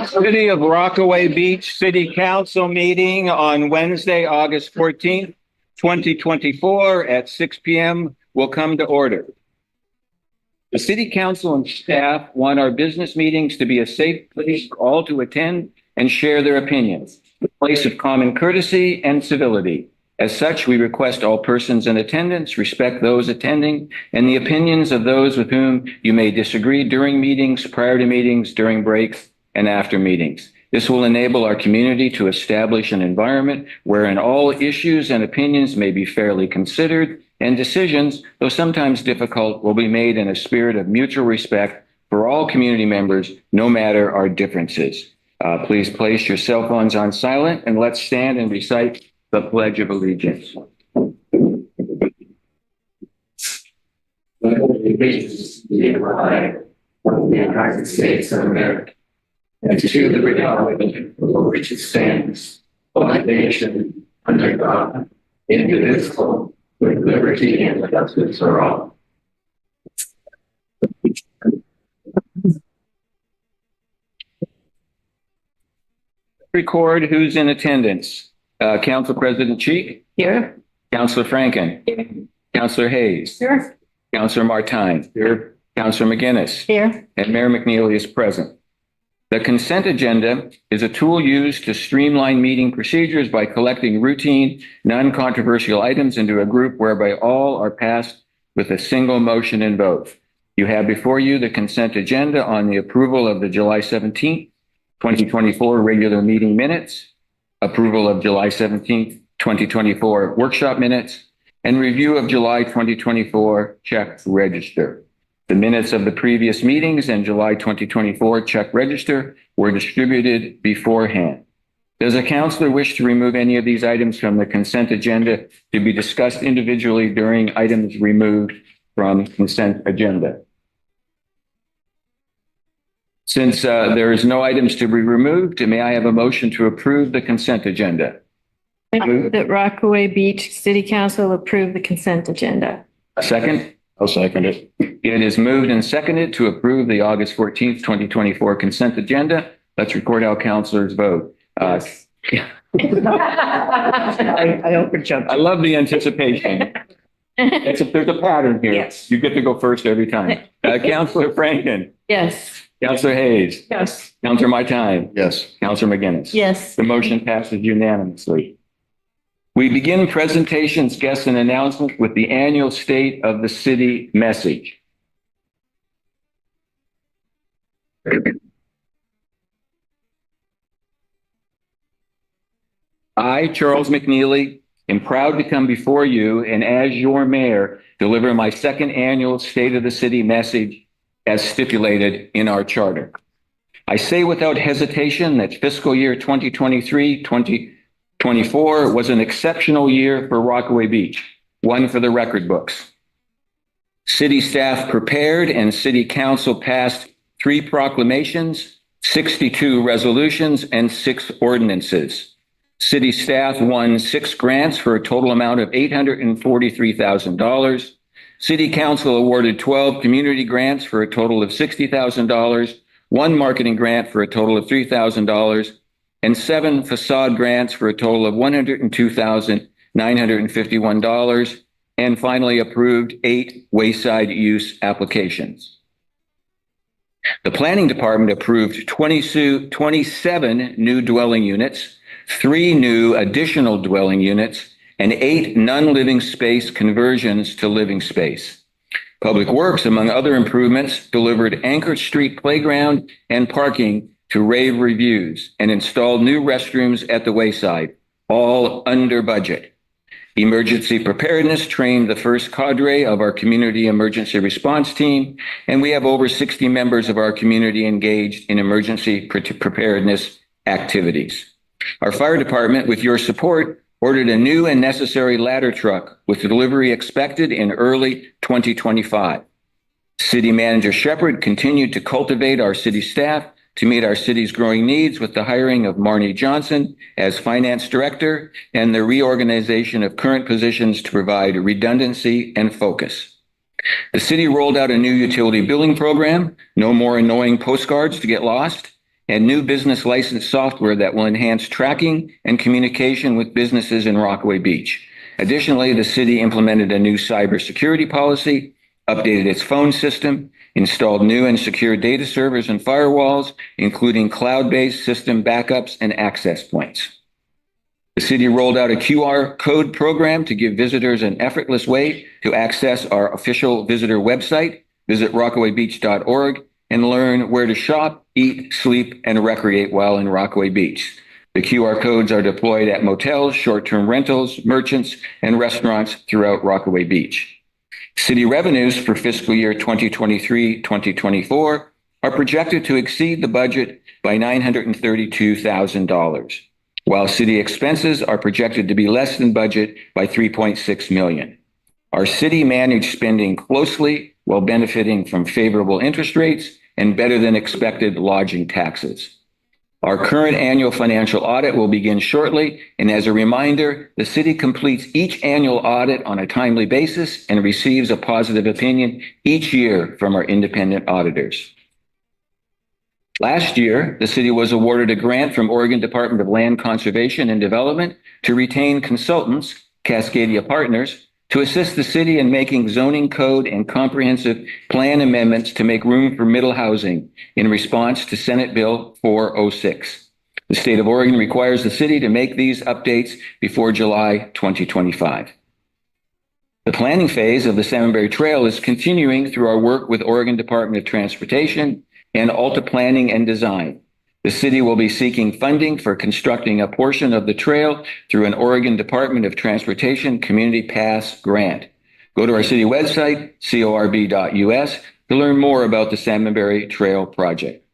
City of Rockaway Beach City Council meeting on Wednesday, August 14th, 2024 at 6 p.m. will come to order. The City Council and staff want our business meetings to be a safe place for all to attend and share their opinions, a place of common courtesy and civility. As such, we request all persons in attendance respect those attending and the opinions of those with whom you may disagree during meetings, prior to meetings, during breaks, and after meetings. This will enable our community to establish an environment wherein all issues and opinions may be fairly considered, and decisions, though sometimes difficult, will be made in a spirit of mutual respect for all community members, no matter our differences. Please place your cell phones on silent and let's stand and recite the Pledge of Allegiance. Allegiance to the flag of the United States of America, and to the republic for which it stands, one nation, under God, indivisible, with liberty and justice for all. Record who's in attendance. Council President Cheek. Here. Councilor Franken. Here. Councilor Hayes. Here. Councilor Martine. Here. Councilor McGinnis. Here. And Mayor McNeely is present. The consent agenda is a tool used to streamline meeting procedures by collecting routine, non-controversial items into a group whereby all are passed with a single motion and vote. You have before you the consent agenda on the approval of the July 17th, 2024 regular meeting minutes, approval of July 17th, 2024 workshop minutes, and review of July 2024 check register. The minutes of the previous meetings and July 2024 check register were distributed beforehand. Does a councilor wish to remove any of these items from the consent agenda to be discussed individually during items removed from consent agenda? Since there is no items to be removed, may I have a motion to approve the consent agenda? I move that Rockaway Beach City Council approve the consent agenda. A second? I'll second it. It is moved and seconded to approve the August 14th, 2024 consent agenda. Let's record how councilors vote. Yes. I overjumped. I love the anticipation. There's a pattern here. Yes. You get to go first every time. Councilor Franken. Yes. Councilor Hayes. Yes. Councilor Martine. Yes. Councilor McGinnis. Yes. The motion passes unanimously. We begin presentations, guests, and announcements with the annual State of the City message. I, Charles McNeely, am proud to come before you and as your mayor, deliver my second annual State of the City message as stipulated in our charter. I say without hesitation that fiscal year 2023-2024 was an exceptional year for Rockaway Beach, one for the record books. City staff prepared and City Council passed 3 proclamations, 62 resolutions, and 6 ordinances. City staff won 6 grants for a total amount of $843,000. City Council awarded 12 community grants for a total of $60,000, 1 marketing grant for a total of $3,000, and 7 facade grants for a total of $102,951, and finally approved 8 wayside use applications. The Planning Department approved 27 new dwelling units, 3 new additional dwelling units, and 8 non-living space conversions to living space. Public Works, among other improvements, delivered Anchor Street playground and parking to rave reviews and installed new restrooms at the Wayside, all under budget. Emergency Preparedness trained the first cadre of our community emergency response team, and we have over 60 members of our community engaged in emergency preparedness activities. Our fire department, with your support, ordered a new and necessary ladder truck with delivery expected in early 2025. City Manager Shepard continued to cultivate our city staff to meet our city's growing needs with the hiring of Marnie Johnson as Finance Director and the reorganization of current positions to provide redundancy and focus. The city rolled out a new utility billing program, no more annoying postcards to get lost, and new business license software that will enhance tracking and communication with businesses in Rockaway Beach. Additionally, the city implemented a new cybersecurity policy, updated its phone system, installed new and secure data servers and firewalls, including cloud-based system backups and access points. The city rolled out a QR code program to give visitors an effortless way to access our official visitor website. Visit rockawaybeach.org and learn where to shop, eat, sleep, and recreate while in Rockaway Beach. The QR codes are deployed at motels, short-term rentals, merchants, and restaurants throughout Rockaway Beach. City revenues for fiscal year 2023-2024 are projected to exceed the budget by $932,000, while city expenses are projected to be less than budget by $3.6 million. Our city managed spending closely while benefiting from favorable interest rates and better than expected lodging taxes. Our current annual financial audit will begin shortly, and as a reminder, the city completes each annual audit on a timely basis and receives a positive opinion each year from our independent auditors. Last year, the city was awarded a grant from Oregon Department of Land Conservation and Development to retain consultants, Cascadia Partners, to assist the city in making zoning code and comprehensive plan amendments to make room for middle housing in response to Senate Bill 406. The state of Oregon requires the city to make these updates before July 2025. The planning phase of the Salmonberry Trail is continuing through our work with Oregon Department of Transportation and Alta Planning and Design. The city will be seeking funding for constructing a portion of the trail through an Oregon Department of Transportation Community Pass grant. Go to our city website, corb.us, to learn more about the Salmonberry Trail project.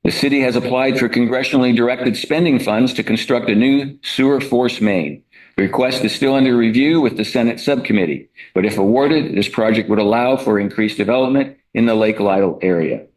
The city has applied for congressionally directed spending funds to construct a new sewer force main. The request is still under review with the Senate subcommittee, but if awarded, this project would allow for increased development in the Lake Lytle area.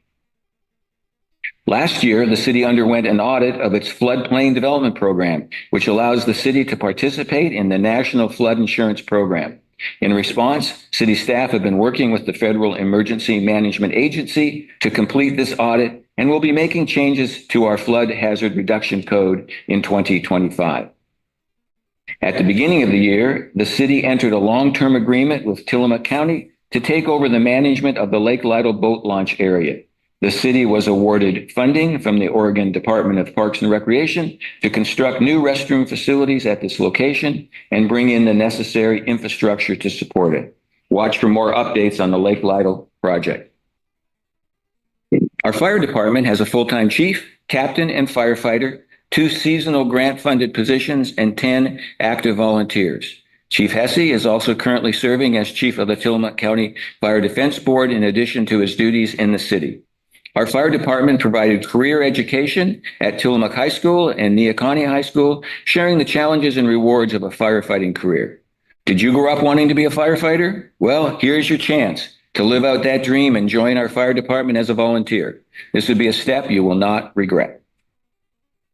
Last year, the city underwent an audit of its floodplain development program, which allows the city to participate in the National Flood Insurance Program. In response, city staff have been working with the Federal Emergency Management Agency to complete this audit and will be making changes to our flood hazard reduction code in 2025. At the beginning of the year, the city entered a long-term agreement with Tillamook County to take over the management of the Lake Lytle boat launch area. The city was awarded funding from the Oregon Department of Parks and Recreation to construct new restroom facilities at this location and bring in the necessary infrastructure to support it. Watch for more updates on the Lake Lytle project. Our fire department has a full-time chief, captain, and firefighter, 2 seasonal grant-funded positions, and 10 active volunteers. Chief Hesse is also currently serving as chief of the Tillamook County Fire Defense Board in addition to his duties in the city. Our fire department provided career education at Tillamook High School and Neocony High School, sharing the challenges and rewards of a firefighting career. Did you grow up wanting to be a firefighter? Well, here's your chance to live out that dream and join our fire department as a volunteer. This would be a step you will not regret.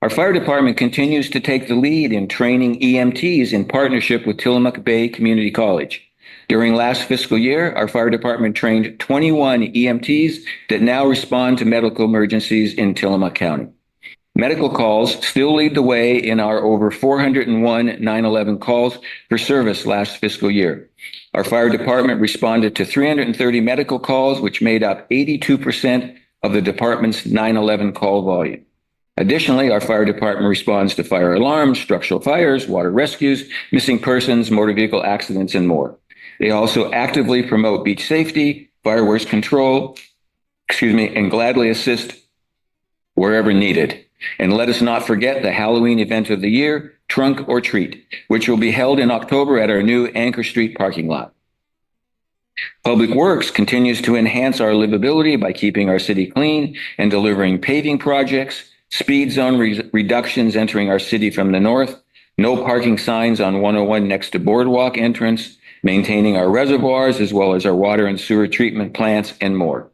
Our fire department continues to take the lead in training EMTs in partnership with Tillamook Bay Community College. During last fiscal year, our fire department trained 21 EMTs that now respond to medical emergencies in Tillamook County. Medical calls still lead the way in our over 401 911 calls for service last fiscal year. Our fire department responded to 330 medical calls, which made up 82% of the department's 911 call volume. Additionally, our fire department responds to fire alarms, structural fires, water rescues, missing persons, motor vehicle accidents, and more. They also actively promote beach safety, fireworks control, and gladly assist wherever needed. And let us not forget the Halloween event of the year, Trunk or Treat, which will be held in October at our new Anchor Street parking lot. Public Works continues to enhance our livability by keeping our city clean and delivering paving projects, speed zone reductions entering our city from the north, no parking signs on 101 next to Boardwalk entrance, maintaining our reservoirs as well as our water and sewer treatment plants, and more.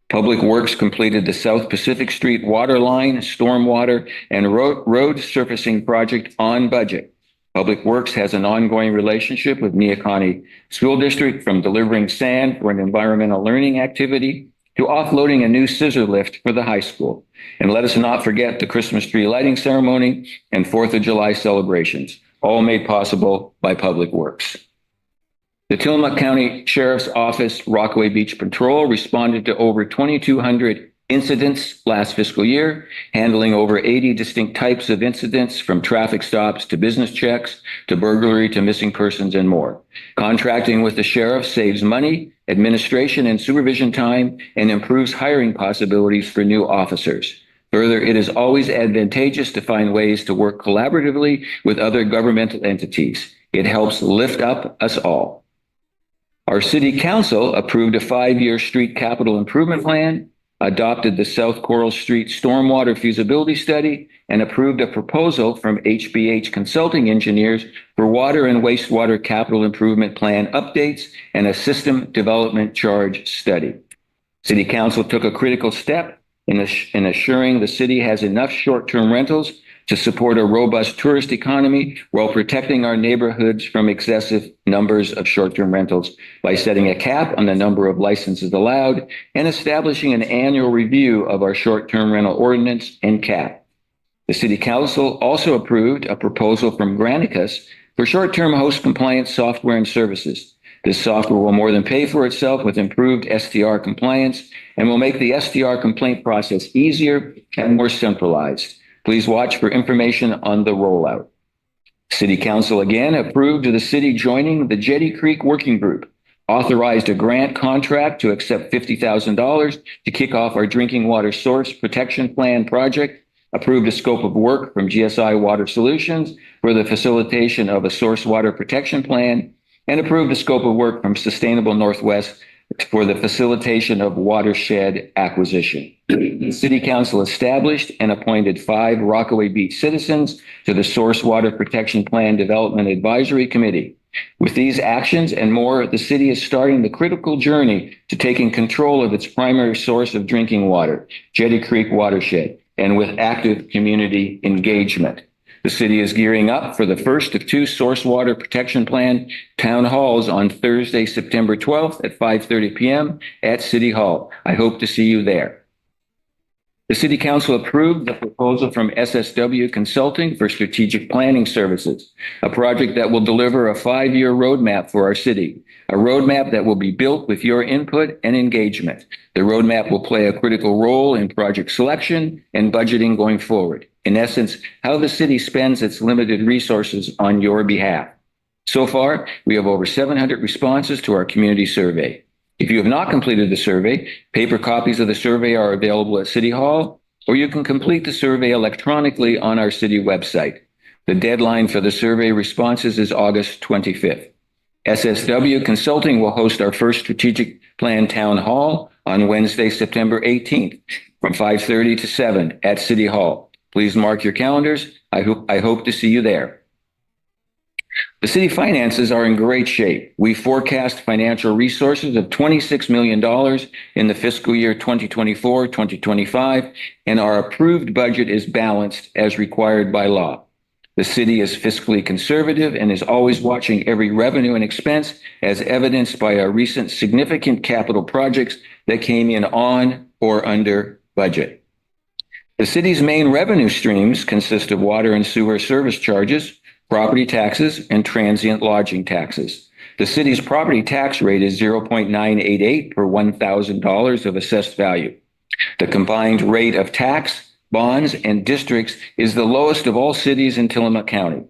Public Works completed the South Pacific Street water line, stormwater, and road surfacing project on budget. Public Works has an ongoing relationship with Neoconi School District, from delivering sand for an environmental learning activity to offloading a new scissor lift for the high school. And let us not forget the Christmas tree lighting ceremony and 4th of July celebrations, all made possible by Public Works. The Tillamook County Sheriff's Office Rockaway Beach Patrol responded to over 2,200 incidents last fiscal year, handling over 80 distinct types of incidents, from traffic stops to business checks to burglary to missing persons and more. Contracting with the sheriff saves money, administration and supervision time, and improves hiring possibilities for new officers. Further, it is always advantageous to find ways to work collaboratively with other governmental entities. It helps lift up us all. Our City Council approved a 5-year street capital improvement plan, adopted the South Coral Street Stormwater Feasibility Study, and approved a proposal from HBH Consulting Engineers for water and wastewater capital improvement plan updates and a system development charge study. City Council took a critical step in assuring the city has enough short-term rentals to support a robust tourist economy while protecting our neighborhoods from excessive numbers of short-term rentals by setting a cap on the number of licenses allowed and establishing an annual review of our short-term rental ordinance and cap. The City Council also approved a proposal from Granicus for short-term host compliance software and services. This software will more than pay for itself with improved STR compliance and will make the STR complaint process easier and more centralized. Please watch for information on the rollout. City Council again approved the city joining the Jetty Creek Working Group, authorized a grant contract to accept $50,000 to kick off our drinking water source protection plan project, approved a scope of work from GSI Water Solutions for the facilitation of a source water protection plan, and approved a scope of work from Sustainable Northwest for the facilitation of watershed acquisition. The City Council established and appointed 5 Rockaway Beach citizens to the Source Water Protection Plan Development Advisory Committee. With these actions and more, the city is starting the critical journey to taking control of its primary source of drinking water, Jetty Creek Watershed, and with active community engagement. The city is gearing up for the first of 2 Source Water Protection Plan town halls on Thursday, September 12th at 5:30 p.m. at City Hall. I hope to see you there. The City Council approved the proposal from SSW Consulting for strategic planning services, a project that will deliver a 5-year roadmap for our city, a roadmap that will be built with your input and engagement. The roadmap will play a critical role in project selection and budgeting going forward. In essence, how the city spends its limited resources on your behalf. So far, we have over 700 responses to our community survey. If you have not completed the survey, paper copies of the survey are available at City Hall, or you can complete the survey electronically on our city website. The deadline for the survey responses is August 25th. SSW Consulting will host our first strategic plan town hall on Wednesday, September 18th from 5:30 to 7 at City Hall. Please mark your calendars. I hope to see you there. The city finances are in great shape. We forecast financial resources of $26 million in the fiscal year 2024-2025, and our approved budget is balanced as required by law. The city is fiscally conservative and is always watching every revenue and expense, as evidenced by our recent significant capital projects that came in on or under budget. The city's main revenue streams consist of water and sewer service charges, property taxes, and transient lodging taxes. The city's property tax rate is 0.988 per $1,000 of assessed value. The combined rate of tax, bonds, and districts is the lowest of all cities in Tillamook County.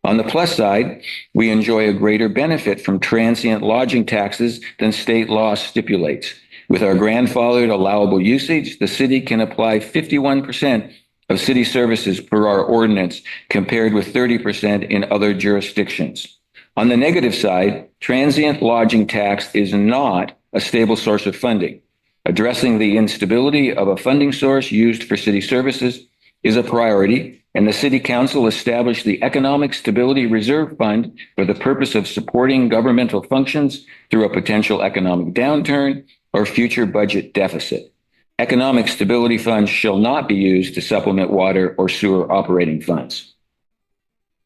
On the plus side, we enjoy a greater benefit from transient lodging taxes than state law stipulates. With our grandfathered allowable usage, the city can apply 51% of city services per our ordinance, compared with 30% in other jurisdictions. On the negative side, transient lodging tax is not a stable source of funding. Addressing the instability of a funding source used for city services is a priority, and the City Council established the Economic Stability Reserve Fund for the purpose of supporting governmental functions through a potential economic downturn or future budget deficit. Economic stability funds shall not be used to supplement water or sewer operating funds.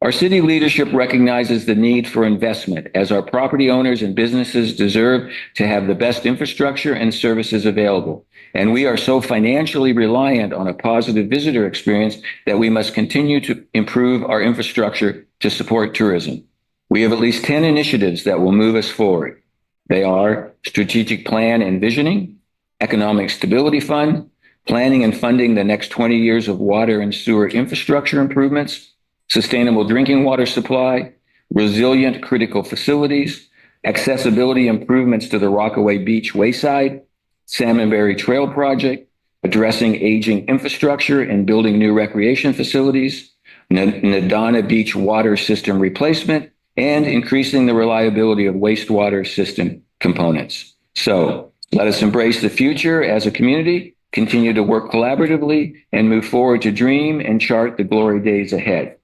Our city leadership recognizes the need for investment as our property owners and businesses deserve to have the best infrastructure and services available. And we are so financially reliant on a positive visitor experience that we must continue to improve our infrastructure to support tourism. We have at least 10 initiatives that will move us forward. They are strategic plan and visioning, economic stability fund, planning and funding the next 20 years of water and sewer infrastructure improvements, sustainable drinking water supply, resilient critical facilities, accessibility improvements to the Rockaway Beach Wayside, Salmonberry Trail Project, addressing aging infrastructure and building new recreation facilities, Nadana Beach water system replacement, and increasing the reliability of wastewater system components. So let us embrace the future as a community, continue to work collaboratively, and move forward to dream and chart the glory days ahead.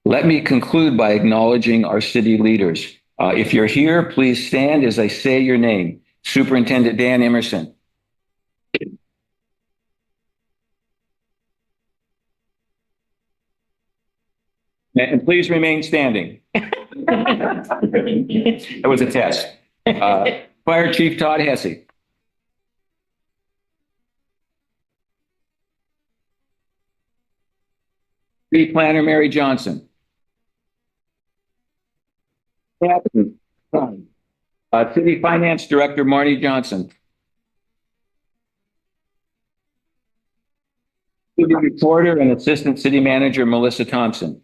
Let me conclude by acknowledging our city leaders. If you're here, please stand as I say your name. Superintendent Dan Emerson. And please remain standing. That was a test. Fire Chief Todd Hesse. City Planner Mary Johnson. City Finance Director Marty Johnson. City Reporter and Assistant City Manager Melissa Thompson.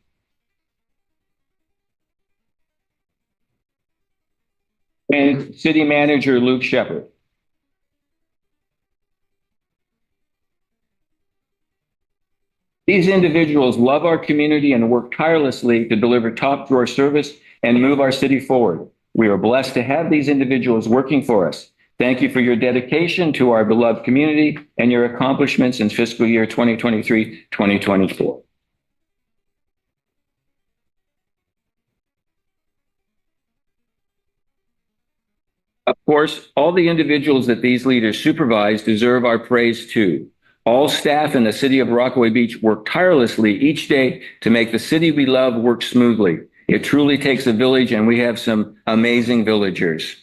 And City Manager Luke Shepard. These individuals love our community and work tirelessly to deliver top drawer service and move our city forward. We are blessed to have these individuals working for us. Thank you for your dedication to our beloved community and your accomplishments in fiscal year 2023-2024. Of course, all the individuals that these leaders supervise deserve our praise too. All staff in the city of Rockaway Beach work tirelessly each day to make the city we love work smoothly. It truly takes a village, and we have some amazing villagers.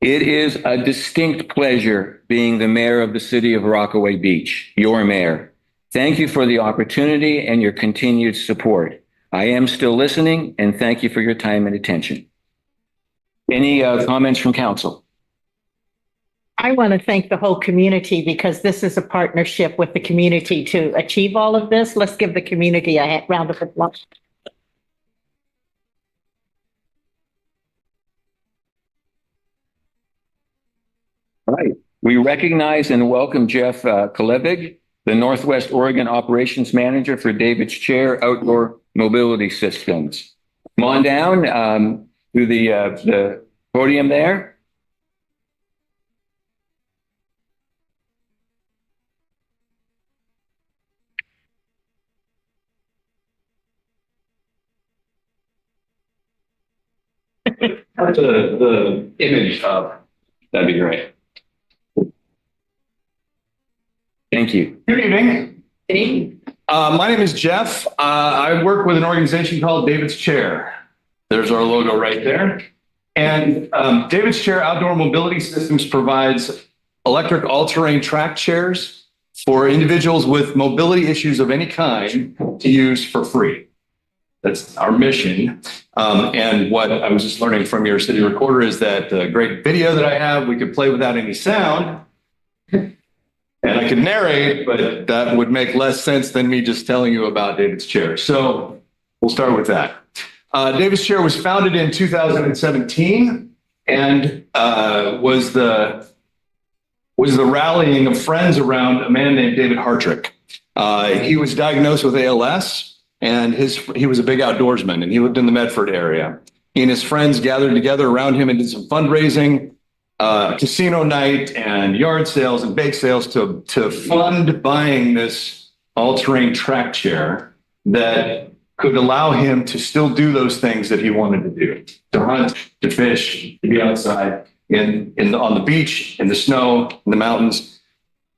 It is a distinct pleasure being the mayor of the city of Rockaway Beach, your mayor. Thank you for the opportunity and your continued support. I am still listening, and thank you for your time and attention. Any comments from council? I want to thank the whole community because this is a partnership with the community to achieve all of this. Let's give the community a round of applause. All right. We recognize and welcome Jeff Kalevig, the Northwest Oregon Operations Manager for David's Chair Outdoor Mobility Systems. Come on down to the podium there. The image of that'd be great. Thank you. Good evening. Good evening. My name is Jeff. I work with an organization called David's Chair. There's our logo right there. And David's Chair Outdoor Mobility Systems provides electric all-terrain track chairs for individuals with mobility issues of any kind to use for free. That's our mission. And what I was just learning from your city recorder is that the great video that I have, we could play without any sound. And I could narrate, but that would make less sense than me just telling you about David's Chair. So we'll start with that. David's Chair was founded in 2017 and was the rallying of friends around a man named David Hartrick. He was diagnosed with ALS. And he was a big outdoorsman, and he lived in the Medford area. He and his friends gathered together around him and did some fundraising, casino night and yard sales and bake sales to fund buying this all-terrain track chair that could allow him to still do those things that he wanted to do, to hunt, to fish, to be outside on the beach, in the snow, in the mountains.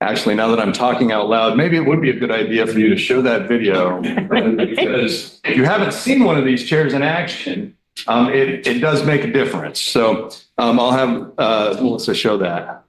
Actually, now that I'm talking out loud, maybe it would be a good idea for you to show that video. Because if you haven't seen one of these chairs in action, it does make a difference. So I'll have Melissa show that.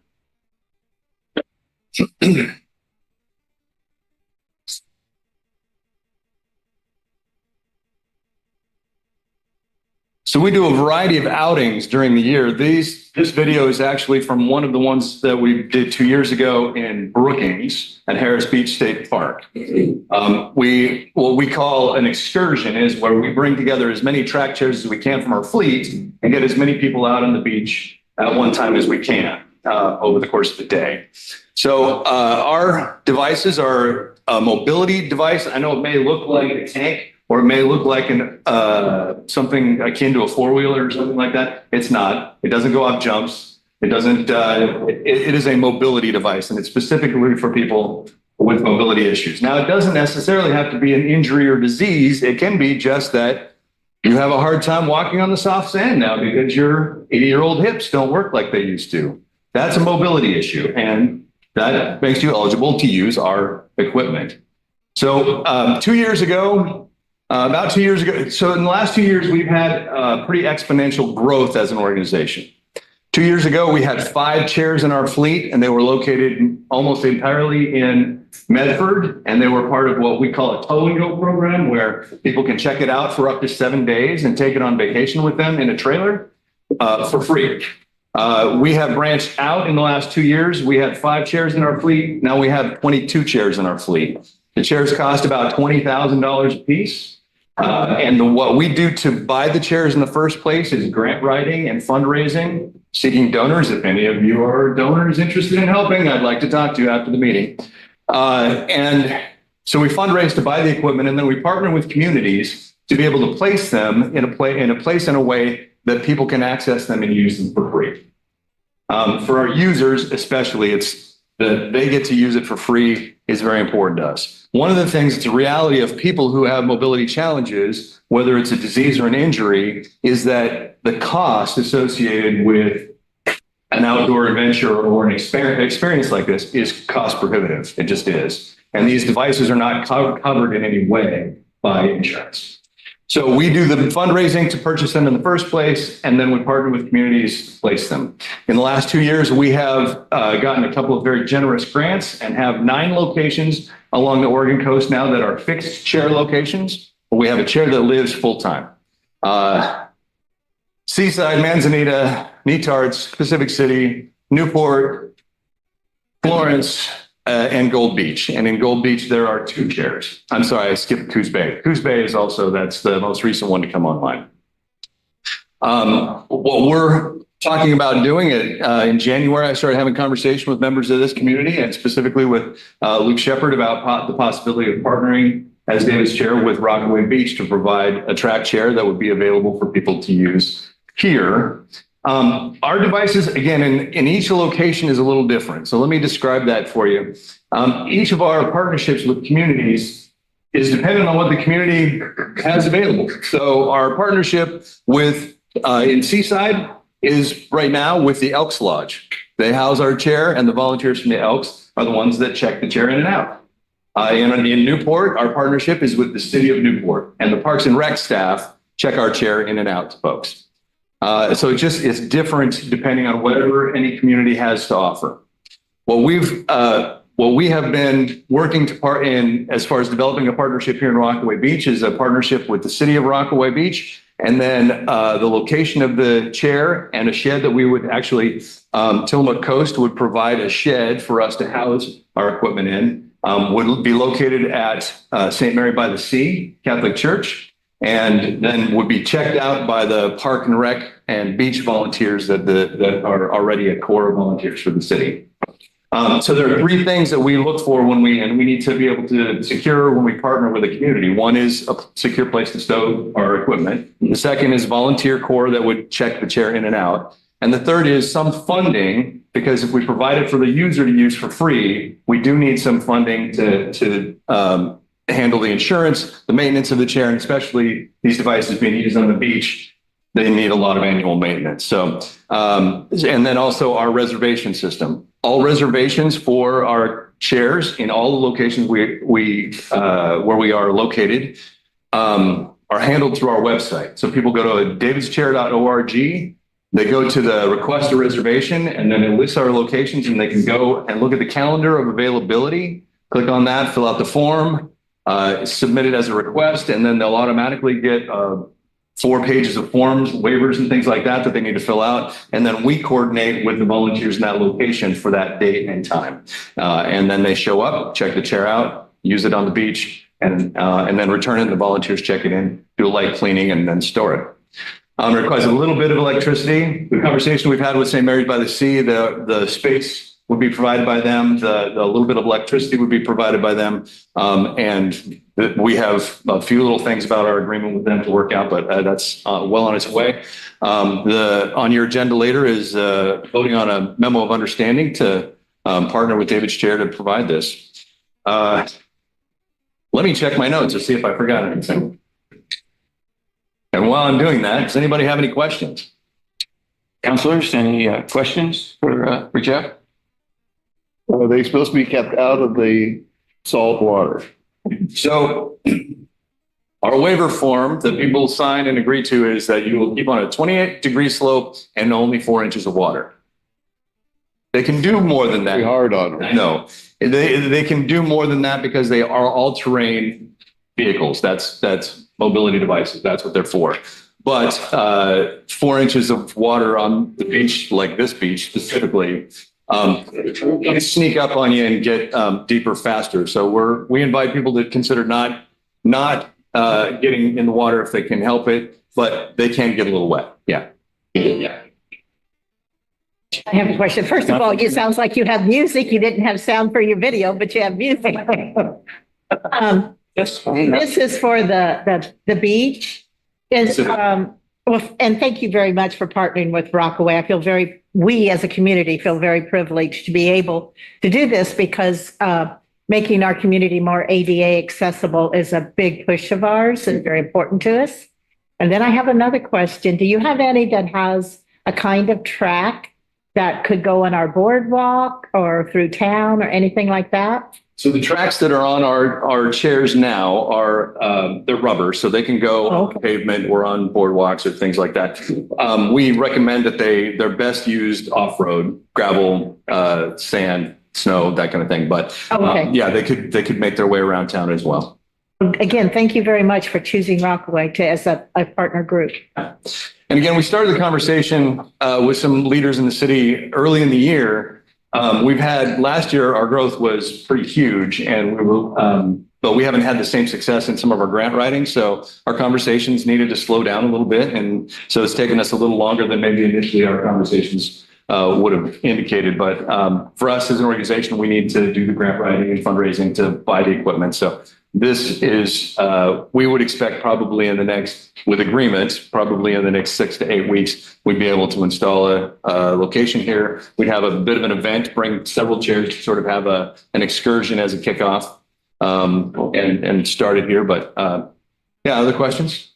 So we do a variety of outings during the year. This video is actually from one of the ones that we did 2 years ago in Brookings at Harris Beach State Park. What we call an excursion is where we bring together as many track chairs as we can from our fleet and get as many people out on the beach at one time as we can over the course of the day. So our devices are a mobility device. I know it may look like a tank, or it may look like something akin to a four-wheeler or something like that. It's not. It doesn't go up jumps. It doesn't. It is a mobility device, and it's specifically for people with mobility issues. Now, it doesn't necessarily have to be an injury or disease. It can be just that you have a hard time walking on the soft sand now because your 80-year-old hips don't work like they used to. That's a mobility issue, and that makes you eligible to use our equipment. So 2 years ago, about 2 years ago, so in the last 2 years, we've had pretty exponential growth as an organization. 2 years ago, we had 5 chairs in our fleet, and they were located almost entirely in Medford, and they were part of what we call a tow and go program, where people can check it out for up to 7 days and take it on vacation with them in a trailer for free. We have branched out in the last 2 years. We had 5 chairs in our fleet. Now we have 22 chairs in our fleet. The chairs cost about $20,000 a piece. And what we do to buy the chairs in the first place is grant writing and fundraising, seeking donors. If any of you are donors interested in helping, I'd like to talk to you after the meeting. And so we fundraise to buy the equipment, and then we partner with communities to be able to place them in a place in a way that people can access them and use them for free. For our users, especially, it's that they get to use it for free is very important to us. One of the things that's a reality of people who have mobility challenges, whether it's a disease or an injury, is that the cost associated with an outdoor adventure or an experience like this is cost prohibitive. It just is. And these devices are not covered in any way by insurance. So we do the fundraising to purchase them in the first place, and then we partner with communities to place them. In the last 2 years, we have gotten a couple of very generous grants and have 9 locations along the Oregon coast now that are fixed chair locations. We have a chair that lives full-time. Seaside, Manzanita, Netarts, Pacific City, Newport, Florence, and Gold Beach. And in Gold Beach, there are 2 chairs. I'm sorry, I skipped Coos Bay. Coos Bay is also, that's the most recent one to come online. What we're talking about doing it in January, I started having conversation with members of this community and specifically with Luke Shepard about the possibility of partnering as David's chair with Rockaway Beach to provide a track chair that would be available for people to use here. Our devices, again, in each location is a little different. So let me describe that for you. Each of our partnerships with communities is dependent on what the community has available. So our partnership with in Seaside is right now with the Elks Lodge. They house our chair, and the volunteers from the Elks are the ones that check the chair in and out. In Newport, our partnership is with the city of Newport, and the Parks and Rec staff check our chair in and out to folks. So it's different depending on whatever any community has to offer. What we have been working to part in as far as developing a partnership here in Rockaway Beach is a partnership with the city of Rockaway Beach, and then the location of the chair and a shed that we would actually, Tillamook Coast would provide a shed for us to house our equipment in, would be located at St. Mary by the Sea Catholic Church, and then would be checked out by the Park and Rec and beach volunteers that are already a core volunteers for the city. So there are 3 things that we look for when we need to be able to secure when we partner with a community. One is a secure place to stow our equipment. The second is volunteer core that would check the chair in and out. And the third is some funding, because if we provide it for the user to use for free, we do need some funding to handle the insurance, the maintenance of the chair, and especially these devices being used on the beach, they need a lot of annual maintenance. So, and then also our reservation system. All reservations for our chairs in all the locations where we are located are handled through our website. So people go to davidscheer.org. They go to the request a reservation, and then it lists our locations, and they can go and look at the calendar of availability. Click on that, fill out the form, submit it as a request, and then they'll automatically get 4 pages of forms, waivers, and things like that they need to fill out. And then we coordinate with the volunteers in that location for that date and time. And then they show up, check the chair out, use it on the beach, and then return it. And the volunteers check it in, do a light cleaning, and then store it. It requires a little bit of electricity. The conversation we've had with St. Mary's by the Sea, the space would be provided by them. The little bit of electricity would be provided by them. And we have a few little things about our agreement with them to work out, but that's well on its way. On your agenda later is voting on a memo of understanding to partner with David's Chair to provide this. Let me check my notes to see if I forgot anything. And while I'm doing that, does anybody have any questions? Counselors, any questions for Jeff? Are they supposed to be kept out of the salt water? So our waiver form that people sign and agree to is that you will keep on a 28-degree slope and only 4 inches of water. They can do more than that. Pretty hard on them. No, they can do more than that because they are all-terrain vehicles. That's mobility devices. That's what they're for. But 4 inches of water on the beach, like this beach specifically, can sneak up on you and get deeper faster. So we invite people to consider not getting in the water if they can help it, but they can get a little wet. Yeah. I have a question. First of all, it sounds like you have music. You didn't have sound for your video, but you have music. This is for the beach. And thank you very much for partnering with Rockaway. We as a community feel very privileged to be able to do this because making our community more ADA accessible is a big push of ours and very important to us. And then I have another question. Do you have any that has a kind of track that could go on our boardwalk or through town or anything like that? So the tracks that are on our chairs now are they're rubber, so they can go on pavement or on boardwalks or things like that. We recommend that they're best used off-road, gravel, sand, snow, that kind of thing. But yeah, they could make their way around town as well. Again, thank you very much for choosing Rockaway as a partner group. And again, we started the conversation with some leaders in the city early in the year. We've had last year, our growth was pretty huge, and but we haven't had the same success in some of our grant writing. So our conversations needed to slow down a little bit. And so it's taken us a little longer than maybe initially our conversations would have indicated. But for us as an organization, we need to do the grant writing and fundraising to buy the equipment. So this is, we would expect probably with agreement, probably in the next 6 to 8 weeks, we'd be able to install a location here. We'd have a bit of an event, bring several chairs to sort of have an excursion as a kickoff and start it here. But yeah, other questions?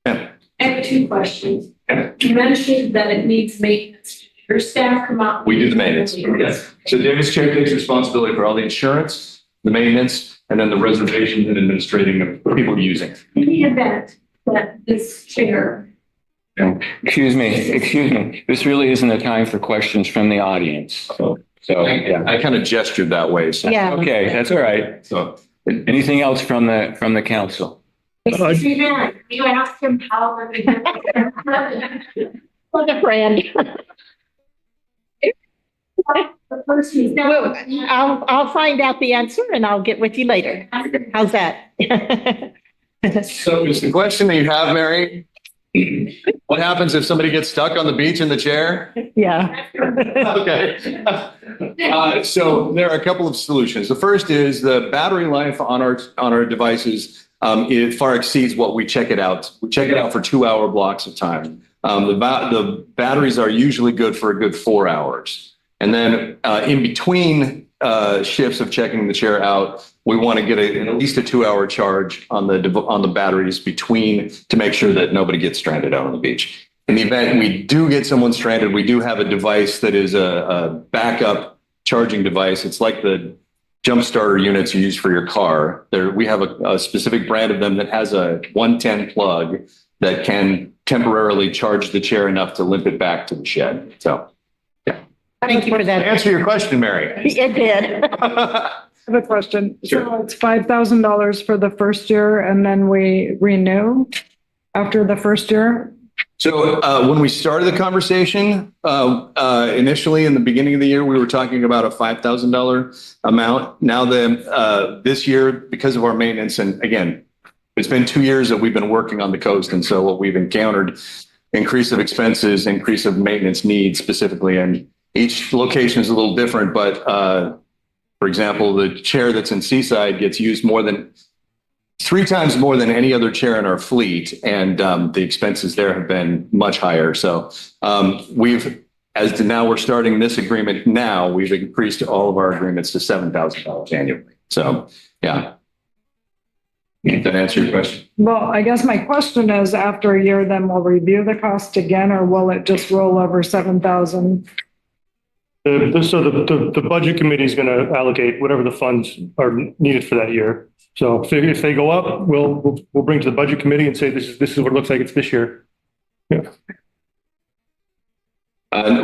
Yeah. I have 2 questions. Yeah. You mentioned that it needs maintenance. Does your staff come out? We do the maintenance. Yes. So David's Chair takes responsibility for all the insurance, the maintenance, and then the reservations and administrating of people using it. In the event that this chair. Excuse me. This really isn't a time for questions from the audience. So yeah. I kind of gestured that way. So. Yeah. Okay, that's all right. So Anything else from the council? You asked him how. What a friend. The person who's Well, I'll find out the answer and I'll get with you later. How's that? So is the question that you have, Mary, what happens if somebody gets stuck on the beach in the chair? Yeah. Okay. So there are a couple of solutions. The first is the battery life on our devices. It far exceeds what we check it out. We check it out for 2-hour blocks of time. The batteries are usually good for a good 4 hours. And then in between shifts of checking the chair out, we want to get at least a 2-hour charge on the batteries to make sure that nobody gets stranded out on the beach. In the event we do get someone stranded, we do have a device that is a backup charging device. It's like the jump starter units you use for your car. We have a specific brand of them that has a 110 plug that can temporarily charge the chair enough to limp it back to the shed. So, yeah. Thank you for that. Answer your question, Mary. It did. I have a question. Sure. So it's $5,000 for the first year and then we renew after the first year? So when we started the conversation, initially in the beginning of the year, we were talking about a $5,000 amount. Now this year, because of our maintenance, and again, it's been 2 years that we've been working on the coast. And so what we've encountered, increase of expenses, increase of maintenance needs specifically, and each location is a little different. But for example, the chair that's in Seaside gets used more than 3 times more than any other chair in our fleet, and the expenses there have been much higher. So now we're starting this agreement now, we've increased all of our agreements to $7,000 annually. So, yeah. Did that answer your question? Well, I guess my question is after a year, then we'll review the cost again, or will it just roll over 7,000? So the budget committee is going to allocate whatever the funds are needed for that year. So if they go up, we'll bring to the budget committee and say, this is what it looks like it's this year. Yeah.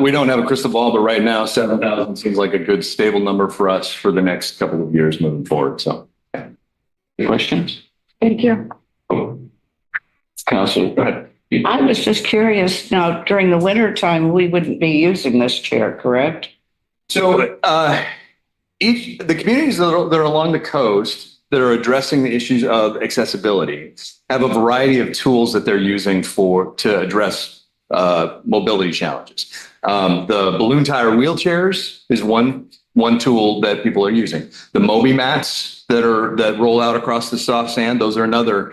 We don't have a crystal ball, but right now 7,000 seems like a good stable number for us for the next couple of years moving forward. So, yeah. Questions? Thank you. Councilor, go ahead. I was just curious, now during the winter time, we wouldn't be using this chair, correct? So the communities that are along the coast that are addressing the issues of accessibility have a variety of tools that they're using to address mobility challenges. The balloon tire wheelchairs is one tool that people are using. The Moby mats that roll out across the soft sand, those are another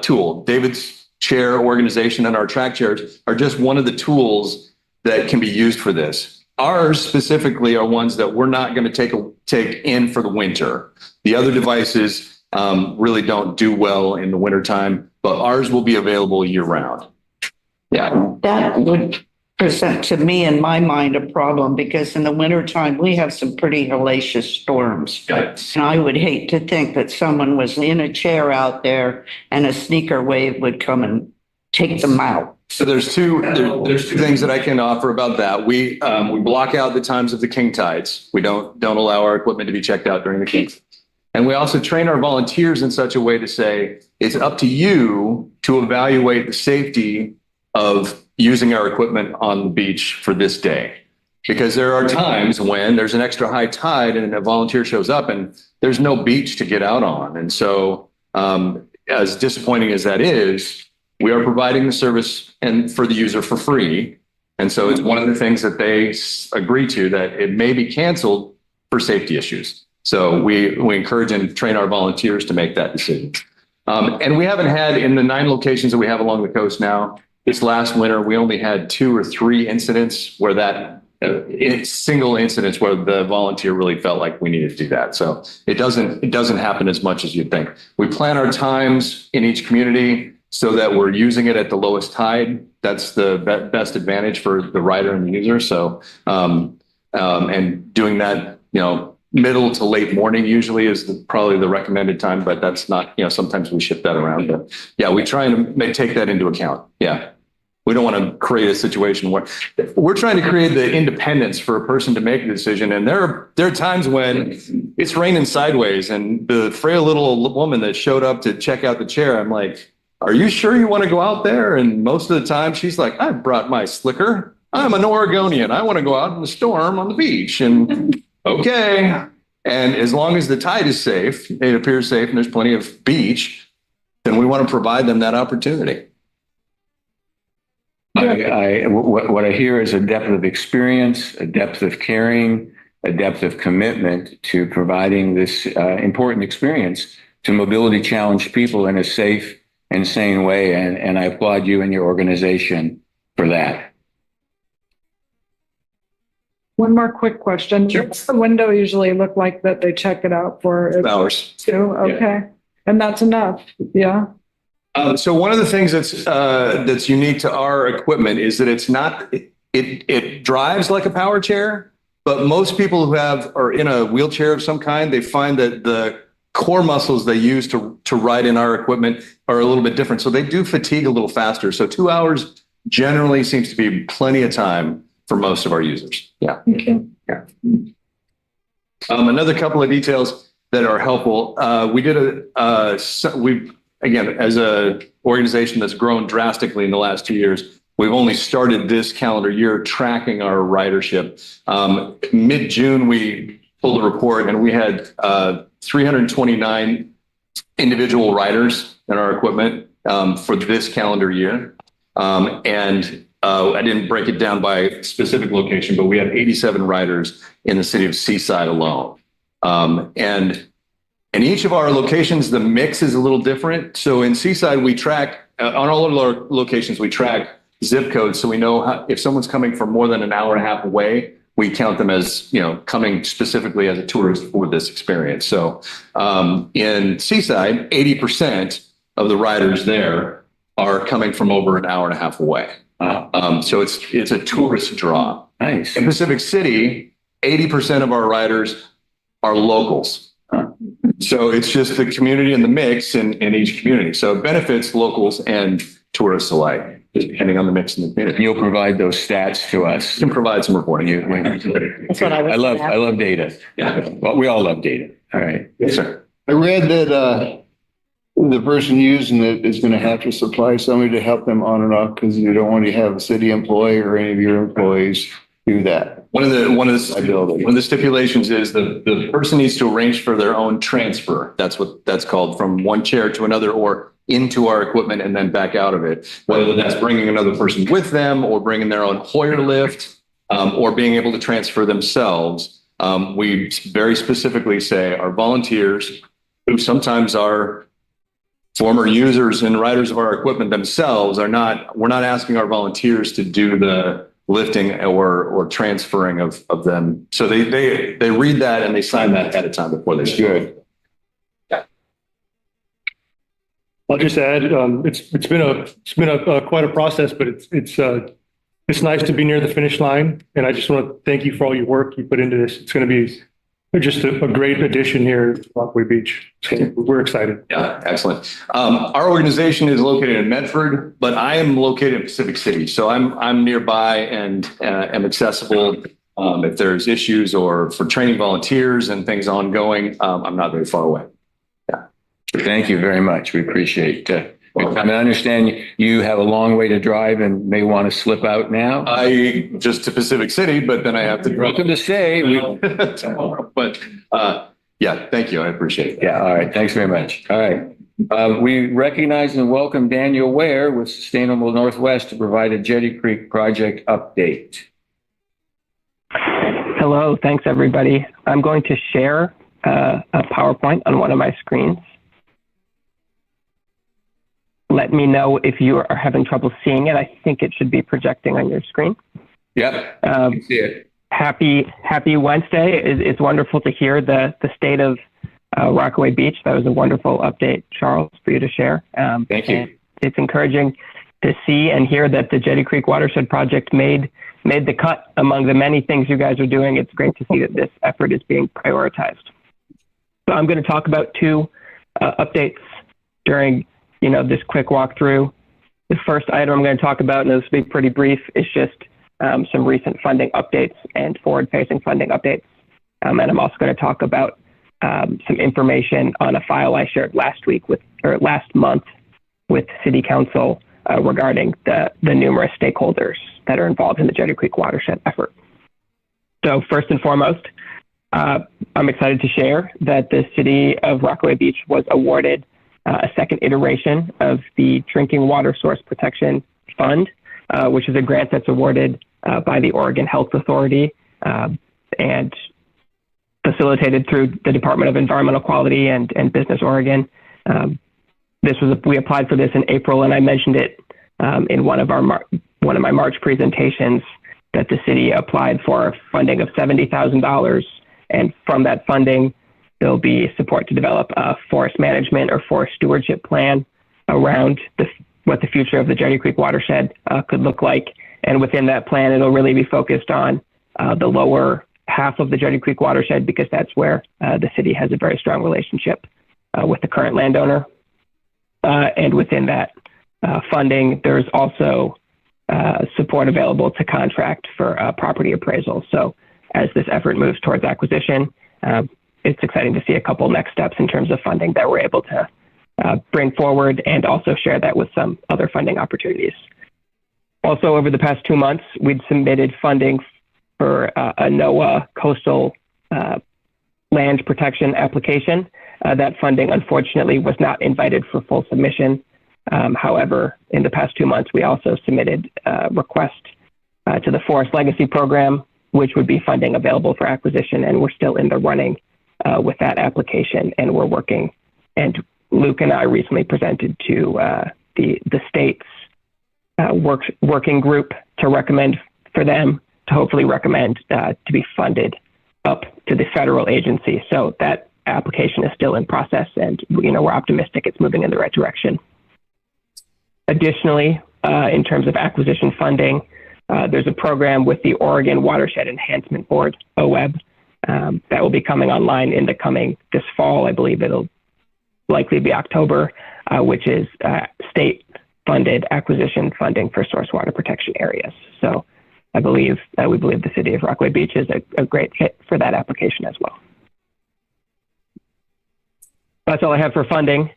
tool. David's chair organization and our track chairs are just one of the tools that can be used for this. Ours specifically are ones that we're not going to take in for the winter. The other devices really don't do well in the wintertime, but ours will be available year round. Yeah. That would present to me in my mind a problem because in the wintertime, we have some pretty hellacious storms. Right. And I would hate to think that someone was in a chair out there and a sneaker wave would come and take them out. So there's two things that I can offer about that. We block out the times of the king tides. We don't allow our equipment to be checked out during the king. And we also train our volunteers in such a way to say, it's up to you to evaluate the safety of using our equipment on the beach for this day. Because there are times when there's an extra high tide and a volunteer shows up and there's no beach to get out on. And so as disappointing as that is, we are providing the service and for the user for free. And so it's one of the things that they agree to, that it may be canceled for safety issues. So we encourage and train our volunteers to make that decision. And we haven't had, in the 9 locations that we have along the coast now, this last winter, we only had 2 or 3 incidents where single incidents where the volunteer really felt like we needed to do that. So it doesn't happen as much as you'd think. We plan our times in each community so that we're using it at the lowest tide. That's the best advantage for the rider and the user. So, and doing that, middle to late morning usually is probably the recommended time, but that's not, sometimes we shift that around. But yeah, we try and take that into account. Yeah. We don't want to create a situation where we're trying to create the independence for a person to make a decision. And there are times when it's raining sideways and the frail little woman that showed up to check out the chair, I'm like, are you sure you want to go out there? And most of the time she's like, I brought my slicker. I'm an Oregonian. I want to go out in the storm on the beach. And okay. And as long as the tide is safe, it appears safe, and there's plenty of beach, then we want to provide them that opportunity. What I hear is a depth of experience, a depth of caring, a depth of commitment to providing this important experience to mobility challenged people in a safe and sane way. And I applaud you and your organization for that. One more quick question. Sure. What's the window usually look like that they check it out for? Hours. 2? Okay. And that's enough. Yeah. So one of the things that's unique to our equipment is that it's not, it drives like a power chair, but most people who are in a wheelchair of some kind, they find that the core muscles they use to ride in our equipment are a little bit different. So they do fatigue a little faster. So 2 hours generally seems to be plenty of time for most of our users. Yeah. Okay. Yeah. Another couple of details that are helpful. We did again, as a organization that's grown drastically in the last 2 years, we've only started this calendar year tracking our ridership. Mid-June, we pulled a report and we had 329 individual riders in our equipment for this calendar year. I didn't break it down by specific location, but we had 87 riders in the city of Seaside alone. And in each of our locations, the mix is a little different. So in Seaside, we track, on all of our locations, we track zip codes. So we know if someone's coming from more than an hour and a half away, we count them as, coming specifically as a tourist for this experience. So in Seaside, 80% of the riders there are coming from over an hour and a half away. So it's a tourist draw. Nice. In Pacific City, 80% of our riders are locals. So it's just the community and the mix in each community. So it benefits locals and tourists alike, depending on the mix in the community. You'll provide those stats to us. You can provide some reporting. That's what I love data. Yeah. Well, we all love data. All right. Yes, sir. I read that the person using it is going to have to supply somebody to help them on and off because you don't want to have a city employee or any of your employees do that. One of the stipulations is the person needs to arrange for their own transfer. That's what that's called, from one chair to another or into our equipment and then back out of it. Whether that's bringing another person with them or bringing their own Hoyer lift or being able to transfer themselves. We very specifically say our volunteers, who sometimes are former users and riders of our equipment themselves, we're not asking our volunteers to do the lifting or transferring of them. So they read that and they sign that ahead of time before they should. Yeah. I'll just add, it's been quite a process, but it's nice to be near the finish line. And I just want to thank you for all your work you put into this. It's going to be just a great addition here to Rockaway Beach. So we're excited. Yeah, excellent. Our organization is located in Medford, but I am located in Pacific City. So I'm nearby and am accessible. If there's issues or for training volunteers and things ongoing, I'm not very far away. Yeah. Thank you very much. We appreciate your time. I understand you have a long way to drive and may want to slip out now. I just to Pacific City, but then I have to Welcome to stay. tomorrow. But yeah, thank you. I appreciate it. Yeah. All right. Thanks very much. All right. We recognize and welcome Daniel Ware with Sustainable Northwest to provide a Jetty Creek project update. Hello. Thanks, everybody. I'm going to share a PowerPoint on one of my screens. Let me know if you are having trouble seeing it. I think it should be projecting on your screen. Yep. I can see it. Happy Wednesday. It's wonderful to hear the state of Rockaway Beach. That was a wonderful update, Charles, for you to share. Thank you. It's encouraging to see and hear that the Jetty Creek Watershed Project made the cut among the many things you guys are doing. It's great to see that this effort is being prioritized. So I'm going to talk about two updates during this quick walkthrough. The first item I'm going to talk about, and this will be pretty brief, is just some recent funding updates and forward-facing funding updates. And I'm also going to talk about some information on a file I shared last month with City Council regarding the numerous stakeholders that are involved in the Jetty Creek watershed effort. So first and foremost, I'm excited to share that the City of Rockaway Beach was awarded a second iteration of the Drinking Water Source Protection Fund, which is a grant that's awarded by the Oregon Health Authority and facilitated through the Department of Environmental Quality and Business Oregon. We applied for this in April, and I mentioned it in one of my March presentations that the city applied for funding of $70,000, and from that funding, there'll be support to develop a forest management or forest stewardship plan around what the future of the Jetty Creek watershed could look like. And within that plan, it'll really be focused on the lower half of the Jetty Creek watershed because that's where the city has a very strong relationship with the current landowner. And within that funding, there's also support available to contract for property appraisal. So as this effort moves towards acquisition, it's exciting to see a couple next steps in terms of funding that we're able to bring forward and also share that with some other funding opportunities. Also, over the past 2 months, we'd submitted funding for a NOAA coastal land protection application. That funding, unfortunately, was not invited for full submission. However, in the past 2 months, we also submitted a request to the Forest Legacy Program, which would be funding available for acquisition, and we're still in the running with that application, and we're working. And Luke and I recently presented to the state's working group to recommend for them to hopefully recommend to be funded up to the federal agency. So that application is still in process, and we're optimistic it's moving in the right direction. Additionally, in terms of acquisition funding, there's a program with the Oregon Watershed Enhancement Board, OWEB, that will be coming online this fall. I believe it'll likely be October, which is state-funded acquisition funding for source water protection areas. So we believe the city of Rockaway Beach is a great fit for that application as well. That's all I have for funding.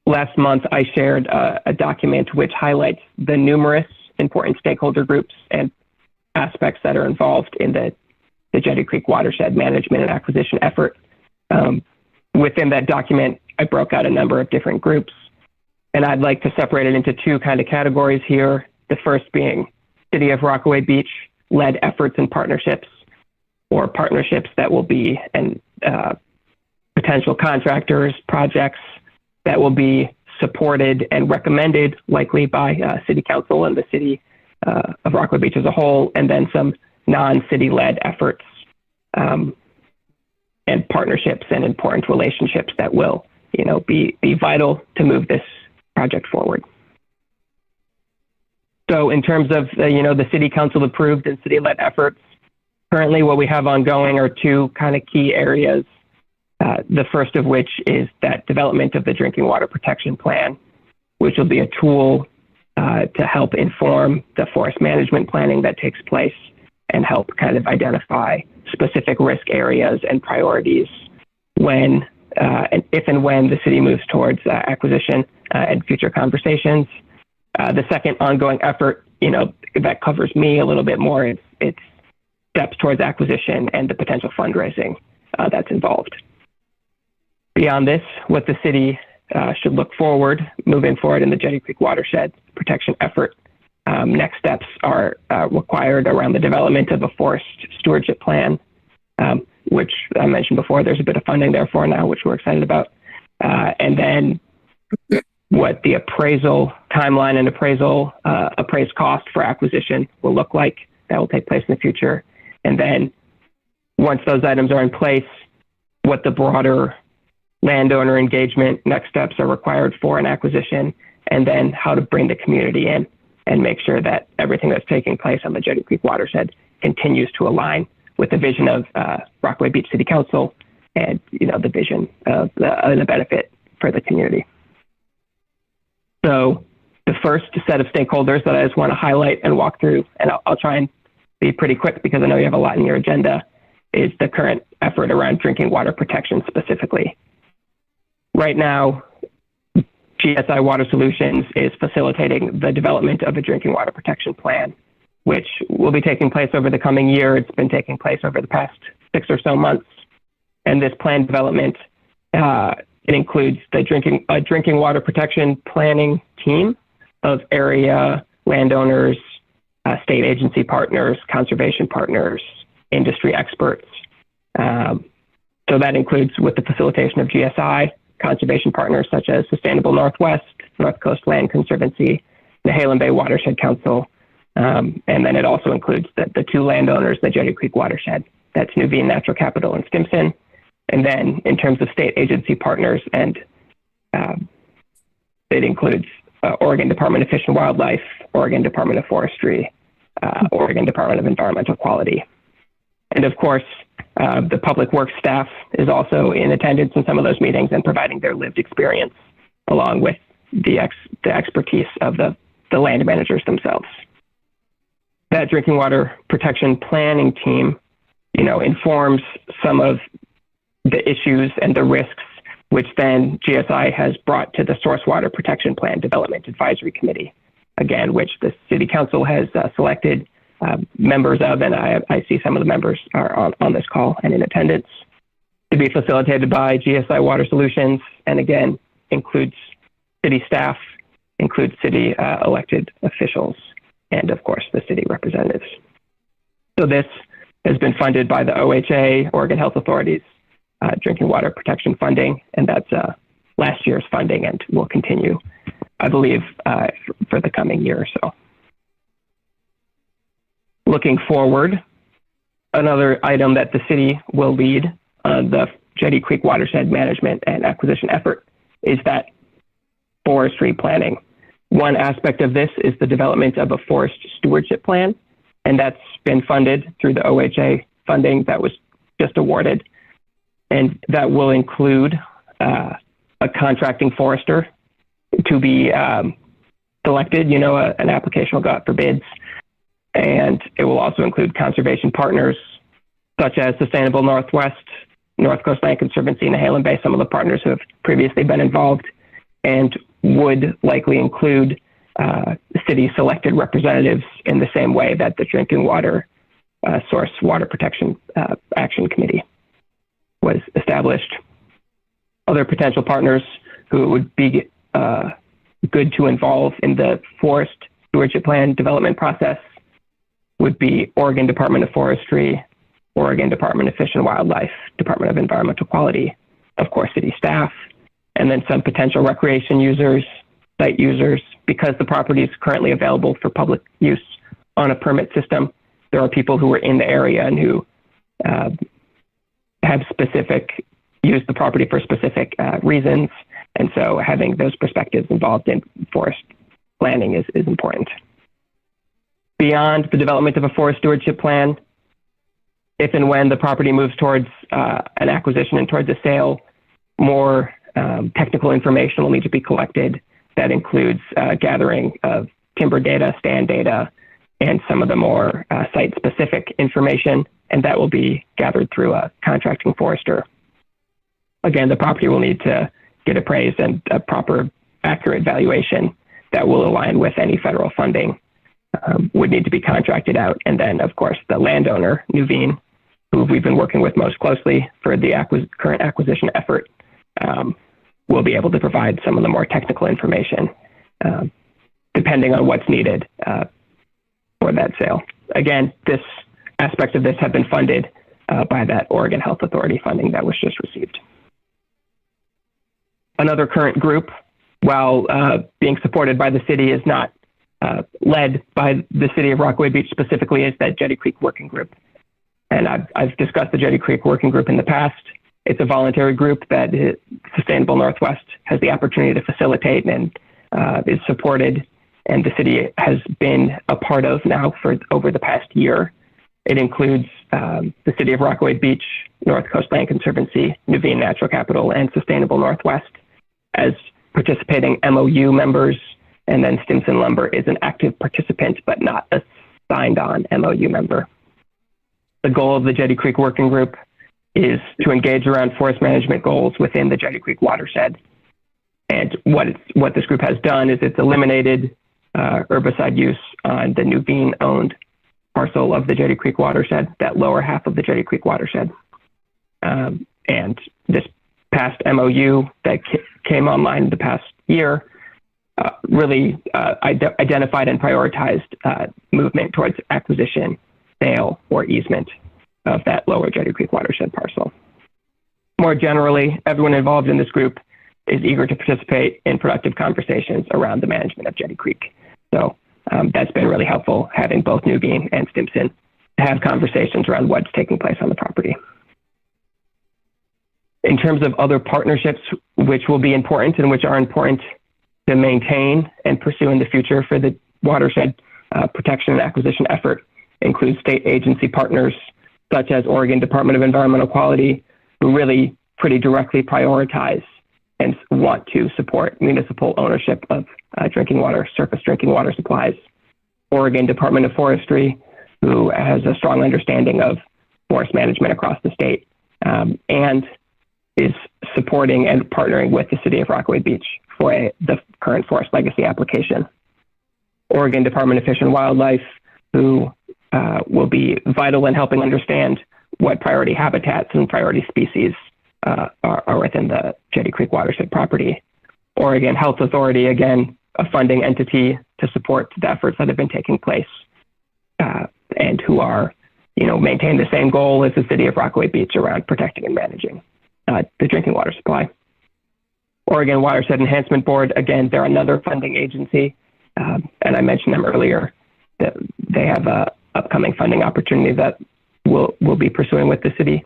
Last month, I shared a document which highlights the numerous important stakeholder groups and aspects that are involved in the Jetty Creek watershed management and acquisition effort. Within that document, I broke out a number of different groups, and I'd like to separate it into two kind of categories here. The first being City of Rockaway Beach led efforts and partnerships, or partnerships that will be potential contractors, projects that will be supported and recommended likely by City Council and the City of Rockaway Beach as a whole, and then some non-city led efforts and partnerships and important relationships that will, be vital to move this project forward. So in terms of, the City Council approved and city led efforts, currently what we have ongoing are two kind of key areas. The first of which is that development of the drinking water protection plan, which will be a tool to help inform the forest management planning that takes place and help kind of identify specific risk areas and priorities when, and if and when the city moves towards acquisition and future conversations. The second ongoing effort, that covers me a little bit more, it's steps towards acquisition and the potential fundraising that's involved. Beyond this, what the city should look moving forward in the Jetty Creek watershed protection effort. Next steps are required around the development of a forest stewardship plan, which I mentioned before, there's a bit of funding there for now, which we're excited about. And then what the appraisal timeline and appraised cost for acquisition will look like. That will take place in the future. And then once those items are in place, what the broader landowner engagement next steps are required for an acquisition, and then how to bring the community in and make sure that everything that's taking place on the Jetty Creek watershed continues to align with the vision of Rockaway Beach City Council and the vision of the benefit for the community. So the first set of stakeholders that I just want to highlight and walk through, and I'll try and be pretty quick because I know you have a lot in your agenda, is the current effort around drinking water protection specifically. Right now, GSI Water Solutions is facilitating the development of a drinking water protection plan, which will be taking place over the coming year. It's been taking place over the past 6 or so months. And this plan development, it includes the drinking water protection planning team of area landowners, state agency partners, conservation partners, industry experts. So that includes with the facilitation of GSI, conservation partners such as Sustainable Northwest, North Coast Land Conservancy, the Halem Bay Watershed Council, and then it also includes the two landowners, the Jetty Creek watershed, that's Nuveen Natural Capital and Stimson. And then in terms of state agency partners, and it includes Oregon Department of Fish and Wildlife, Oregon Department of Forestry, Oregon Department of Environmental Quality. And of course, the public works staff is also in attendance in some of those meetings and providing their lived experience along with the expertise of the land managers themselves. That drinking water protection planning team, informs some of the issues and the risks, which then GSI has brought to the Source Water Protection Plan Development Advisory Committee, again, which the City Council has selected members of, and I see some of the members are on this call and in attendance, to be facilitated by GSI Water Solutions, and again, includes city staff, includes city elected officials, and of course, the city representatives. So this has been funded by the OHA, Oregon Health Authority's drinking water protection funding, and that's last year's funding and will continue, I believe, for the coming year or so. Looking forward, another item that the city will lead the Jetty Creek watershed management and acquisition effort is that forestry planning. One aspect of this is the development of a forest stewardship plan, and that's been funded through the OHA funding that was just awarded. And that will include a contracting forester to be selected. An application will go out for bids. And it will also include conservation partners such as Sustainable Northwest, North Coast Land Conservancy, and Nehalem Bay, some of the partners who have previously been involved, and would likely include city-selected representatives in the same way that the Drinking Water Source Water Protection Action Committee was established. Other potential partners who would be good to involve in the forest stewardship plan development process would be Oregon Department of Forestry, Oregon Department of Fish and Wildlife, Department of Environmental Quality, of course, city staff, and then some potential recreation users, site users. Because the property is currently available for public use on a permit system, there are people who are in the area and who have used the property for specific reasons. And so having those perspectives involved in forest planning is important. Beyond the development of a forest stewardship plan, if and when the property moves towards an acquisition and towards a sale, more technical information will need to be collected. That includes gathering of timber data, stand data, and some of the more site-specific information, and that will be gathered through a contracting forester. Again, the property will need to get appraised and a proper, accurate valuation that will align with any federal funding would need to be contracted out. And then, of course, the landowner, Nuveen, who we've been working with most closely for the current acquisition effort, will be able to provide some of the more technical information depending on what's needed for that sale. Again, this aspects of this have been funded by that Oregon Health Authority funding that was just received. Another current group, while being supported by the city, is not led by the city of Rockaway Beach specifically, is that Jetty Creek Working Group. And I've discussed the Jetty Creek Working Group in the past. It's a voluntary group that Sustainable Northwest has the opportunity to facilitate and is supported, and the city has been a part of now for over the past year. It includes the city of Rockaway Beach, North Coast Land Conservancy, Nuveen Natural Capital, and Sustainable Northwest as participating MOU members. And then Stimson Lumber is an active participant, but not a signed-on MOU member. The goal of the Jetty Creek Working Group is to engage around forest management goals within the Jetty Creek watershed. And what this group has done is it's eliminated herbicide use on the Nuveen-owned parcel of the Jetty Creek watershed, that lower half of the Jetty Creek watershed. And this past MOU that came online the past year really identified and prioritized movement towards acquisition, sale, or easement of that lower Jetty Creek watershed parcel. More generally, everyone involved in this group is eager to participate in productive conversations around the management of Jetty Creek. So that's been really helpful, having both Nuveen and Stimson have conversations around what's taking place on the property. In terms of other partnerships, which will be important and which are important to maintain and pursue in the future for the watershed protection and acquisition effort, include state agency partners such as Oregon Department of Environmental Quality, who really pretty directly prioritize and want to support municipal ownership of drinking water, surface drinking water supplies. Oregon Department of Forestry, who has a strong understanding of forest management across the state, and is supporting and partnering with the city of Rockaway Beach for the current forest legacy application. Oregon Department of Fish and Wildlife, who will be vital in helping understand what priority habitats and priority species are within the Jetty Creek watershed property. Oregon Health Authority, again, a funding entity to support the efforts that have been taking place and who are, maintain the same goal as the city of Rockaway Beach around protecting and managing the drinking water supply. Oregon Watershed Enhancement Board, again, they're another funding agency, and I mentioned them earlier, that they have a upcoming funding opportunity that we'll be pursuing with the city.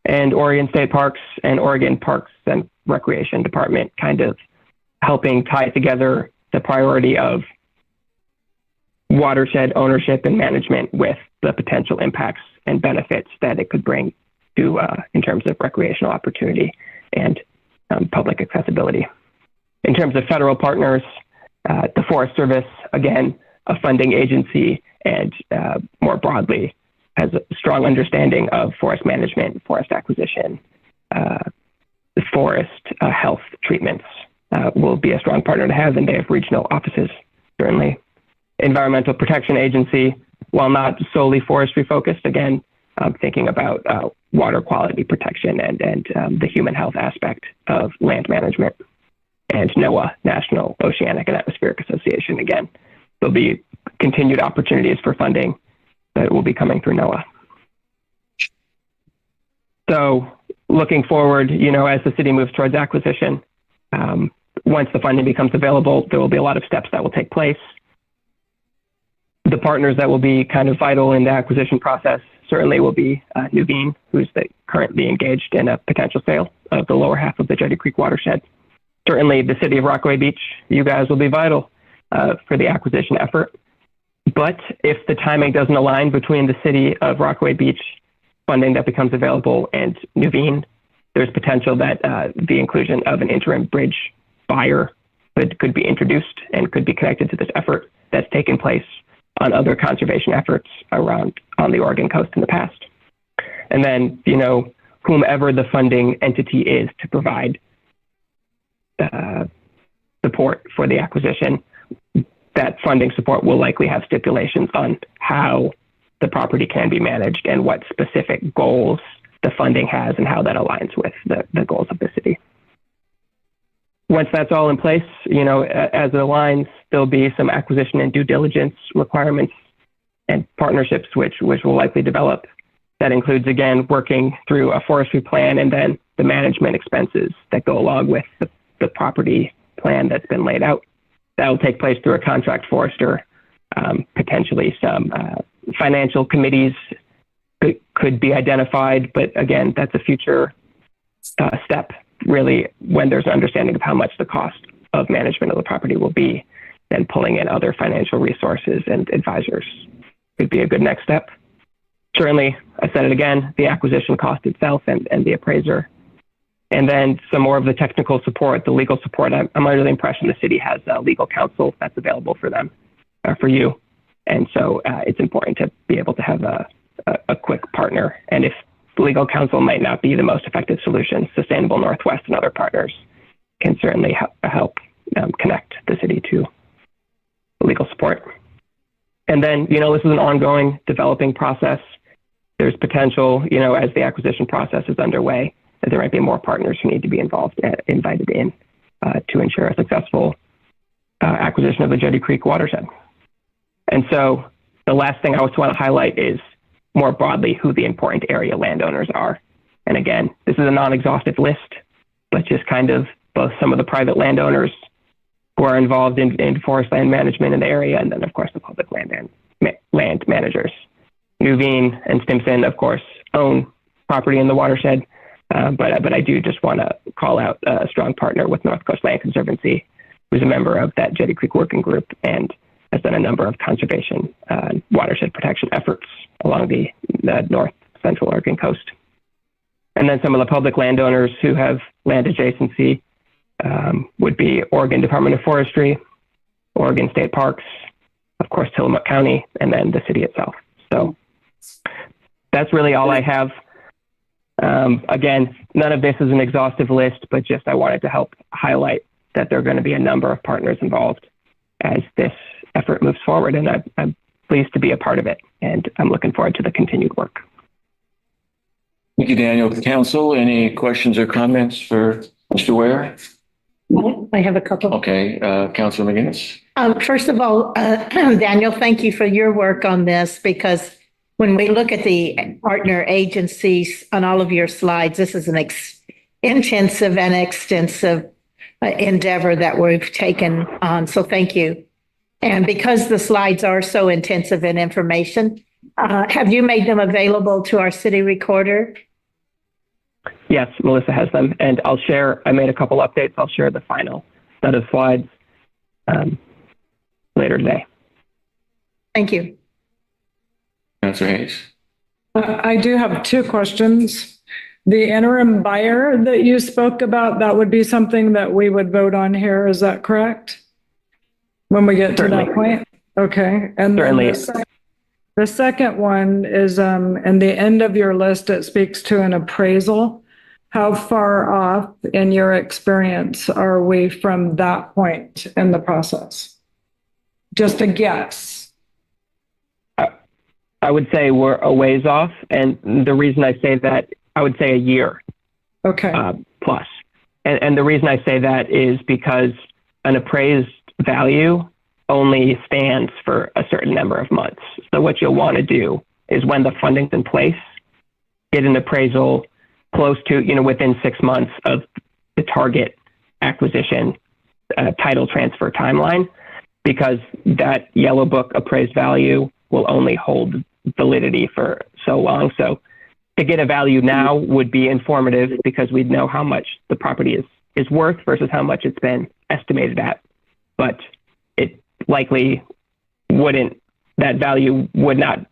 And Oregon State Parks and Oregon Parks and Recreation Department kind of helping tie together the priority of watershed ownership and management with the potential impacts and benefits that it could bring to in terms of recreational opportunity and public accessibility. In terms of federal partners, the Forest Service, again, a funding agency, and more broadly has a strong understanding of forest management, forest acquisition, forest health treatments, will be a strong partner to have, and they have regional offices, certainly. Environmental Protection Agency, while not solely forestry focused, again, thinking about water quality protection and the human health aspect of land management. And NOAA, National Oceanic and Atmospheric Association, again, there'll be continued opportunities for funding that will be coming through NOAA. So looking forward, as the city moves towards acquisition, once the funding becomes available, there will be a lot of steps that will take place. The partners that will be kind of vital in the acquisition process certainly will be Nuveen, who's currently engaged in a potential sale of the lower half of the Jetty Creek watershed. Certainly the city of Rockaway Beach, you guys will be vital for the acquisition effort. But if the timing doesn't align between the city of Rockaway Beach funding that becomes available and Nuveen, there's potential that the inclusion of an interim bridge buyer could be introduced and could be connected to this effort that's taken place on other conservation efforts on the Oregon coast in the past. And then, whomever the funding entity is to provide support for the acquisition, that funding support will likely have stipulations on how the property can be managed and what specific goals the funding has and how that aligns with the goals of the city. Once that's all in place, as it aligns, there'll be some acquisition and due diligence requirements and partnerships which will likely develop. That includes, again, working through a forestry plan and then the management expenses that go along with the property plan that's been laid out. That will take place through a contract forester, potentially some financial committees could be identified, but again, that's a future step, really, when there's an understanding of how much the cost of management of the property will be, then pulling in other financial resources and advisors could be a good next step. Certainly, I said it again, the acquisition cost itself and the appraiser. And then some more of the technical support, the legal support. I'm under the impression the city has legal counsel that's available for them, for you. And so it's important to be able to have a quick partner. And if legal counsel might not be the most effective solution, Sustainable Northwest and other partners can certainly help connect the city to legal support. And then, this is an ongoing developing process. There's potential, as the acquisition process is underway, that there might be more partners who need to be invited in to ensure a successful acquisition of the Jetty Creek watershed. And so the last thing I also want to highlight is more broadly who the important area landowners are. And again, this is a non-exhaustive list, but just kind of both some of the private landowners who are involved in forest land management in the area, and then of course the public land managers. Nuveen and Stimson, of course, own property in the watershed, but I do just want to call out a strong partner with North Coast Land Conservancy, who's a member of that Jetty Creek Working Group and has done a number of conservation watershed protection efforts along the north Central Oregon coast. And then some of the public landowners who have land adjacency would be Oregon Department of Forestry, Oregon State Parks, of course, Tillamook County, and then the city itself. So that's really all I have. Again, none of this is an exhaustive list, but just I wanted to help highlight that there are going to be a number of partners involved as this effort moves forward. And I'm pleased to be a part of it. And I'm looking forward to the continued work. Thank you, Daniel. Council, any questions or comments for Mr. Ware? I have a couple. Okay, Councilor McGinnis. First of all, Daniel, thank you for your work on this, because when we look at the partner agencies on all of your slides, this is an intensive and extensive endeavor that we've taken on. So thank you. And because the slides are so intensive in information, have you made them available to our city recorder? Yes, Melissa has them, and I'll share. I made a couple updates. I'll share the final set of slides later today. Thank you. Councilor Hayes. I do have two questions. The interim buyer that you spoke about, that would be something that we would vote on here. Is that correct? When we get to that point? Okay. And Certainly. The second one is, in the end of your list, it speaks to an appraisal. How far off, in your experience, are we from that point in the process? Just a guess. I would say we're a ways off. And the reason I say that, I would say a year Okay. plus. And the reason I say that is because an appraised value only stands for a certain number of months. So what you'll want to do is, when the funding's in place, get an appraisal close to, within 6 months of the target acquisition title transfer timeline, because that yellow book appraised value will only hold validity for so long. So to get a value now would be informative, because we'd know how much the property is worth versus how much it's been estimated at. But it likely that value would not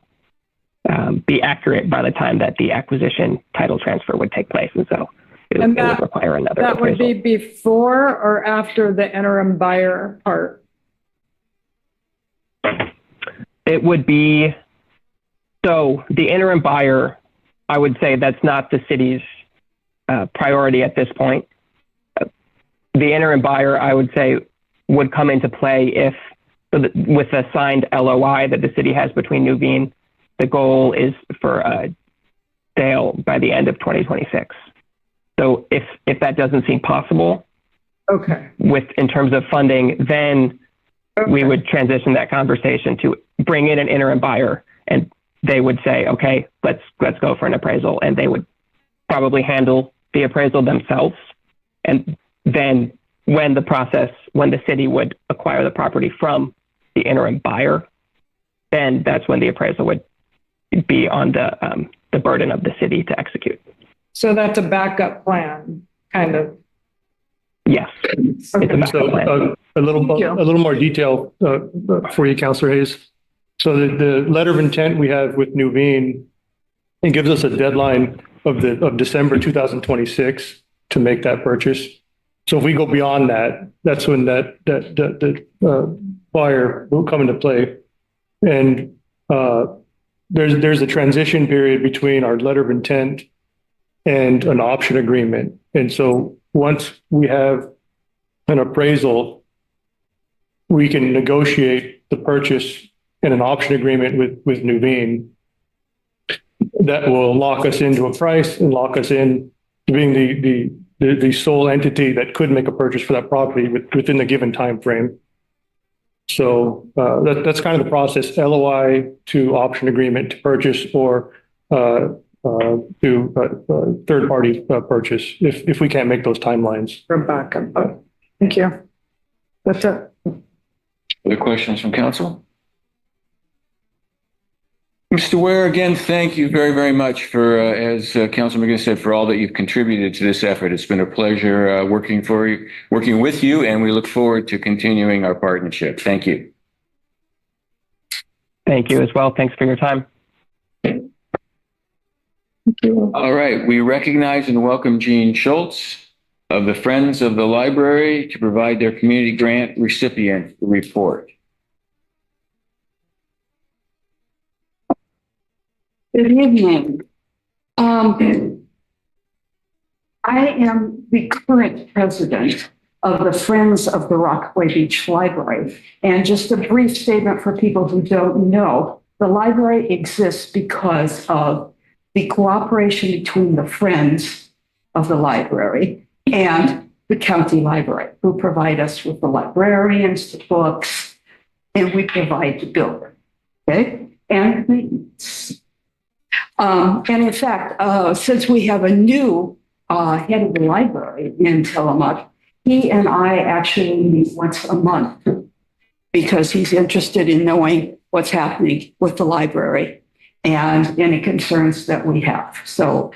be accurate by the time that the acquisition title transfer would take place. And so it would require another That would appraisal. be before or after the interim buyer part? It would be, so the interim buyer, I would say that's not the city's priority at this point. The interim buyer, I would say, would come into play if, with a signed LOI that the city has between Nuveen, the goal is for a sale by the end of 2026. So if that doesn't seem possible, Okay. in terms of funding, then we would transition that conversation to bring in an interim buyer, and they would say, okay, let's go for an appraisal, and they would probably handle the appraisal themselves. And then when the city would acquire the property from the interim buyer, then that's when the appraisal would be on the burden of the city to execute. So that's a backup plan, kind of. Yes. It's a And backup plan. so a little more detail for you, Councilor Hayes. So the letter of intent we have with Nuveen, it gives us a deadline of December 2026 to make that purchase. So if we go beyond that, that's when the buyer will come into play. And there's a transition period between our letter of intent and an option agreement. And so once we have an appraisal, we can negotiate the purchase and an option agreement with Nuveen that will lock us into a price and lock us in to being the sole entity that could make a purchase for that property within the given time frame. So that's kind of the process: LOI to option agreement to purchase, or to third party purchase if we can't make those timelines. For backup. Oh, thank you. That's it. Other questions from council? Mr. Ware, again, thank you very, very much for, as Councilor McGinnis said, for all that you've contributed to this effort. It's been a pleasure working with you, and we look forward to continuing our partnership. Thank you. Thank you as well. Thanks for your time. All right, we recognize and welcome Jean Schultz of the Friends of the Library to provide their community grant recipient report. Good evening. I am the current president of the Friends of the Rockaway Beach Library. And just a brief statement for people who don't know, the library exists because of the cooperation between the Friends of the Library and the county library, who provide us with the librarians, the books, and we provide the building, okay? And maintenance. And in fact, since we have a new head of the library in Tillamook, he and I actually meet once a month because he's interested in knowing what's happening with the library and any concerns that we have. So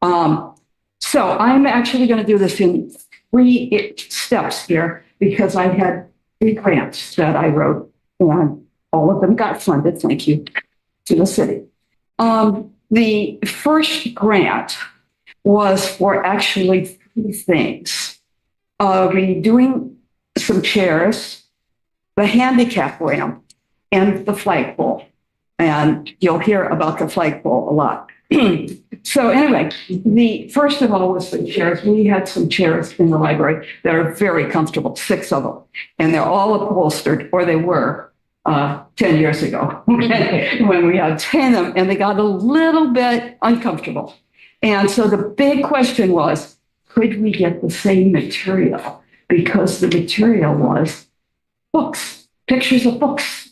I'm actually going to do this in 3 steps here because I had 3 grants that I wrote and all of them got funded. Thank you to the city. The first grant was for actually 3 things. Redoing some chairs, the handicap ramp, and the flagpole. And you'll hear about the flagpole a lot. So anyway, the first of all was the chairs. We had some chairs in the library that are very comfortable, 6 of them. And they're all upholstered, or they were 10 years ago when we had 10 of them, and they got a little bit uncomfortable. And so the big question was, could we get the same material? Because the material was books, pictures of books.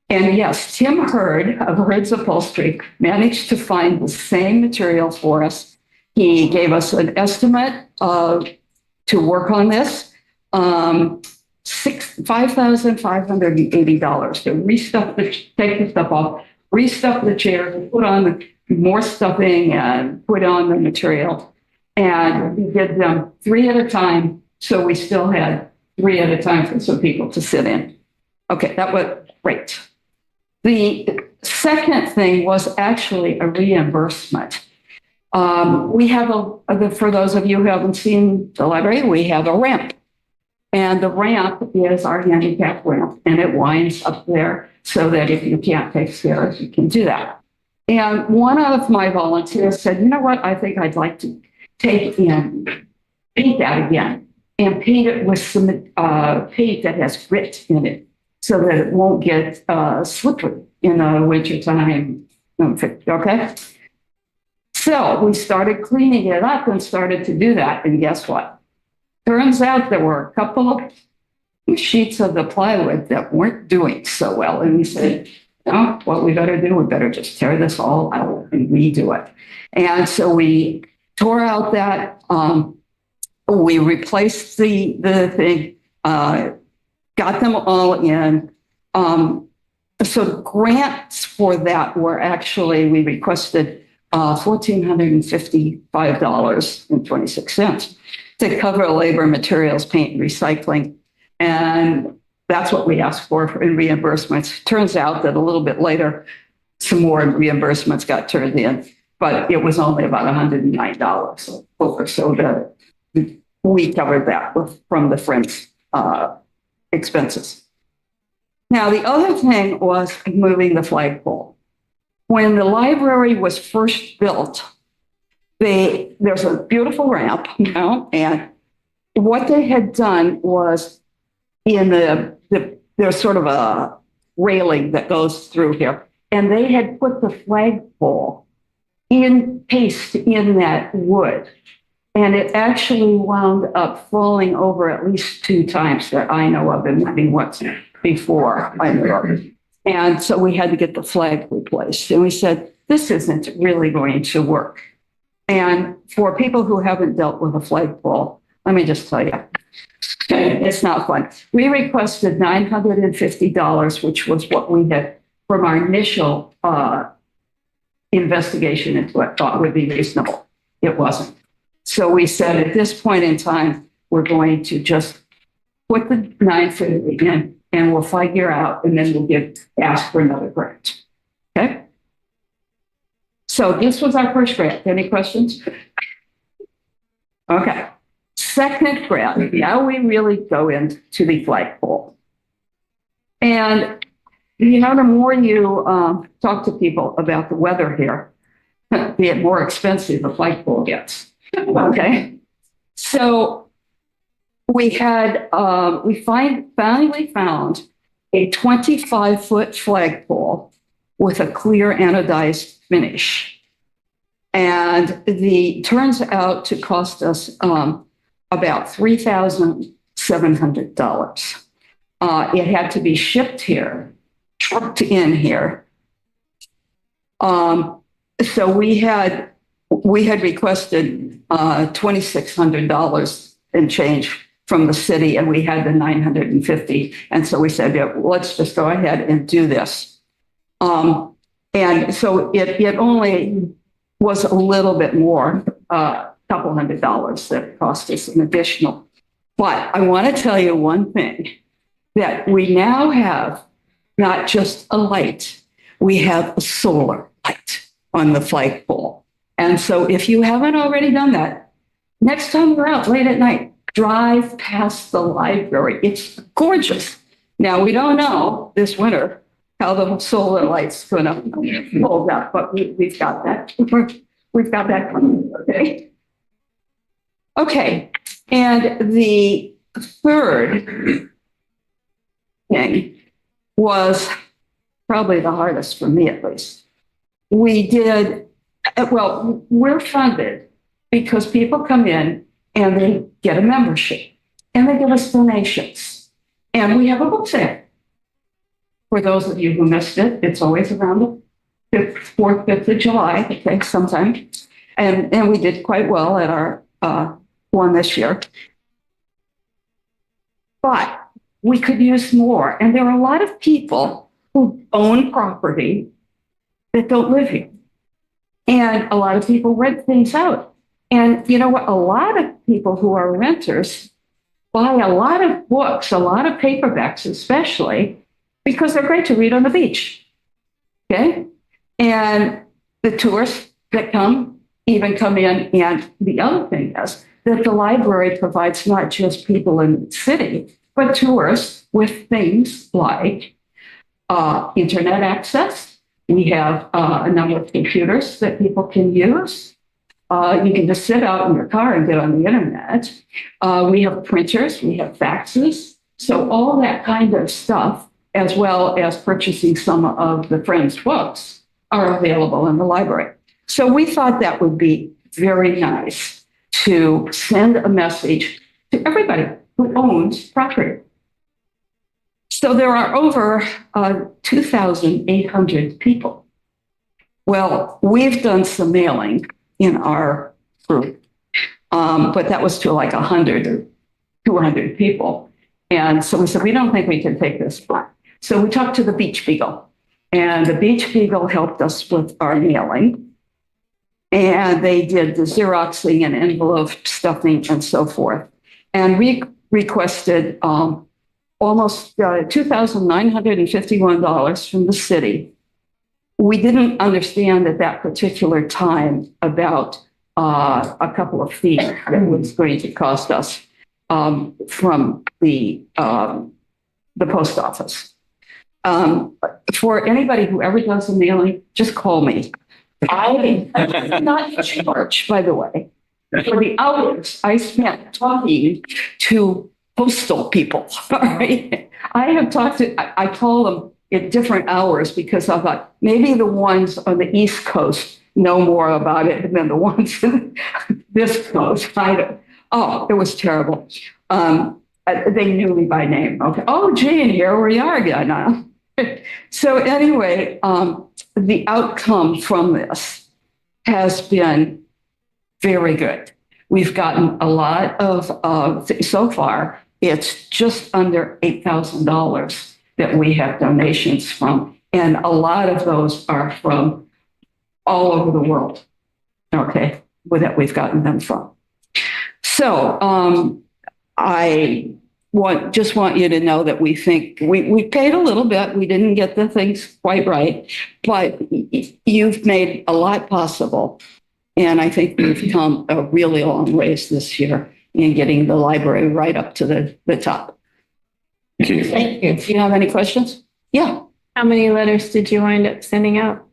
And yes, Tim Hurd of Hurd's Upholstery managed to find the same material for us. He gave us an estimate to work on this, $5,580 to restuff take the stuff off, restuff the chair, put on more stuffing and put on the material. And we did them 3 at a time. So we still had 3 at a time for some people to sit in. Okay, that was great. The second thing was actually a reimbursement. We have for those of you who haven't seen the library, we have a ramp. And the ramp is our handicap ramp, and it winds up there so that if you can't take stairs, you can do that. And one of my volunteers said, you know what, I think I'd like to take and paint that again and paint it with some paint that has grit in it so that it won't get slippery in the wintertime. Okay? So we started cleaning it up and started to do that. And guess what? Turns out there were a couple of sheets of the plywood that weren't doing so well. And we said, no, what we better do, we better just tear this all out and redo it. And so we tore out that, we replaced the thing, got them all in. So grants for that were actually, we requested $1,455.26 to cover labor, materials, paint, and recycling. And that's what we asked for in reimbursements. Turns out that a little bit later, some more reimbursements got turned in, but it was only about $109 over. So we covered that from the Friends expenses. Now, the other thing was moving the flagpole. When the library was first built, there's a beautiful ramp, and what they had done was there's sort of a railing that goes through here, and they had put the flagpole encased in that wood, and it actually wound up falling over at least 2 times that I know of, and maybe once before I know of. And so we had to get the flag replaced, and we said, this isn't really going to work. And for people who haven't dealt with a flagpole, let me just tell you, it's not fun. We requested $950, which was what we had from our initial investigation into what thought would be reasonable. It wasn't. So we said at this point in time, we're going to just put the $950 in and we'll figure out, and then we'll ask for another grant. Okay? So this was our first grant. Any questions? Okay. Second grant. Now we really go into the flagpole. And, you know, the more you talk to people about the weather here, the more expensive the flagpole gets. Okay. So we had, finally found a 25-foot flagpole with a clear anodized finish. And turns out to cost us about $3,700. It had to be shipped here, trucked in here. So we had requested $2,600 and change from the city, and we had the 950. And so we said, yeah, let's just go ahead and do this. And so it only was a little bit more, a couple $100 that cost us an additional. But I want to tell you one thing, that we now have not just a light, we have a solar light on the flagpole. And so if you haven't already done that, next time you're out late at night, drive past the library. It's gorgeous. Now, we don't know this winter how the solar light's going to hold up, but we've got that. We've got that coming, okay? Okay, and the third thing was probably the hardest for me, at least. We're funded because people come in and they get a membership and they give us donations. And we have a book sale. For those of you who missed it, it's always around the 4th, 5th of July, okay, sometime. And we did quite well at our one this year. But we could use more. And there are a lot of people who own property that don't live here. And a lot of people rent things out. And you know what? A lot of people who are renters buy a lot of books, a lot of paperbacks especially, because they're great to read on the beach. Okay? And the tourists that come even come in. And the other thing is that the library provides not just people in the city, but tourists with things like internet access. We have a number of computers that people can use. You can just sit out in your car and get on the internet. We have printers, we have faxes. So all that kind of stuff, as well as purchasing some of the Friends books, are available in the library. So we thought that would be very nice to send a message to everybody who owns property. So there are over 2,800 people. Well, we've done some mailing in our group, but that was to like 100 or 200 people. And so we said, we don't think we can take this back. So we talked to the Beach Beagle, and the Beach Beagle helped us with our mailing. And they did the Xeroxing and envelope stuffing and so forth. And we requested almost $2,951 from the city. We didn't understand at that particular time about a couple of fees that it was going to cost us from the post office. For anybody who ever does a mailing, just call me. I'm not charged, by the way, for the hours I spent talking to postal people. All right. I call them at different hours because I thought maybe the ones on the East Coast know more about it than the ones in this coast. It was terrible. They knew me by name. Okay. Oh, Jane, here we are again. So anyway, the outcome from this has been very good. We've gotten a lot of, so far, it's just under $8,000 that we have donations from. And a lot of those are from all over the world, okay, that we've gotten them from. So I just want you to know that we think we paid a little bit. We didn't get the things quite right, but you've made a lot possible. And I think we've come a really long ways this year in getting the library right up to the top. Thank you. Thank you. Do you have any questions? Yeah. How many letters did you wind up sending out?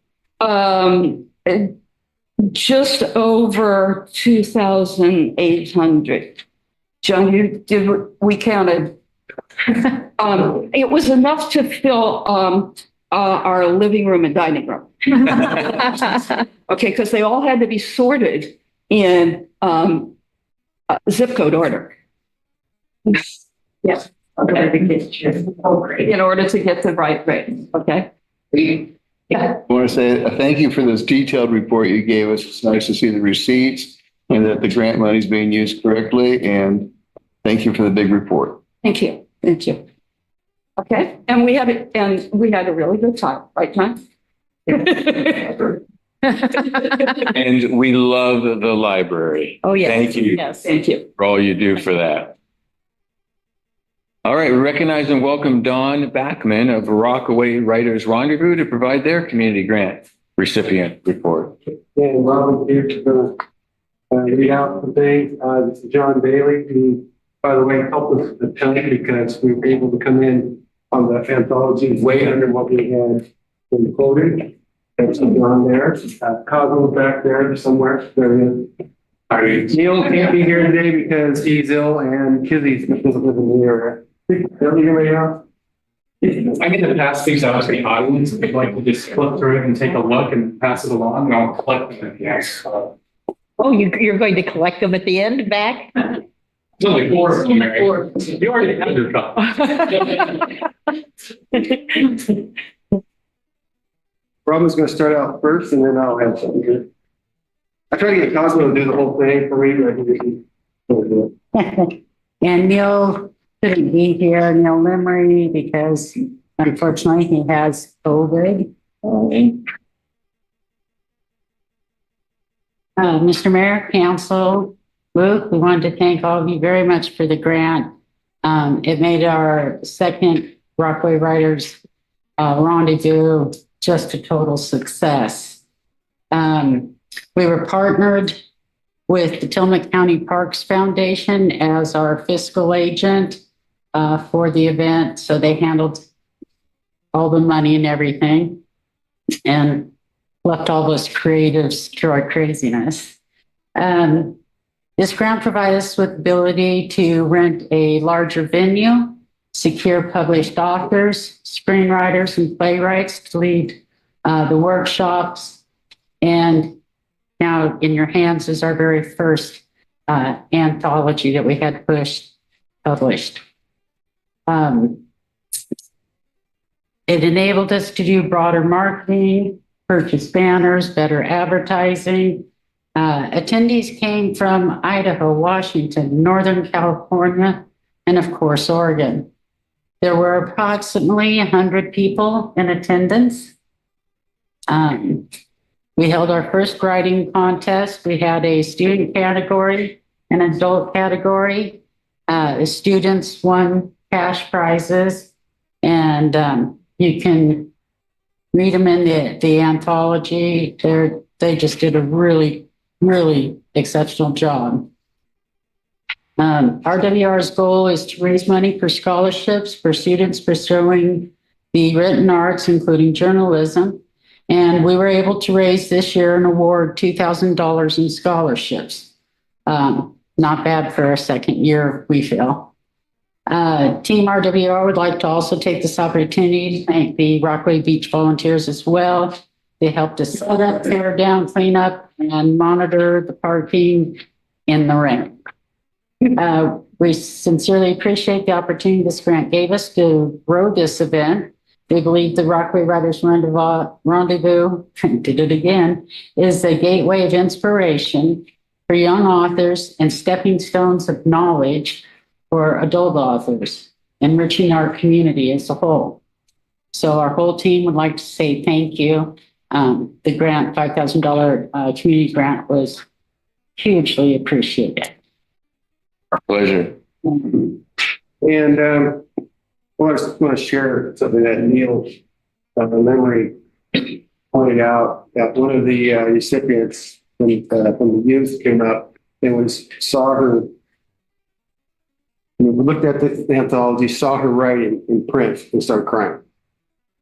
Just over 2,800. John, we counted. It was enough to fill our living room and dining room. Okay, because they all had to be sorted in zip code order. Yes. In order to get the right rate. Okay. Yeah. I want to say thank you for this detailed report you gave us. It's nice to see the receipts and that the grant money is being used correctly. And thank you for the big report. Thank you. Thank you. Okay. And we had a really good time, right, John? And we love the library. Oh, yes. Thank you. Yes. Thank you. For all you do for that. All right, we recognize and welcome Dawn Backman of Rockaway Writers Rendezvous to provide their community grant recipient report. And volunteered to read out the thing. This is John Bailey, who, by the way, helped us a ton because we were able to come in on the anthology way under what we had been quoted. That's John there. Cosmo back there somewhere. There he is. All right. Neil can't be here today because he's ill and Kizzy doesn't live in the area. Are you ready now? I'm going to pass these out to the audience. If you'd like to just flip through it and take a look and pass it along, and I'll collect them at the end. Oh, you're going to collect them at the end back? There's only 4 of them, Mary. You already had your cup. Robin's going to start out first, and then I'll have something here. I try to get Cosmo to do the whole thing for me, but I can do it. And Neil couldn't be here, Neil Limmery, because unfortunately he has COVID. Mr. Mayor, Council, Luke, we wanted to thank all of you very much for the grant. It made our second Rockaway Writers Rendezvous just a total success. We were partnered with the Tillamook County Parks Foundation as our fiscal agent for the event. So they handled all the money and everything and left all those creatives to our craziness. This grant provides us with the ability to rent a larger venue, secure published authors, screenwriters, and playwrights to lead the workshops. And now in your hands is our very first anthology that we had published. It enabled us to do broader marketing, purchase banners, better advertising. Attendees came from Idaho, Washington, Northern California, and of course, Oregon. There were approximately 100 people in attendance. We held our first writing contest. We had a student category, an adult category. The students won cash prizes, and you can read them in the anthology. They just did a really, really exceptional job. RWR's goal is to raise money for scholarships for students pursuing the written arts, including journalism. And we were able to raise this year and award $2,000 in scholarships. Not bad for a second year, we feel. Team RWR would like to also take this opportunity to thank the Rockaway Beach volunteers as well. They helped us set up, tear down, clean up, and monitor the parking in the rain. We sincerely appreciate the opportunity this grant gave us to grow this event. We believe the Rockaway Writers Rendezvous, did it again, is a gateway of inspiration for young authors and stepping stones of knowledge for adult authors, enriching our community as a whole. So our whole team would like to say thank you. The grant, $5,000 community grant, was hugely appreciated. Our pleasure. And I just want to share something that Neil Memory pointed out, that one of the recipients from the youth came up and saw her. We looked at the anthology, saw her writing in print, and started crying.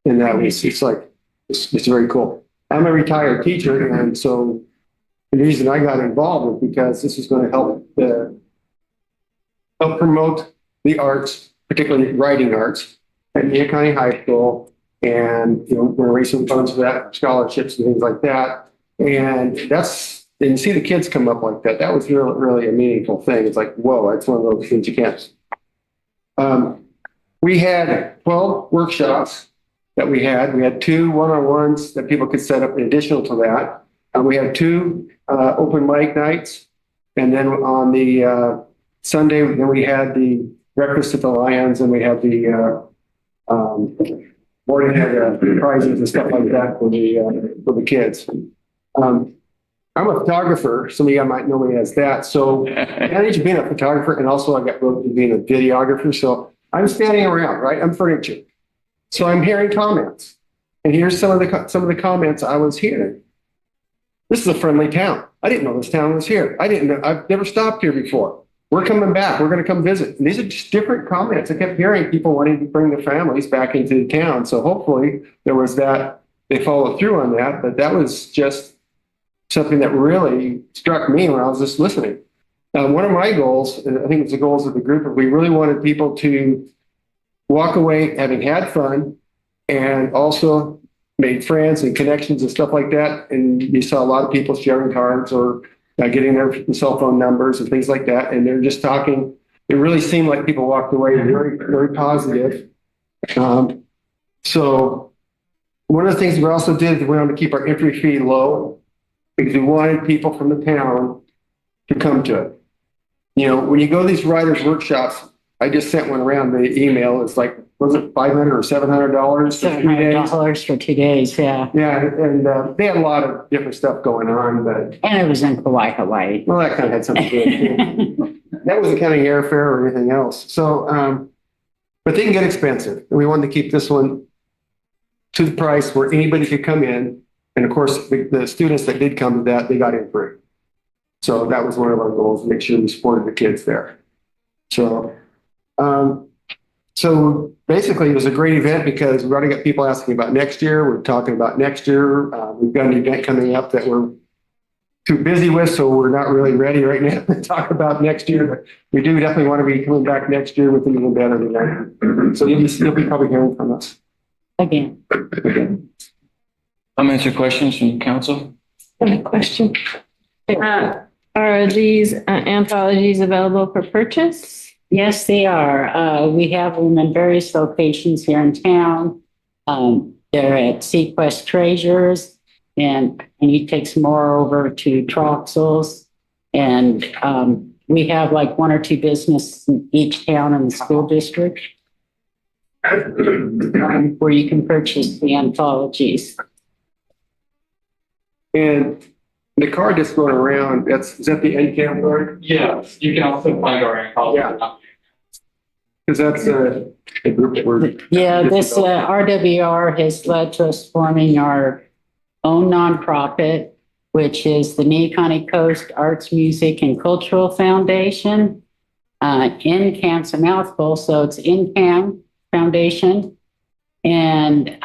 And that was, it's very cool. I'm a retired teacher, and so the reason I got involved was because this is going to help promote the arts, particularly writing arts, at Neah County High School. And, we're raising funds for that, scholarships and things like that. And you see the kids come up like that. That was really, really a meaningful thing. It's like, whoa, that's one of those things you can't. We had 12 workshops that we had. We had 2 one-on-ones that people could set up in additional to that. We had 2 open mic nights. And then on the Sunday, then we had the breakfast at the Lions, and we had the morning had prizes and stuff like that for the kids. I'm a photographer. Some of you might know me as that. So I managed being a photographer, and also I got roped to being a videographer. So I'm standing around, right? I'm furniture. So I'm hearing comments, and here's some of the comments I was hearing. This is a friendly town. I didn't know this town was here. I've never stopped here before. We're coming back. We're going to come visit. And these are just different comments. I kept hearing people wanting to bring their families back into the town. So hopefully there was that, they followed through on that, but that was just something that really struck me when I was just listening. One of my goals, and I think it's the goals of the group, we really wanted people to walk away having had fun and also made friends and connections and stuff like that. And you saw a lot of people sharing cards or getting their cell phone numbers and things like that. And they're just talking. It really seemed like people walked away very, very positive. So one of the things we also did is we wanted to keep our entry fee low because we wanted people from the town to come to it. When you go to these writers' workshops, I just sent one around the email. It's like, was it $500 or $700? $700 for 2 days, yeah. Yeah, and they had a lot of different stuff going on, but. And it was in Kauai, Hawaii. Well, that kind of had something to do with it. That wasn't counting airfare or anything else. So, but they can get expensive. And we wanted to keep this one to the price where anybody could come in. And of course, the students that did come to that, they got in free. So that was one of our goals, to make sure we supported the kids there. So, so basically it was a great event because we've already got people asking about next year. We're talking about next year. We've got an event coming up that we're too busy with, so we're not really ready right now to talk about next year. But we do definitely want to be coming back next year with an even better event. So you'll be probably hearing from us. Again. Comments or questions from council? Any question? Are these anthologies available for purchase? Yes, they are. We have them in various locations here in town. They're at Sequest Treasures, and you take some more over to Troxels. And we have like 1 or 2 businesses in each town in the school district where you can purchase the anthologies. And the card that's going around, is that the NCAM card? Yes, you can also find our anthology. Yeah. Because that's a group that we're. Yeah, this RWR has led to us forming our own nonprofit, which is the Neah County Coast Arts, Music, and Cultural Foundation. NCAM's a mouthful, so it's NCAM Foundation. And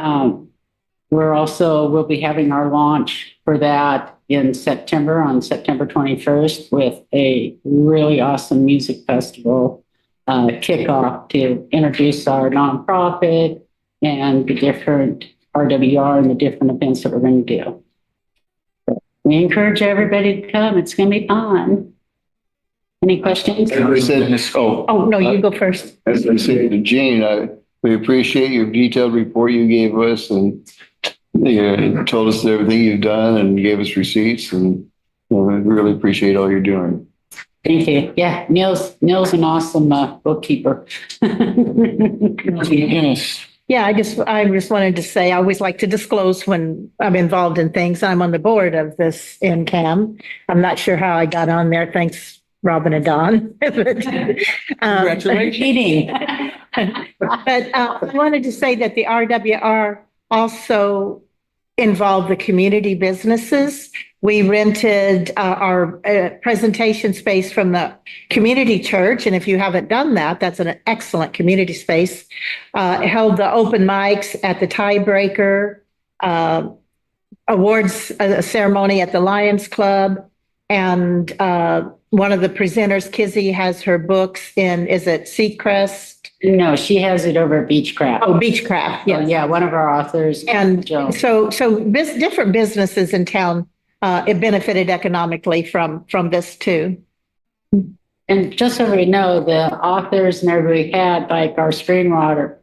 we'll be having our launch for that in September, on September 21st, with a really awesome music festival kickoff to introduce our nonprofit and the different RWR and the different events that we're going to do. We encourage everybody to come. It's going to be fun. Any questions? No, you go first. As I said to Jean, we appreciate your detailed report you gave us, and you told us everything you've done and gave us receipts, and we really appreciate all you're doing. Thank you. Yeah, Neil's an awesome bookkeeper. Yeah, I just wanted to say, I always like to disclose when I'm involved in things. I'm on the board of this NCAM. I'm not sure how I got on there. Thanks Robin and Don. Congratulations. Meeting. But I wanted to say that the RWR also involved the community businesses. We rented our presentation space from the community church. And if you haven't done that, that's an excellent community space. Held the open mics at the Tiebreaker, awards ceremony at the Lions Club. And one of the presenters, Kizzy, has her books in, is it Seacrest? No, she has it over at Beechcraft. Oh, Beechcraft, Yeah, yes. yeah, one of our authors. And Joan. so different businesses in town, it benefited economically from this too. And just so we know, the authors and everybody had, like our screenwriter,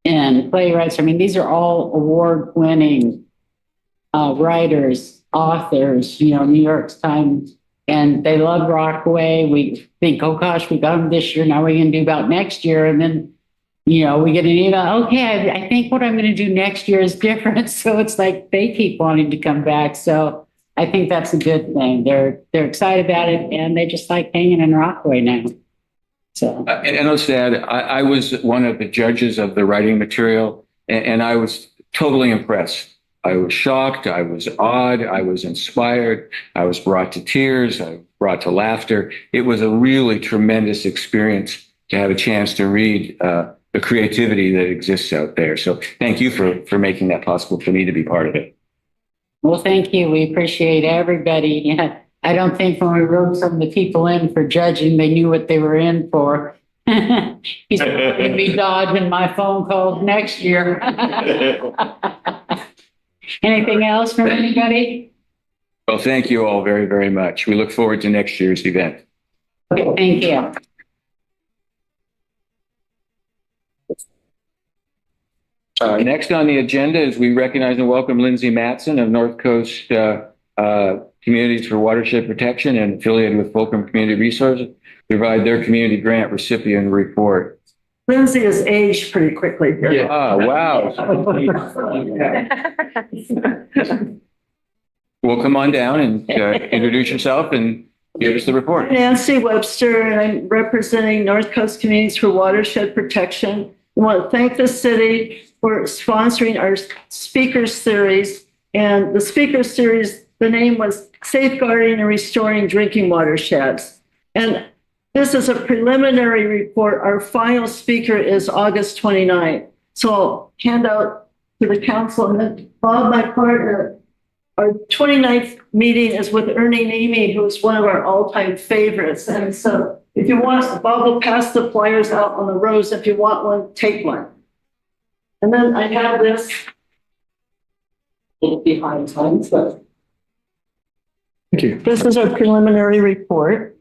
and playwrights. I mean, these are all award-winning writers, authors, you know, New York Times, and they love Rockaway. We think, oh gosh, we got them this year. Now we're going to do about next year. And then, you know, we get an email, okay, I think what I'm going to do next year is different. So it's like they keep wanting to come back. So I think that's a good thing. They're excited about it, and they just like hanging in Rockaway now. So And I'll say, I was one of the judges of the writing material, and I was totally impressed. I was shocked. I was awed. I was inspired. I was brought to tears. I was brought to laughter. It was a really tremendous experience to have a chance to read the creativity that exists out there. So thank you for making that possible for me to be part of it. well, thank you. We appreciate everybody. Yeah, I don't think when we wrote some of the people in for judging, they knew what they were in for. He's going to be dodging my phone calls next year. Anything else from anybody? Well, thank you all very, very much. We look forward to next year's event. Okay, thank you. Next on the agenda is we recognize and welcome Lindsay Matson of North Coast Communities for Watershed Protection and affiliated with Fulcrum Community Resources, provide their community grant recipient report. Lindsay has aged pretty quickly here. Yeah. Ah, wow. Well, come on down and introduce yourself and give us the report. Nancy Webster, and I'm representing North Coast Communities for Watershed Protection. I want to thank the city for sponsoring our speaker series. And the speaker series, the name was Safeguarding and Restoring Drinking Watersheds. And this is a preliminary report. Our final speaker is August 29th. So I'll hand out to the council, and then Bob, my partner, our 29th meeting is with Ernie Nemi, who's one of our all-time favorites. And so if you want, Bob will pass the flyers out on the rows. If you want one, take one. And then I have this behind times, but Thank you. this is our preliminary report.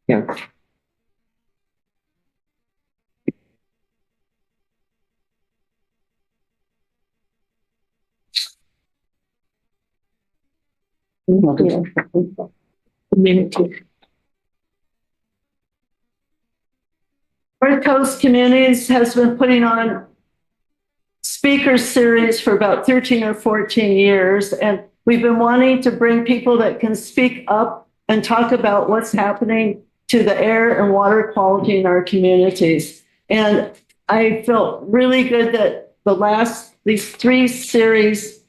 Yeah. North Coast Communities has been putting on speaker series for about 13 or 14 years. And we've been wanting to bring people that can speak up and talk about what's happening to the air and water quality in our communities. And I felt really good that these 3 series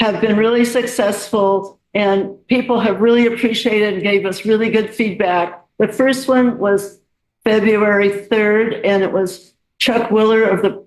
have been really successful, and people have really appreciated and gave us really good feedback. The first one was February 3rd, and it was Chuck Willer of the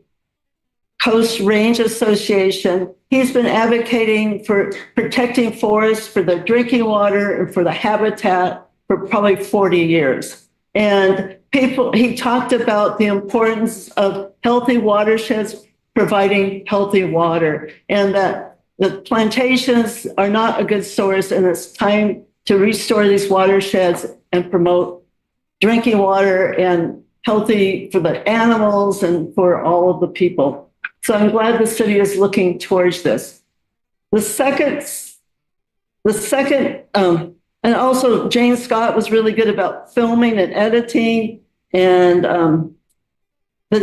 Coast Range Association. He's been advocating for protecting forests for the drinking water and for the habitat for probably 40 years. And he talked about the importance of healthy watersheds providing healthy water, and that the plantations are not a good source, and it's time to restore these watersheds and promote drinking water and healthy for the animals and for all of the people. So I'm glad the city is looking towards this. The second, and also Jane Scott was really good about filming and editing. And the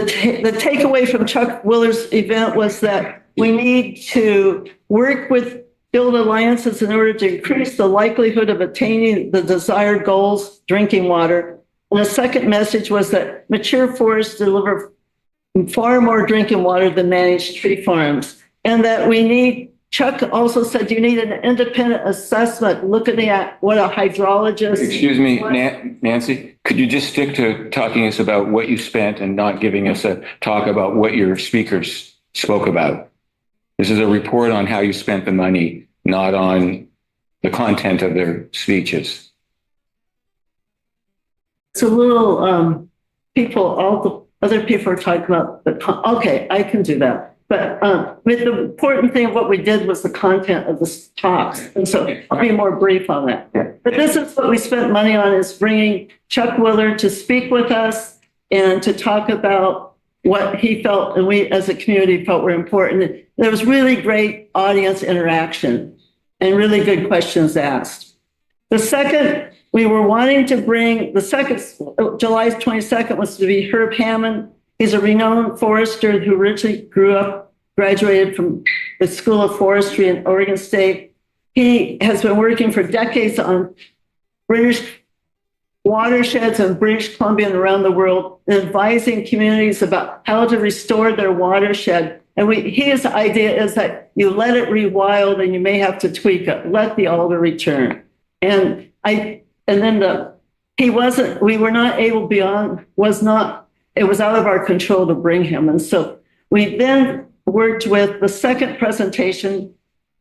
takeaway from Chuck Willer's event was that we need to work with build alliances in order to increase the likelihood of attaining the desired goals, drinking water. And the second message was that mature forests deliver far more drinking water than managed tree farms. And that we need, Chuck also said you need an independent assessment looking at what a hydrologist. Excuse me, Nancy, could you just stick to talking to us about what you spent and not giving us a talk about what your speakers spoke about? This is a report on how you spent the money, not on the content of their speeches. It's a little, all the other people are talking about okay, I can do that. But with the important thing of what we did was the content of the talks. And so I'll be more brief on that. But this is what we spent money on, is bringing Chuck Willard to speak with us and to talk about what he felt and we as a community felt were important. There was really great audience interaction and really good questions asked. The second, we were wanting to bring, July 22nd was to be Herb Hammond. He's a renowned forester who originally graduated from the School of Forestry in Oregon State. He has been working for decades on British watersheds in British Columbia and around the world, and advising communities about how to restore their watershed. And his idea is that you let it rewild and you may have to tweak it, let the alder return. We were not able it was out of our control to bring him. And so we then worked with the second presentation,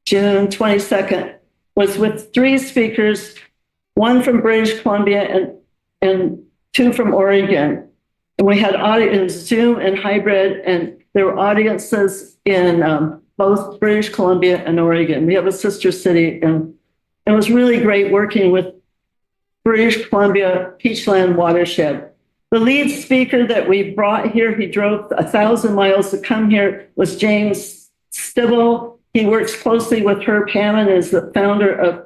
June 22nd, was with 3 speakers, 1 from British Columbia and 2 from Oregon. And we had audience Zoom and hybrid, and there were audiences in both British Columbia and Oregon. We have a sister city, and it was really great working with British Columbia Peachland Watershed. The lead speaker that we brought here, he drove 1,000 miles to come here, was James Stibble. He works closely with Herb Hammond, as the founder of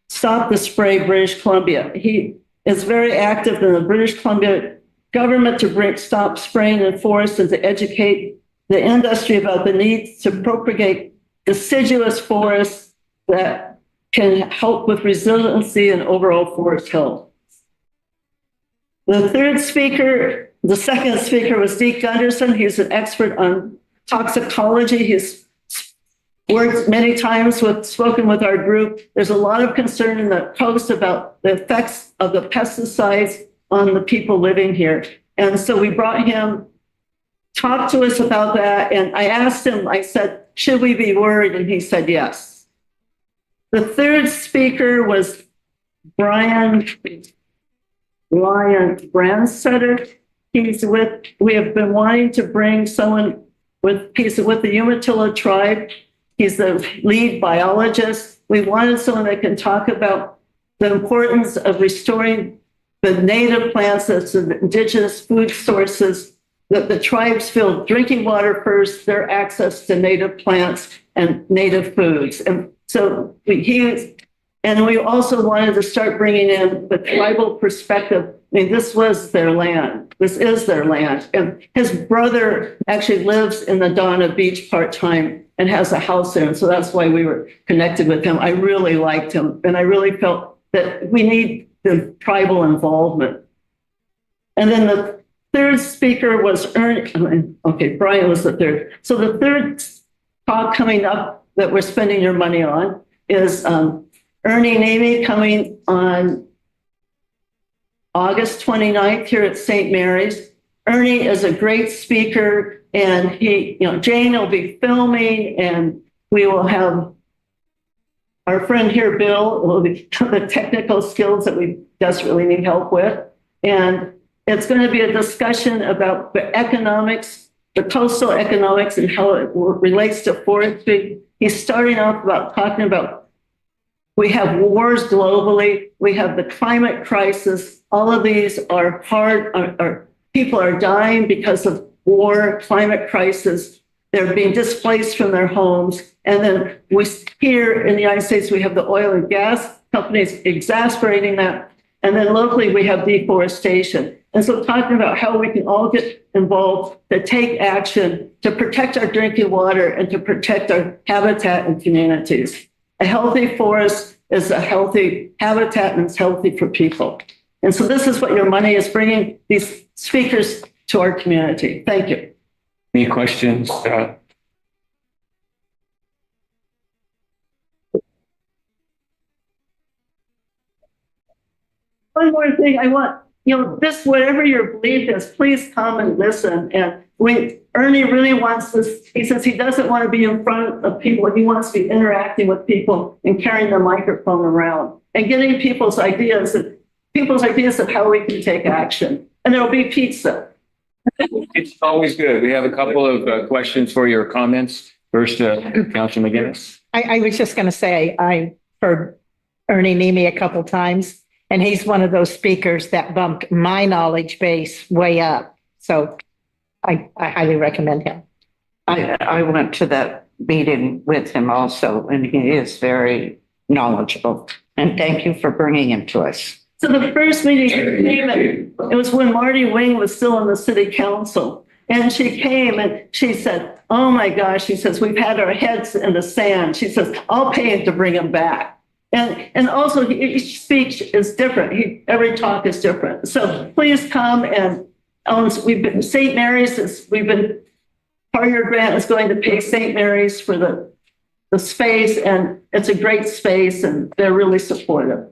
Stop the Spray British Columbia. He is very active in the British Columbia government to stop spraying in forests and to educate the industry about the need to propagate deciduous forests that can help with resiliency and overall forest health. The second speaker was Deke Gunderson. He's an expert on toxicology. He's worked many times spoken with our group. There's a lot of concern in the coast about the effects of the pesticides on the people living here. And so we brought him, talk to us about that. And I asked him, I said, should we be worried? And he said, yes. The third speaker was Brian Brandsetter. We have been wanting to bring someone he's with the Umatilla tribe. He's the lead biologist. We wanted someone that can talk about the importance of restoring the native plants, that's the indigenous food sources, that the tribes feel drinking water first, their access to native plants and native foods. And so we also wanted to start bringing in the tribal perspective. I mean, this was their land. This is their land. And his brother actually lives in the Donna Beach part-time and has a house there. And so that's why we were connected with him. I really liked him. And I really felt that we need the tribal involvement. And then the third speaker was Brian was the third. So the third talk coming up that we're spending your money on is Ernie Namey, coming on August 29th here at St. Mary's. Ernie is a great speaker, and Jane will be filming, and we will have our friend here, Bill, will be the technical skills that we desperately need help with. And it's going to be a discussion about the economics, the coastal economics, and how it relates to forestry. He's starting off talking about we have wars globally. We have the climate crisis. All of these are hard. People are dying because of war, climate crisis. They're being displaced from their homes. And then here in the United States, we have the oil and gas companies exasperating that. And then locally, we have deforestation. And so talking about how we can all get involved to take action to protect our drinking water and to protect our habitat and communities. A healthy forest is a healthy habitat and it's healthy for people. And so this is what your money is bringing these speakers to our community. Thank you. Any questions? One more thing I want, this, whatever your belief is, please come and listen. And Ernie really wants this. He says he doesn't want to be in front of people. He wants to be interacting with people and carrying the microphone around and getting people's ideas of how we can take action. And there'll be pizza. It's always good. We have a couple of questions for your comments. First, Councilor McGinnis. I was just going to say, I heard Ernie Nemi a couple times, and he's one of those speakers that bumped my knowledge base way up. So I highly recommend him. I went to that meeting with him also, and he is very knowledgeable. And thank you for bringing him to us. So the first meeting she came at, it was when Marty Wing was still on the city council. And she came and she said, oh my gosh, she says, we've had our heads in the sand. She says, I'll pay him to bring him back. And also each speech is different. Every talk is different. So please come and St. Mary's part of your grant is going to pay St. Mary's for the space, and it's a great space and they're really supportive.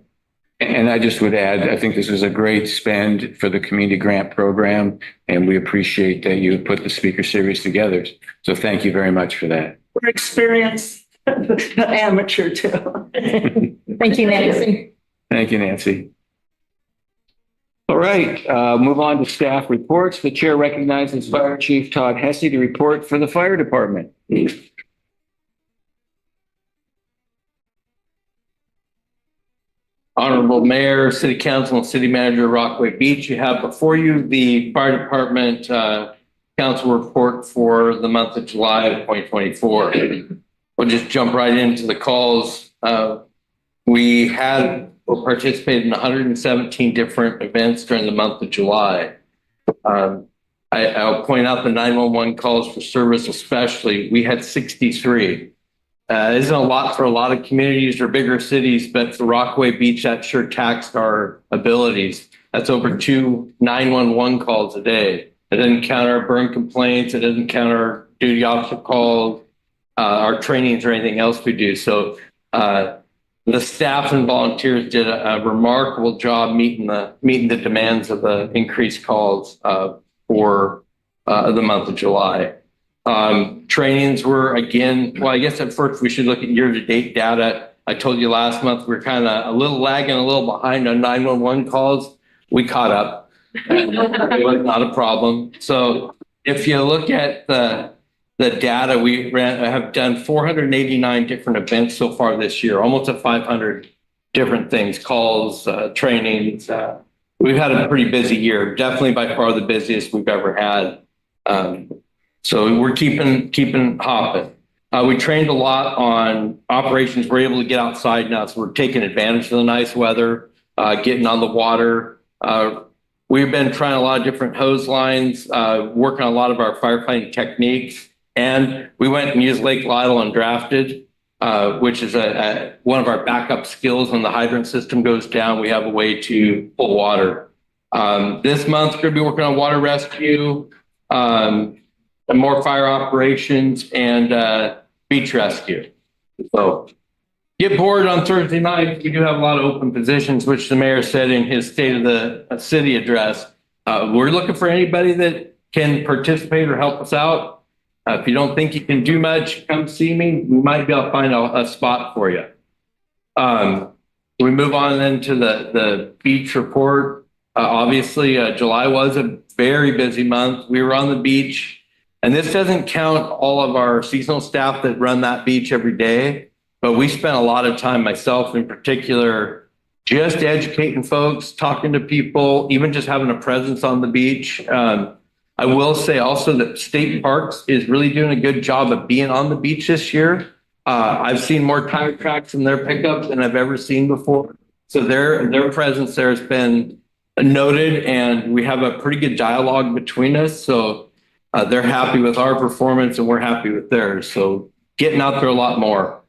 And I just would add, I think this is a great spend for the community grant program, and we appreciate that you put the speaker series together. So thank you very much for that. We're experienced, but amateur too. Thank you, Nancy. Thank you, Nancy. All right, move on to staff reports. The chair recognizes Fire Chief Todd Hesse to report for the fire department. Honorable Mayor, City Council, and City Manager Rockaway Beach, you have before you the Fire Department Council report for the month of July of 2024. We'll just jump right into the calls. We participated in 117 different events during the month of July. I'll point out the 911 calls for service especially. We had 63. Isn't a lot for a lot of communities or bigger cities, but for Rockaway Beach, that sure taxed our abilities. That's over 2 911 calls a day. It doesn't count our burn complaints. It doesn't count our duty officer calls, our trainings or anything else we do. So the staff and volunteers did a remarkable job meeting the demands of the increased calls for the month of July. Trainings were again, well, I guess at first we should look at year-to-date data. I told you last month we're kind of a little lagging, a little behind on 911 calls. We caught up. It was not a problem. So if you look at the data, we have done 489 different events so far this year, almost 500 different things, calls, trainings. We've had a pretty busy year, definitely by far the busiest we've ever had. So we're keeping hopping. We trained a lot on operations. We're able to get outside now, so we're taking advantage of the nice weather, getting on the water. We've been trying a lot of different hose lines, working on a lot of our firefighting techniques. And we went and used Lake Lytle and drafted, which is one of our backup skills. When the hydrant system goes down, we have a way to pull water. This month, we're going to be working on water rescue, and more fire operations, and beach rescue. So get bored on Thursday night. We do have a lot of open positions, which the mayor said in his State of the City address. We're looking for anybody that can participate or help us out. If you don't think you can do much, come see me. We might be able to find a spot for you. We move on then to the beach report. Obviously, July was a very busy month. We were on the beach. And this doesn't count all of our seasonal staff that run that beach every day, but we spent a lot of time, myself in particular, just educating folks, talking to people, even just having a presence on the beach. I will say also that State Parks is really doing a good job of being on the beach this year. I've seen more tire tracks in their pickups than I've ever seen before. So their presence there has been noted, and we have a pretty good dialogue between us. So they're happy with our performance and we're happy with theirs. So getting out there a lot more.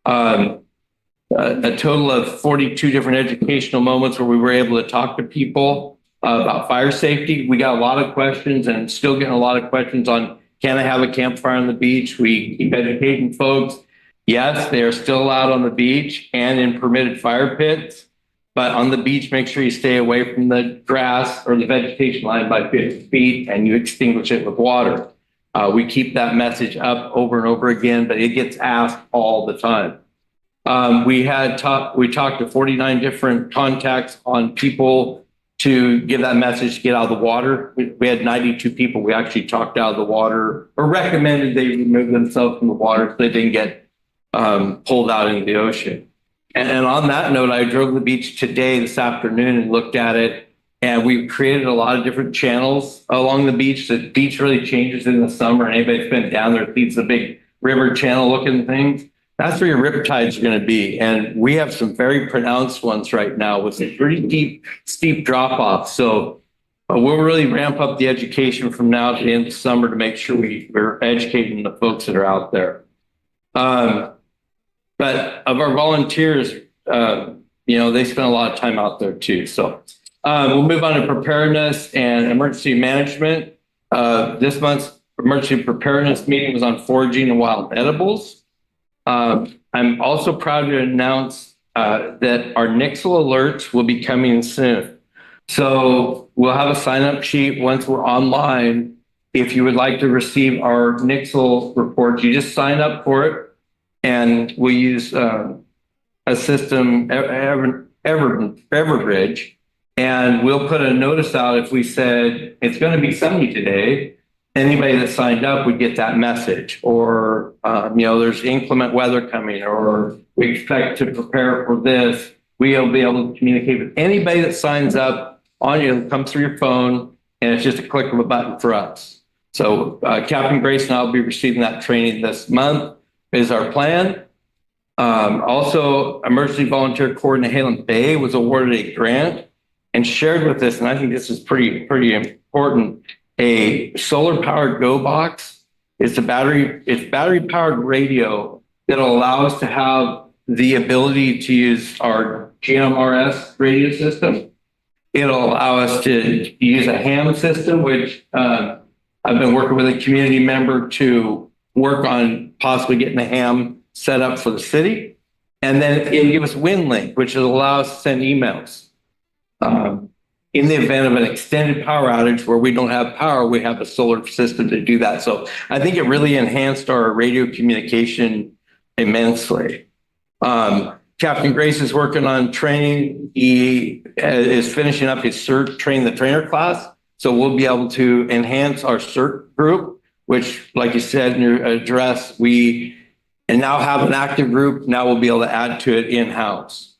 A total of 42 different educational moments where we were able to talk to people about fire safety. We got a lot of questions and still getting a lot of questions on, can I have a campfire on the beach? We keep educating folks. Yes, they are still allowed on the beach and in permitted fire pits, but on the beach, make sure you stay away from the grass or the vegetation line by 50 feet and you extinguish it with water. We keep that message up over and over again, but it gets asked all the time. We talked to 49 different contacts on people to give that message to get out of the water. We had 92 people we actually talked out of the water or recommended they remove themselves from the water so they didn't get pulled out into the ocean. And on that note, I drove the beach today, this afternoon, and looked at it. And we've created a lot of different channels along the beach. The beach really changes in the summer. Anybody that's been down there sees the big river channel looking things. That's where your riptides are going to be. And we have some very pronounced ones right now with some pretty deep, steep drop-offs. So we'll really ramp up the education from now to the end of summer to make sure we're educating the folks that are out there. But of our volunteers, they spend a lot of time out there too. So we'll move on to preparedness and emergency management. This month's emergency preparedness meeting was on foraging and wild edibles. I'm also proud to announce that our Nixle alerts will be coming soon. So we'll have a sign-up sheet once we're online. If you would like to receive our Nixle report, you just sign up for it, and we use a system, Everbridge, and we'll put a notice out if we said it's going to be sunny today. Anybody that signed up would get that message, or there's inclement weather coming, or we expect to prepare for this. We'll be able to communicate with anybody that signs up on you. It comes through your phone, and it's just a click of a button for us. So Captain Grace and I will be receiving that training this month is our plan. Also, Emergency Volunteer Corps in Halem Bay was awarded a grant and shared with us, and I think this is pretty important, a solar powered Go Box. It's battery powered radio that'll allow us to have the ability to use our GMRS radio system. It'll allow us to use a ham system, which I've been working with a community member to work on possibly getting a ham set up for the city. And then it'll give us WinLink, which will allow us to send emails. In the event of an extended power outage where we don't have power, we have a solar system to do that. So I think it really enhanced our radio communication immensely. Captain Grace is working on training. He is finishing up his CERT Train the Trainer class. So we'll be able to enhance our CERT group, which, like you said in your address, we now have an active group. Now we'll be able to add to it in-house.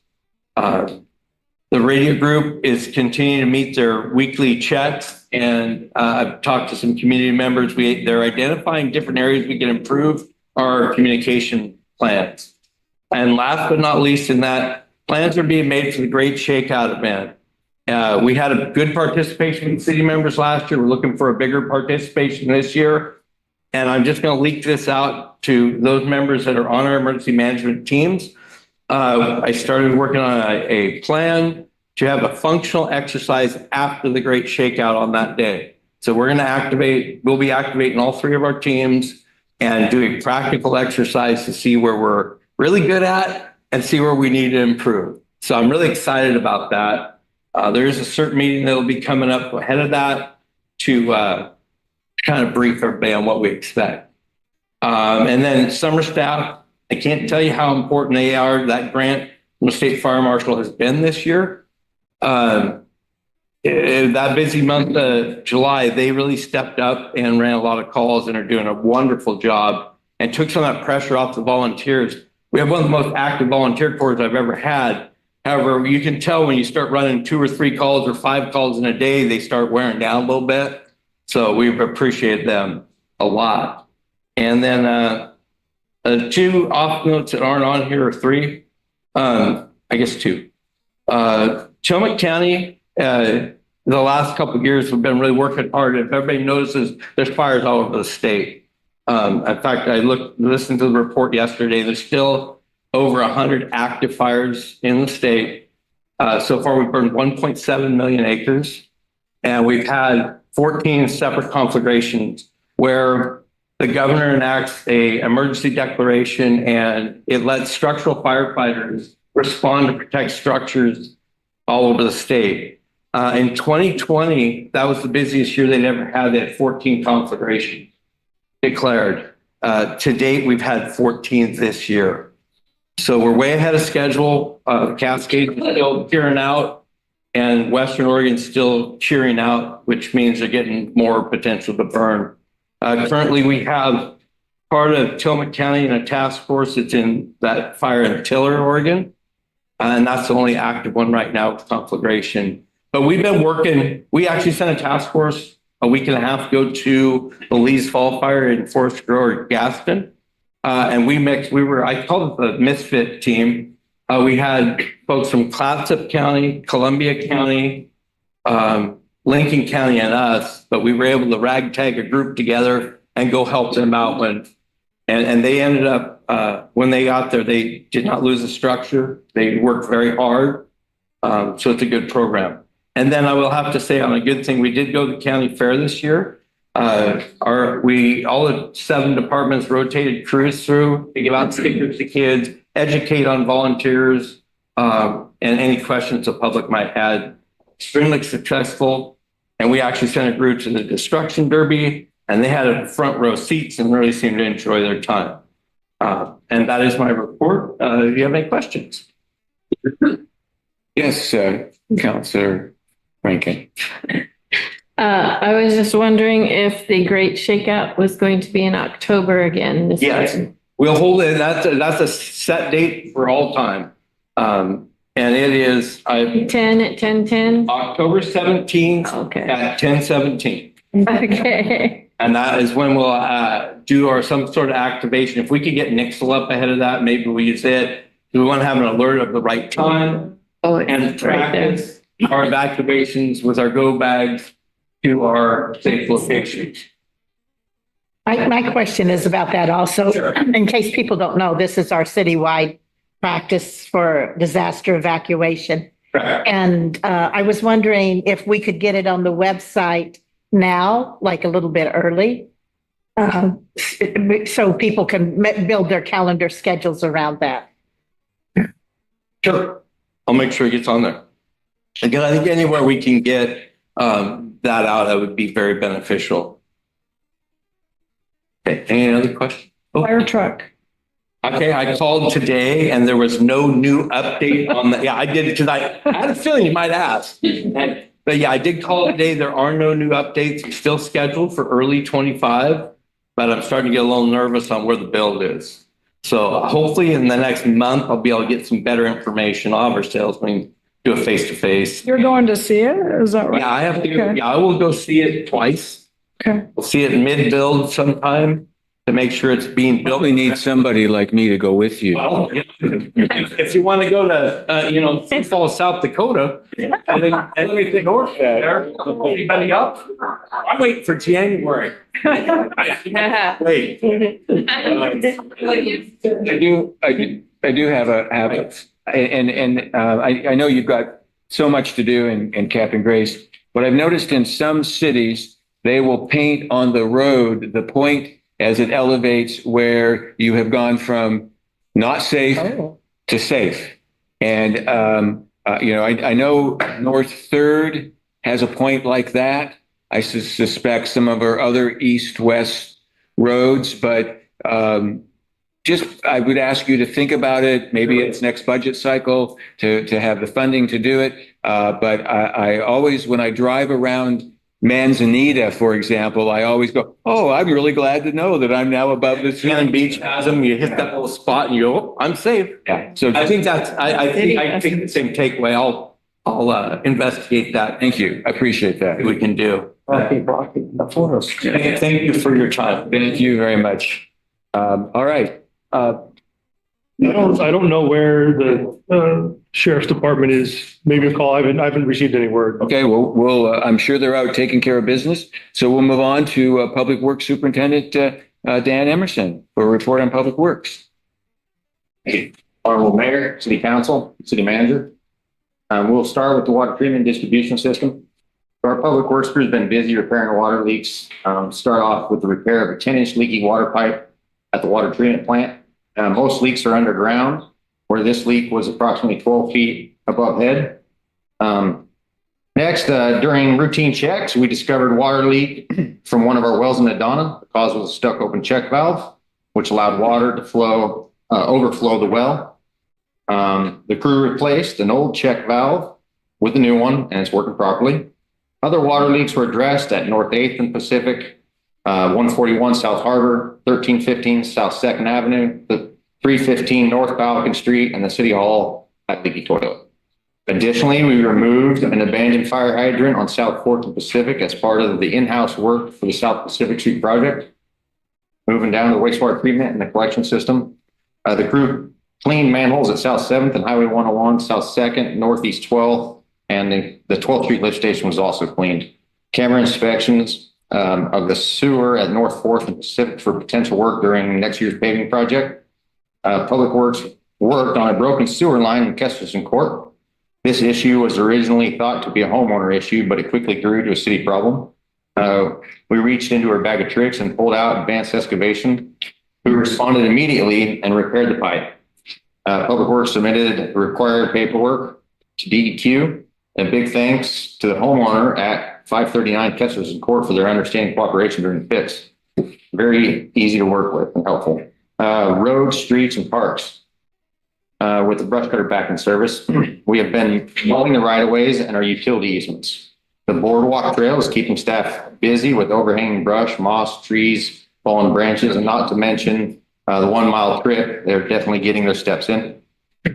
The radio group is continuing to meet their weekly checks, and I've talked to some community members. They're identifying different areas we can improve our communication plans. And last but not least in that, plans are being made for the Great Shakeout event. We had a good participation from city members last year. We're looking for a bigger participation this year. And I'm just going to leak this out to those members that are on our emergency management teams. I started working on a plan to have a functional exercise after the Great Shakeout on that day. So we'll be activating all three of our teams and doing practical exercise to see where we're really good at and see where we need to improve. So I'm really excited about that. There is a certain meeting that will be coming up ahead of that to kind of brief everybody on what we expect. And then summer staff, I can't tell you how important they are. That grant from the State Fire Marshal has been this year. That busy month of July, they really stepped up and ran a lot of calls and are doing a wonderful job and took some of that pressure off the volunteers. We have one of the most active volunteer corps I've ever had. However, you can tell when you start running 2 or 3 calls or 5 calls in a day, they start wearing down a little bit. So we've appreciated them a lot. And then 2 off notes that aren't on here, or 3, I guess 2. Tillamook County the last couple of years, we've been really working hard. If everybody notices, there's fires all over the state. In fact, listened to the report yesterday. There's still over 100 active fires in the state. So far, we've burned 1.7 million acres, and we've had 14 separate conflagrations where the governor enacts a emergency declaration, and it lets structural firefighters respond to protect structures all over the state. In 2020, that was the busiest year they'd ever had. They had 14 conflagrations declared. To date, we've had 14 this year. So we're way ahead of schedule. Cascade is still cheering out, and Western Oregon's still cheering out, which means they're getting more potential to burn. Currently, we have part of Tillamook County in a task force that's in that fire in Tiller, Oregon. And that's the only active one right now with conflagration. But we've been working, we actually sent a task force a week and a half ago to the Lee's Fall Fire in Forest Grove, Gaston. And I called it the Misfit team. We had folks from Clatsop County, Columbia County, Lincoln County, and us, but we were able to ragtag a group together and go help them out and they ended up, when they got there, they did not lose the structure. They worked very hard. So it's a good program. And then I will have to say on a good thing, we did go to the county fair this year. All the 7 departments rotated crews through to give out stickers to kids, educate on volunteers, and any questions the public might have. Extremely successful. And we actually sent a group to the Destruction Derby, and they had front row seats and really seemed to enjoy their time. And that is my report. Do you have any questions? Yes, Councilor Rankin. I was just wondering if the Great Shakeout was going to be in October again this year. We'll hold it. That's a set date for all time. And it is 10 at 10:10? October 17th at 10:17. Okay. And that is when we'll do some sort of activation. If we could get Nixle up ahead of that, maybe we use it. We want to have an alert of the right time and practice our evacuations with our go bags to our safe locations. My question is about that also. Sure. In case people don't know, this is our citywide practice for disaster evacuation. Right. And I was wondering if we could get it on the website now, like a little bit early, so people can build their calendar schedules around that. Sure. I'll make sure it gets on there. Again, I think anywhere we can get that out, that would be very beneficial. Okay, any other questions? Fire truck. Okay, I called today and there was no new update on that. Yeah, I did because I had a feeling you might ask. But yeah, I did call today. There are no new updates. It's still scheduled for early 25, but I'm starting to get a little nervous on where the build is. So hopefully in the next month, I'll be able to get some better information. I'll have our salesman do a face-to-face. You're going to see it? Is that right? Yeah, I have to. Okay. Yeah, I will go see it twice. Okay. We'll see it mid-build sometime to make sure it's being built. We need somebody like me to go with you. Well, if you want to go to, Sioux Falls, South Dakota, and then everything north there, anybody up? I'm waiting for January. Wait. I do have a habit, and I know you've got so much to do in Cap and Grace, but I've noticed in some cities, they will paint on the road the point as it elevates where you have gone from not safe to safe. And, I know North Third has a point like that. I suspect some of our other east-west roads, but I would ask you to think about it. Maybe it's next budget cycle to have the funding to do it. But I always, when I drive around Manzanita, for example, I always go, oh, I'm really glad to know that I'm now above this. Cannon Beach has them. You hit that little spot and you go, I'm safe. Yeah. So I think I think the same takeaway. I'll investigate that. Thank you. I appreciate that. We can do. Thank you for your time. Thank you very much. All right. I don't know where the Sheriff's Department is, maybe a call. I haven't received any word. Okay, well, I'm sure they're out taking care of business. So we'll move on to Public Works Superintendent Dan Emerson for a report on Public Works. Honorable Mayor, City Council, City Manager. We'll start with the water treatment distribution system. Our public works crew has been busy repairing water leaks. Start off with the repair of a 10-inch leaky water pipe at the water treatment plant. Most leaks are underground, where this leak was approximately 12 feet above head. Next, during routine checks, we discovered water leak from one of our wells in Adana. The cause was a stuck open check valve, which allowed water to flow, overflow the well. The crew replaced an old check valve with a new one, and it's working properly. Other water leaks were addressed at North 8th and Pacific, 141 South Harbor, 1315 South 2nd Avenue, the 315 North Falcon Street, and the City Hall at leaky toilet. Additionally, we removed an abandoned fire hydrant on South 4th and Pacific as part of the in-house work for the South Pacific Street project. Moving down to the wastewater treatment and the collection system. The crew cleaned manholes at South 7th and Highway 101, South 2nd, Northeast 12th, and the 12th Street lift station was also cleaned. Camera inspections of the sewer at North 4th and Pacific for potential work during next year's paving project. Public Works worked on a broken sewer line in Kesterson Court. This issue was originally thought to be a homeowner issue, but it quickly grew to a city problem. We reached into our bag of tricks and pulled out advanced excavation, who responded immediately and repaired the pipe. Public Works submitted required paperwork to DEQ. And big thanks to the homeowner at 539 Kesterson Court for their understanding cooperation during the fix. Very easy to work with and helpful. Roads, streets, and parks. With the brush cutter back in service, we have been mowing the right-of-ways and our utility easements. The boardwalk trail is keeping staff busy with overhanging brush, moss, trees, fallen branches, and not to mention the 1 mile trip. They're definitely getting their steps in.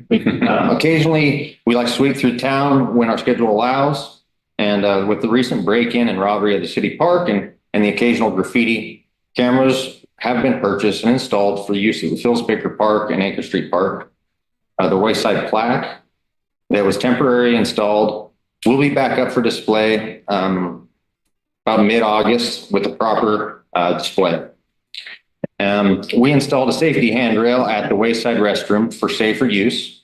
Occasionally, we like to sweep through town when our schedule allows. And with the recent break-in and robbery of the city park and the occasional graffiti, cameras have been purchased and installed for use of the Phillips Baker Park and Anchor Street Park. The wayside plaque that was temporarily installed will be back up for display about mid-August with a proper display. We installed a safety handrail at the wayside restroom for safer use.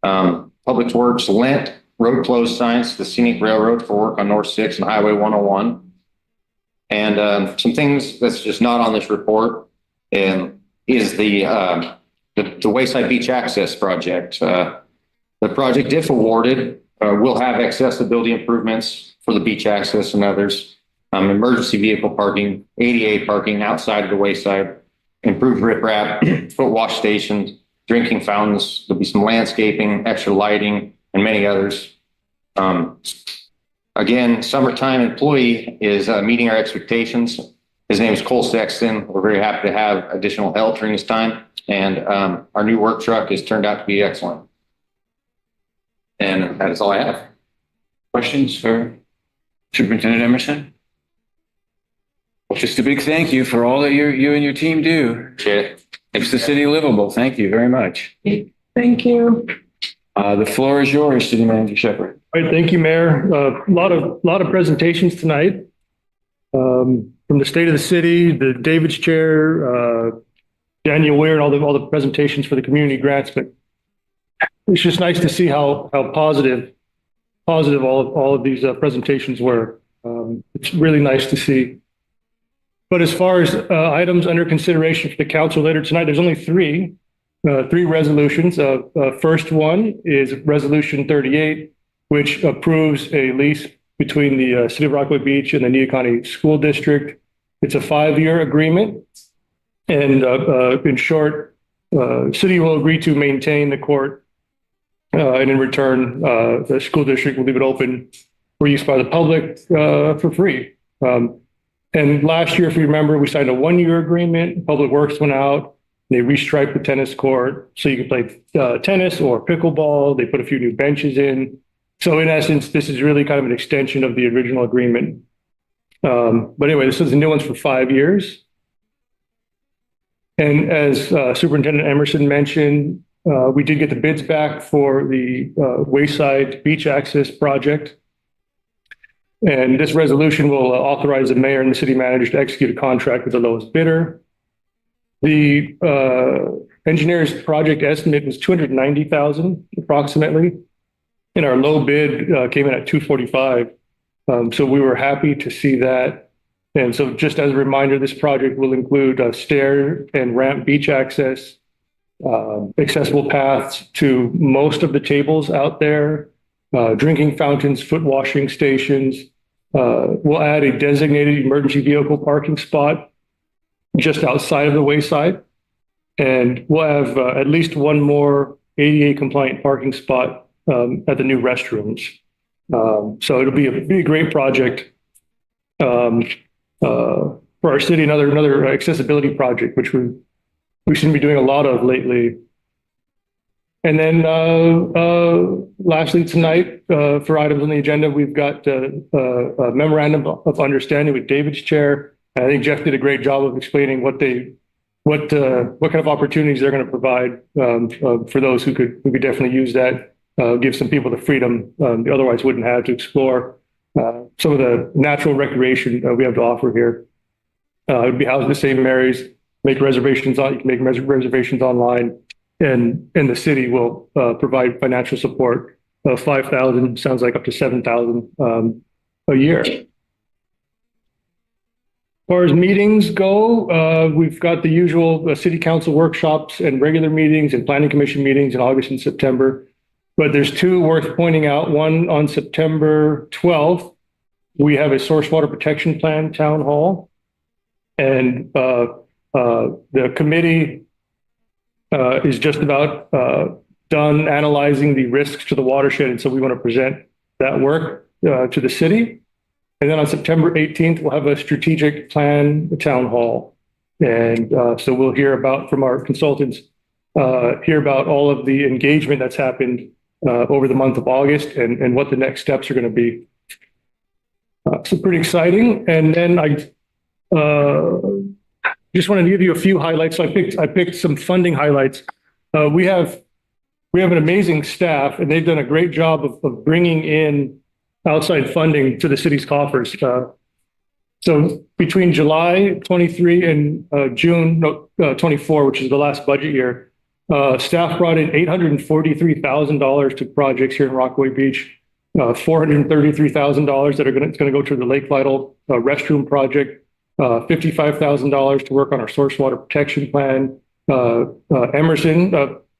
Public Works lent road closed signs to the Scenic Railroad for work on North 6 and Highway 101. And some things that's just not on this report is the Wayside Beach Access Project. The project, if awarded, will have accessibility improvements for the beach access and others. Emergency vehicle parking, ADA parking outside of the wayside, improved riprap, foot wash stations, drinking fountains. There'll be some landscaping, extra lighting, and many others. Again, summertime employee is meeting our expectations. His name is Cole Sexton. We're very happy to have additional help during this time. And our new work truck has turned out to be excellent. And that is all I have. Questions for Superintendent Emerson? Well, just a big thank you for all that you and your team do. Appreciate it. Makes the city livable. Thank you very much. Thank you. The floor is yours, City Manager Shepherd. All right, thank you, Mayor. A lot of presentations tonight from the state of the city, the David's Chair, Daniel Weir, and all the presentations for the community grants. But it's just nice to see how positive all of these presentations were. It's really nice to see. But as far as items under consideration for the council later tonight, there's only three resolutions. First one is Resolution 38, which approves a lease between the City of Rockaway Beach and the Nia County School District. It's a 5-year agreement. And in short, city will agree to maintain the court. And in return, the school district will leave it open for use by the public for free. And last year, if you remember, we signed a 1-year agreement. Public Works went out. They restriped the tennis court so you can play tennis or pickleball. They put a few new benches in. So in essence, this is really kind of an extension of the original agreement. But anyway, this is the new ones for 5 years. And as Superintendent Emerson mentioned, We did get the bids back for the Wayside Beach Access project. And this resolution will authorize the mayor and the city manager to execute a contract with the lowest bidder. The engineer's project estimate was 290,000 approximately, and our low bid came in at 245. So we were happy to see that. And so just as a reminder, this project will include stair and ramp beach access, accessible paths to most of the tables out there, drinking fountains, foot washing stations. We'll add a designated emergency vehicle parking spot just outside of the Wayside. And we'll have at least one more ADA compliant parking spot at the new restrooms. So it'll be a great project for our city, another accessibility project, which we shouldn't be doing a lot of lately. And then lastly tonight, for items on the agenda, we've got a memorandum of understanding with David's chair. I think Jeff did a great job of explaining what kind of opportunities they're going to provide for those who could definitely use that, give some people the freedom they otherwise wouldn't have to explore some of the natural recreation we have to offer here. It would be housed at St. Mary's. Make reservations on. You can make reservations online, and the city will provide financial support of $5,000. Sounds like up to $7,000 a year. As far as meetings go, we've got the usual city council workshops and regular meetings and planning commission meetings in August and September. But there's two worth pointing out. One on September 12th, we have a source water protection plan town hall. And the committee is just about done analyzing the risks to the watershed. And so we want to present that work to the city. And then on September 18th, we'll have a strategic plan town hall. And so we'll hear about from our consultants, hear about all of the engagement that's happened over the month of August and what the next steps are going to be. So pretty exciting. And then I just wanted to give you a few highlights. So I picked some funding highlights. We have an amazing staff, and they've done a great job of bringing in outside funding to the city's coffers. So between July 23 and June 24, which is the last budget year, staff brought in $843,000 to projects here in Rockaway Beach, $433,000 that it's going to go to the Lake Lytle restroom project, $55,000 to work on our source water protection plan. Emerson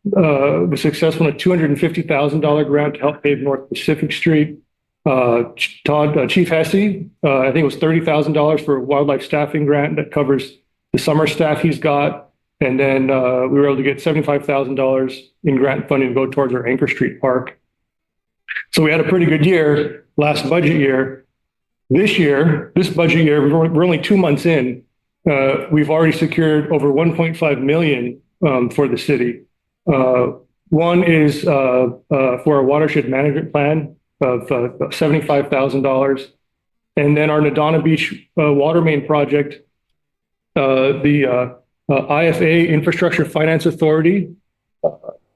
was successful in a $250,000 grant to help pave North Pacific Street. Chief Hesse, I think it was $30,000 for a wildlife staffing grant that covers the summer staff he's got. And then we were able to get $75,000 in grant funding to go towards our Anchor Street Park. So we had a pretty good year last budget year. This budget year, we're only 2 months in. We've already secured over $1.5 million for the city. One is for a watershed management plan of $75,000. And then our Nadana Beach water main project, the IFA Infrastructure Finance Authority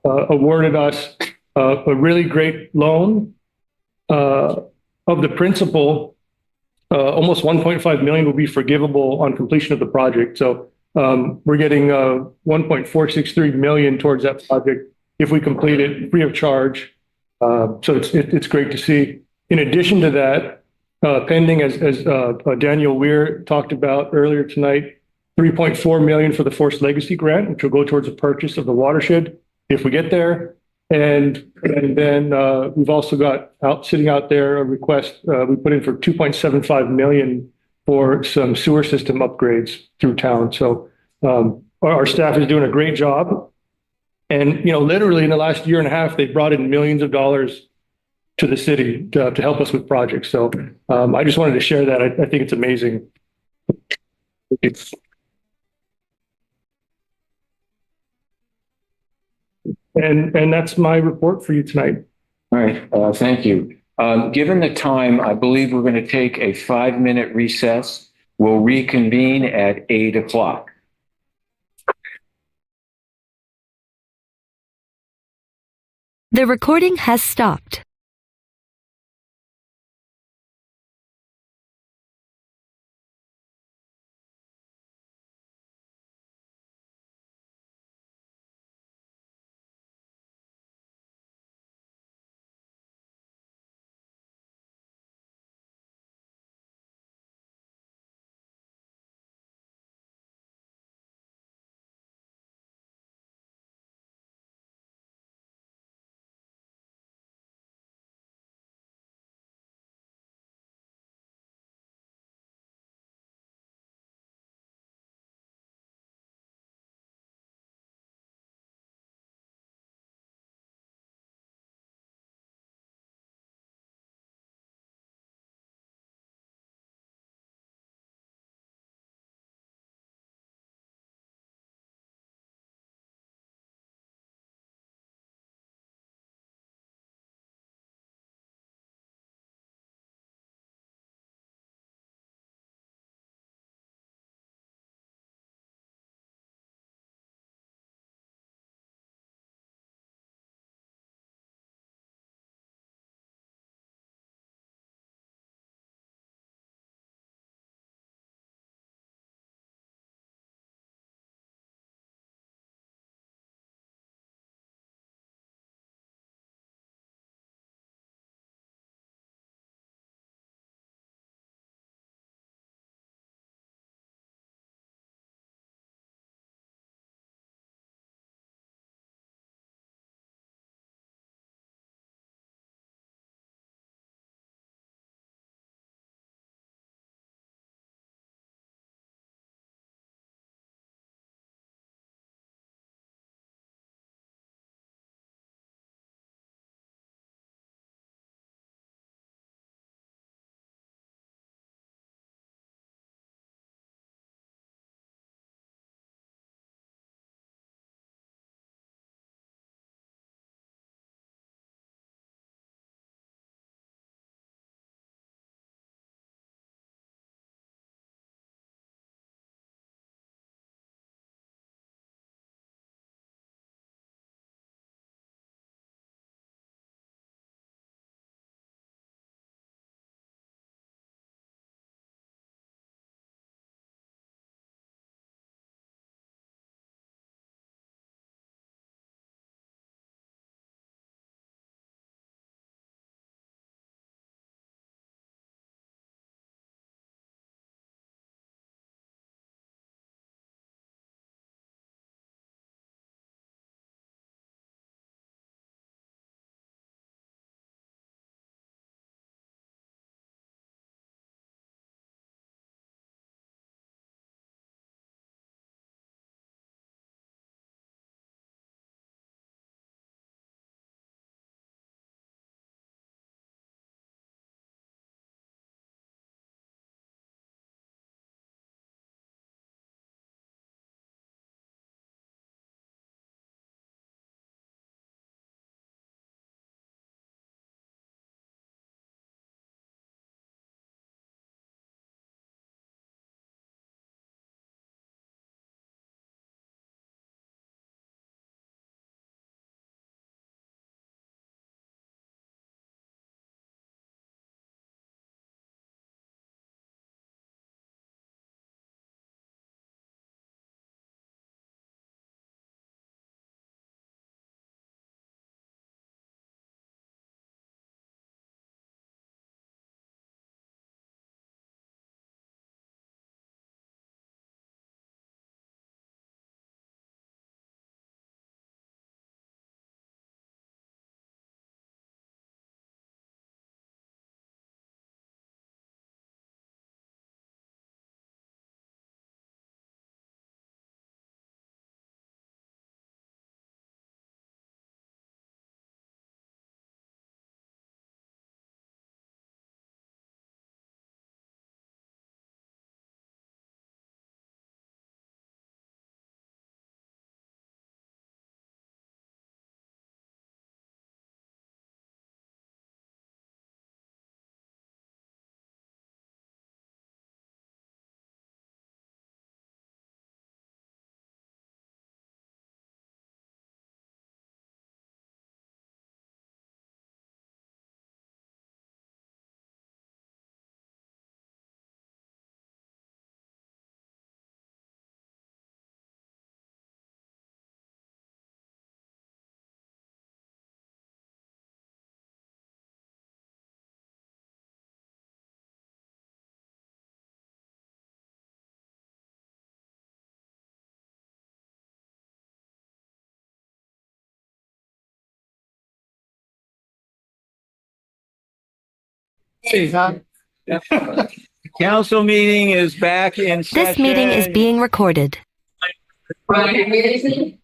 awarded us a really great loan of the principal. Almost $1.5 million will be forgivable on completion of the project. So we're getting $1.463 million towards that project if we complete it free of charge. So it's great to see. In addition to that, pending as Daniel Weir talked about earlier tonight, $3.4 million for the Forest Legacy Grant, which will go towards the purchase of the watershed if we get there. And then we've also got sitting out there a request we put in for $2.75 million for some sewer system upgrades through town. So our staff is doing a great job. And, literally in the last year and a half, they've brought in millions of dollars to the city to help us with projects. So I just wanted to share that. I think it's amazing. And that's my report for you tonight. All right, thank you. Given the time, I believe we're going to take a 5-minute recess. We'll reconvene at 8 o'clock. The recording has stopped. Council meeting is back in session. This meeting is being recorded. City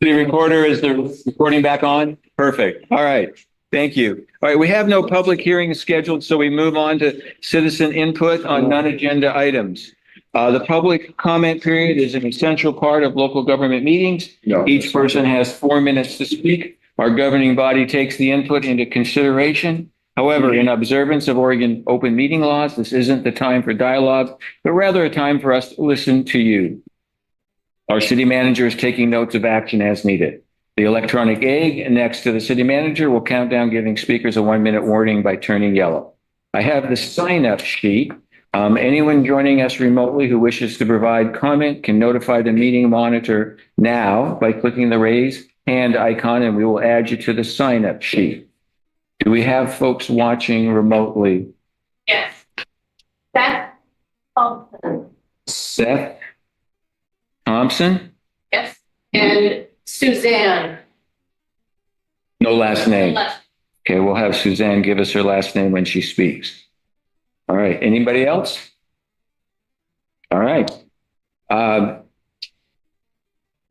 recorder, is the recording back on? Perfect. All right. Thank you. All right. We have no public hearings scheduled, so we move on to citizen input on non-agenda items. The public comment period is an essential part of local government meetings. Each person has 4 minutes to speak. Our governing body takes the input into consideration. However, in observance of Oregon open meeting laws, this isn't the time for dialogue, but rather a time for us to listen to you. Our city manager is taking notes of action as needed. The electronic egg next to the city manager will count down, giving speakers a 1 minute warning by turning yellow. I have the sign up sheet. Anyone joining us remotely who wishes to provide comment can notify the meeting monitor now by clicking the raise hand icon, and we will add you to the sign up sheet. Do we have folks watching remotely? Yes. Seth Thompson. Seth Thompson? Yes. And Suzanne. No last name. Okay, we'll have Suzanne give us her last name when she speaks. All right. Anybody else? All right. The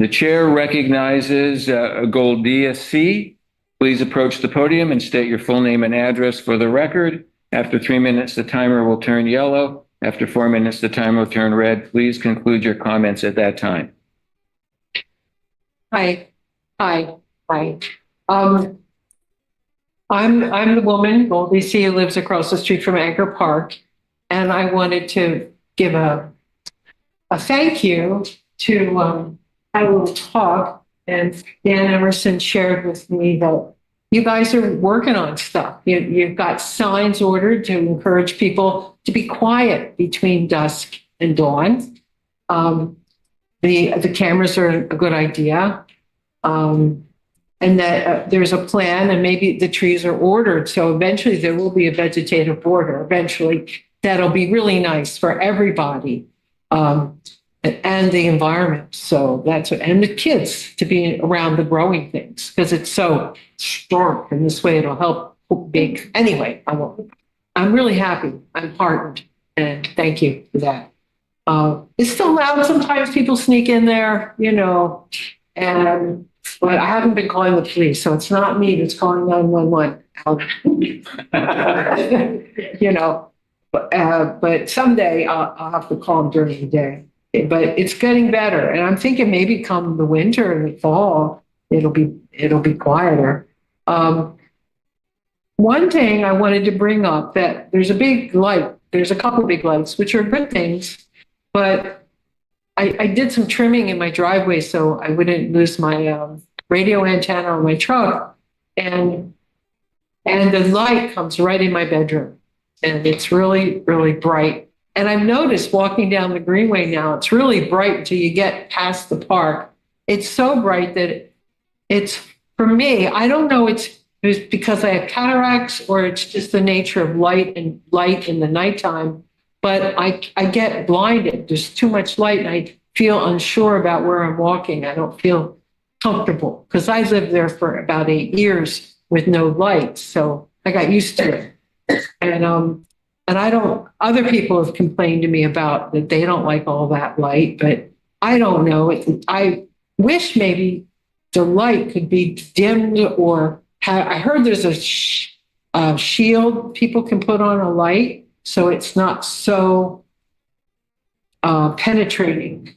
chair recognizes Goldia C. Please approach the podium and state your full name and address for the record. After 3 minutes, the timer will turn yellow. After 4 minutes, the timer will turn red. Please conclude your comments at that time. Hi. I'm the woman, Goldie C, who lives across the street from Anchor Park, and I wanted to give a thank you to have a little talk. And Dan Emerson shared with me that you guys are working on stuff. You've got signs ordered to encourage people to be quiet between dusk and dawn. The cameras are a good idea. And that there's a plan, and maybe the trees are ordered. So eventually there will be a vegetative border. Eventually that'll be really nice for everybody and the environment. So and the kids to be around the growing things because it's so stark, and this way it'll help big. Anyway, I'm really happy. I'm heartened, and thank you for that. It's still loud. Sometimes people sneak in there, but I haven't been calling the police, so it's not me that's calling 911. But someday I'll have to call them during the day. But it's getting better, and I'm thinking maybe come the winter and the fall, it'll be quieter. One thing I wanted to bring up, that there's a big light. There's a couple big lights, which are good things, but I did some trimming in my driveway so I wouldn't lose my radio antenna on my truck, and the light comes right in my bedroom, and it's really, really bright. And I've noticed walking down the Greenway now, it's really bright until you get past the park. It's so bright that it's, for me, I don't know it's because I have cataracts or it's just the nature of light in the nighttime, but I get blinded. There's too much light and I feel unsure about where I'm walking. I don't feel comfortable because I lived there for about 8 years with no light. So I got used to it. And other people have complained to me about that they don't like all that light, but I don't know. I wish maybe the light could be dimmed I heard there's a shield people can put on a light so it's not so penetrating.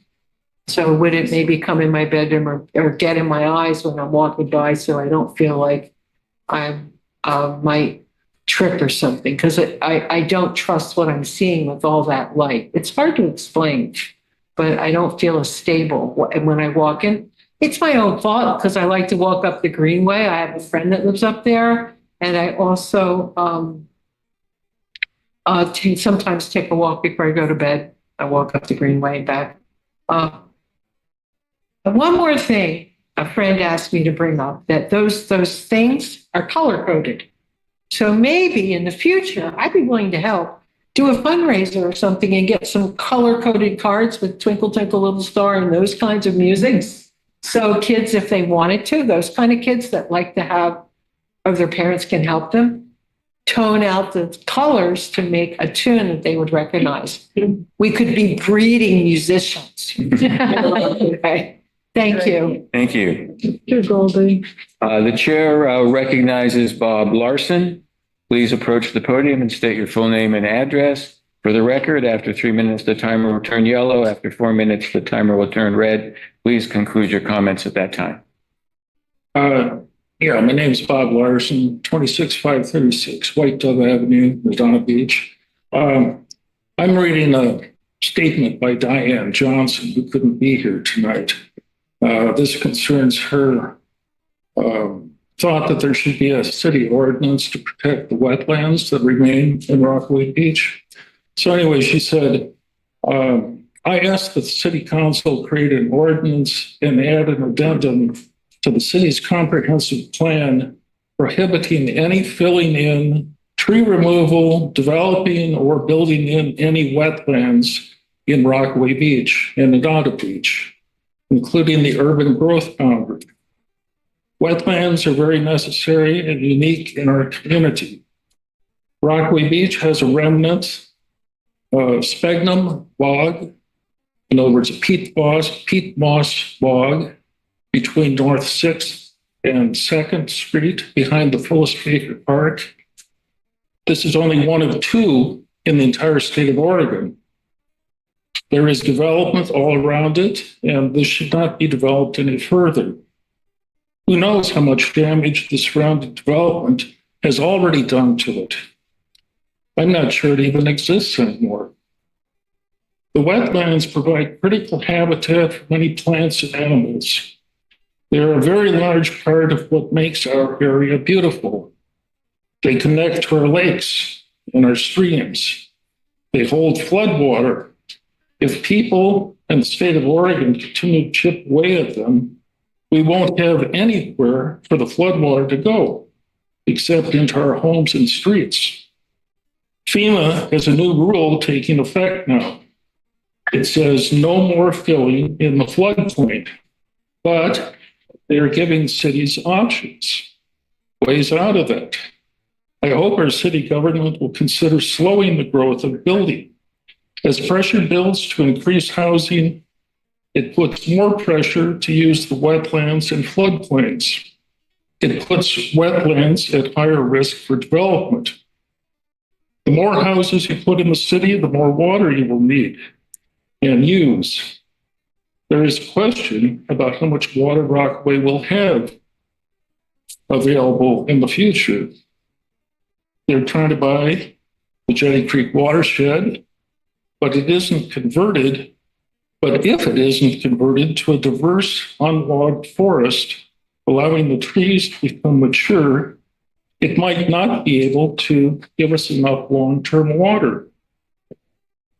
So would it maybe come in my bedroom or get in my eyes when I'm walking by so I don't feel like I might trip or something, because I don't trust what I'm seeing with all that light. It's hard to explain, but I don't feel as stable when I walk in. It's my own fault because I like to walk up the Greenway. I have a friend that lives up there, and I also sometimes take a walk before I go to bed. I walk up the Greenway and back. And one more thing, a friend asked me to bring up, that those things are color-coded. So maybe in the future, I'd be willing to help do a fundraiser or something and get some color-coded cards with Twinkle, Twinkle, Little Star and those kinds of music. So kids, if they wanted to, those kind of kids that like to have, or their parents can help them, tone out the colors to make a tune that they would recognize. We could be breeding musicians. Okay. Thank you. Thank you. You're Goldie. The chair recognizes Bob Larson. Please approach the podium and state your full name and address. For the record, after 3 minutes, the timer will turn yellow. After 4 minutes, the timer will turn red. Please conclude your comments at that time. Yeah, my name's Bob Larson, 26536 White Dove Avenue, Madonna Beach. I'm reading a statement by Diane Johnson, who couldn't be here tonight. This concerns her thought that there should be a city ordinance to protect the wetlands that remain in Rockaway Beach. So anyway, she said, I asked that the city council create an ordinance and add an addendum to the city's comprehensive plan prohibiting any filling in, tree removal, developing, or building in any wetlands in Rockaway Beach and Nadota Beach, including the urban growth boundary. Wetlands are very necessary and unique in our community. Rockaway Beach has a remnant of sphagnum bog, in other words, a peat moss bog, between North 6th and 2nd Street behind the Phyllis Baker Park. This is only one of two in the entire state of Oregon. There is development all around it, and this should not be developed any further. Who knows how much damage the surrounding development has already done to it? I'm not sure it even exists anymore. The wetlands provide critical habitat for many plants and animals. They are a very large part of what makes our area beautiful. They connect to our lakes and our streams. They hold floodwater. If people and the state of Oregon continue to chip away at them, we won't have anywhere for the floodwater to go, except into our homes and streets. FEMA has a new rule taking effect now. It says no more filling in the floodplain, but they're giving cities options, ways out of it. I hope our city government will consider slowing the growth of building. As pressure builds to increase housing, it puts more pressure to use the wetlands and floodplains. It puts wetlands at higher risk for development. The more houses you put in the city, the more water you will need and use. There is a question about how much water Rockaway will have available in the future. They're trying to buy the Jetty Creek watershed, but it isn't converted. But if it isn't converted to a diverse, unlogged forest, allowing the trees to become mature, it might not be able to give us enough long-term water.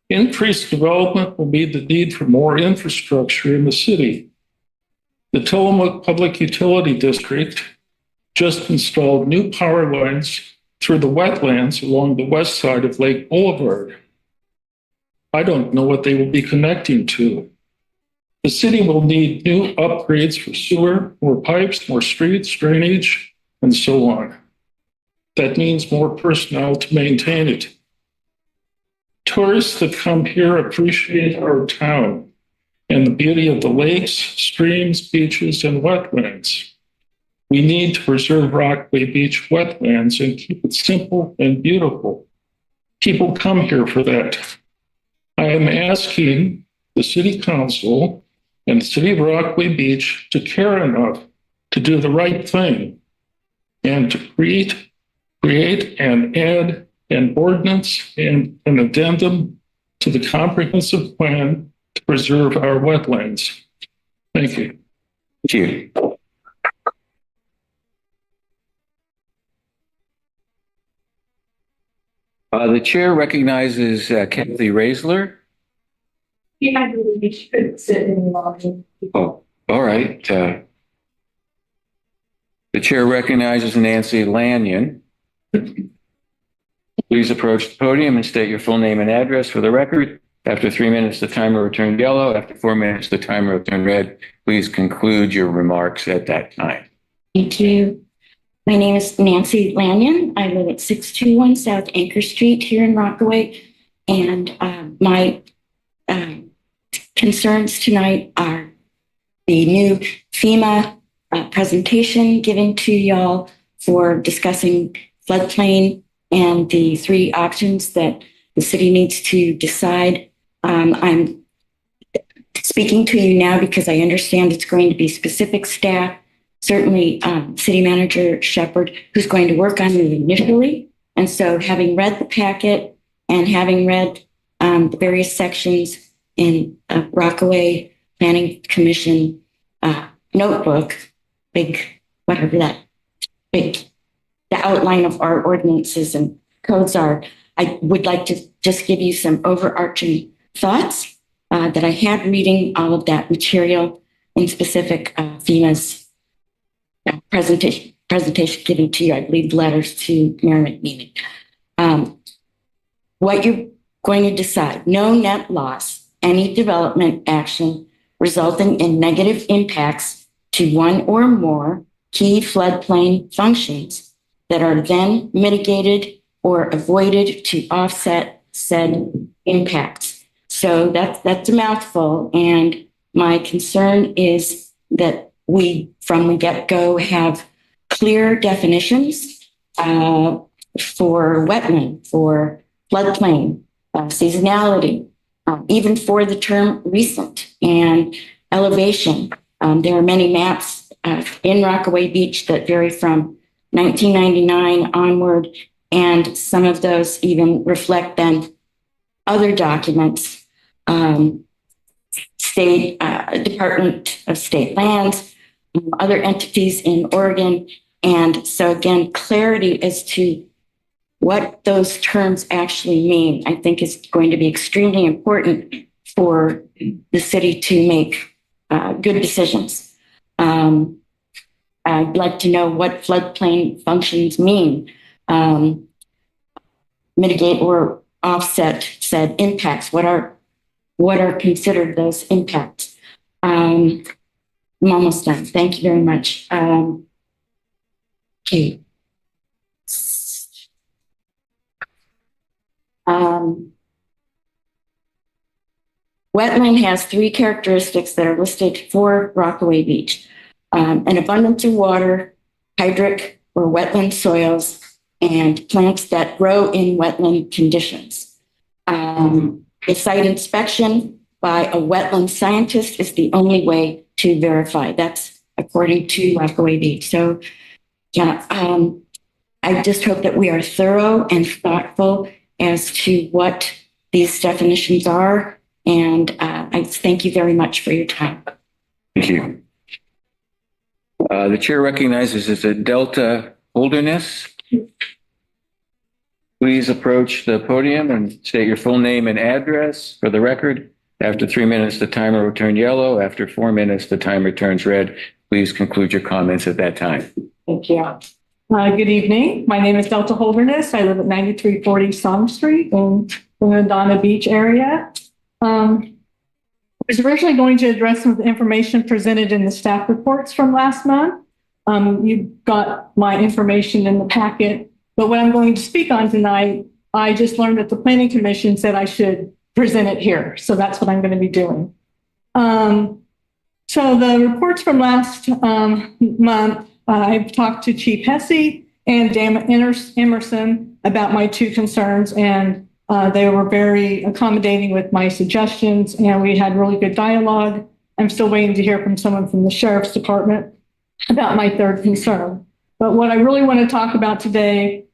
Increased development will mean the need for more infrastructure in the city. The Tillamook Public Utility District just installed new power lines through the wetlands along the west side of Lake Boulevard. I don't know what they will be connecting to. The city will need new upgrades for sewer, more pipes, more streets, drainage, and so on. That means more personnel to maintain it. Tourists that come here appreciate our town and the beauty of the lakes, streams, beaches, and wetlands. We need to preserve Rockaway Beach wetlands and keep it simple and beautiful. People come here for that. I am asking the City Council and the City of Rockaway Beach to care enough to do the right thing and to create and add an ordinance and an addendum to the comprehensive plan to preserve our wetlands. Thank you. Thank you. The chair recognizes Kathy Raisler. Yeah, I really should sit in the lobby. Oh, all right. The chair recognizes Nancy Lanyon. Please approach the podium and state your full name and address for the record. After 3 minutes, the timer will turn yellow. After 4 minutes, the timer will turn red. Please conclude your remarks at that time. Thank you. My name is Nancy Lanyon. I live at 621 South Anchor Street here in Rockaway. And my concerns tonight are the new FEMA presentation given to y'all for discussing floodplain and the 3 options that the city needs to decide. I'm speaking to you now because I understand it's going to be specific staff, certainly City Manager Shepherd, who's going to work on it initially. And so having read the packet and having read the various sections in Rockaway Planning Commission notebook, the outline of our ordinances and codes are, I would like to just give you some overarching thoughts that I had reading all of that material in specific FEMA's presentation given to you, I believe letters to Mayor McNeely. What you're going to decide, no net loss, any development action resulting in negative impacts to one or more key floodplain functions that are then mitigated or avoided to offset said impacts. So that's a mouthful. And my concern is that we, from the get-go, have clear definitions for wetland, for floodplain, seasonality, even for the term recent and elevation. There are many maps in Rockaway Beach that vary from 1999 onward, and some of those even reflect then other documents, state Department of State Lands, other entities in Oregon. And so again, clarity as to what those terms actually mean, I think is going to be extremely important for the city to make good decisions. I'd like to know what floodplain functions mean, mitigate or offset said impacts. What are considered those impacts? I'm almost done. Thank you very much. Okay. Wetland has 3 characteristics that are listed for Rockaway Beach. An abundance of water, hydric or wetland soils, and plants that grow in wetland conditions. A site inspection by a wetland scientist is the only way to verify. That's according to Rockaway Beach. So yeah, I just hope that we are thorough and thoughtful as to what these definitions are. And I thank you very much for your time. Thank you. The chair recognizes Delta Holderness. Please approach the podium and state your full name and address for the record. After 3 minutes, the timer will turn yellow. After 4 minutes, the timer turns red. Please conclude your comments at that time. Thank you. Good evening. My name is Delta Holderness. I live at 9340 Song Street in the Madonna Beach area. I was originally going to address some of the information presented in the staff reports from last month. You got my information in the packet, but what I'm going to speak on tonight, I just learned that the Planning Commission said I should present it here. So that's what I'm going to be doing. So the reports from last month, I've talked to Chief Hesse and Dan Emerson about my 2 concerns, and they were very accommodating with my suggestions, and we had really good dialogue. I'm still waiting to hear from someone from the Sheriff's Department about my 3rd concern. But what I really want to talk about today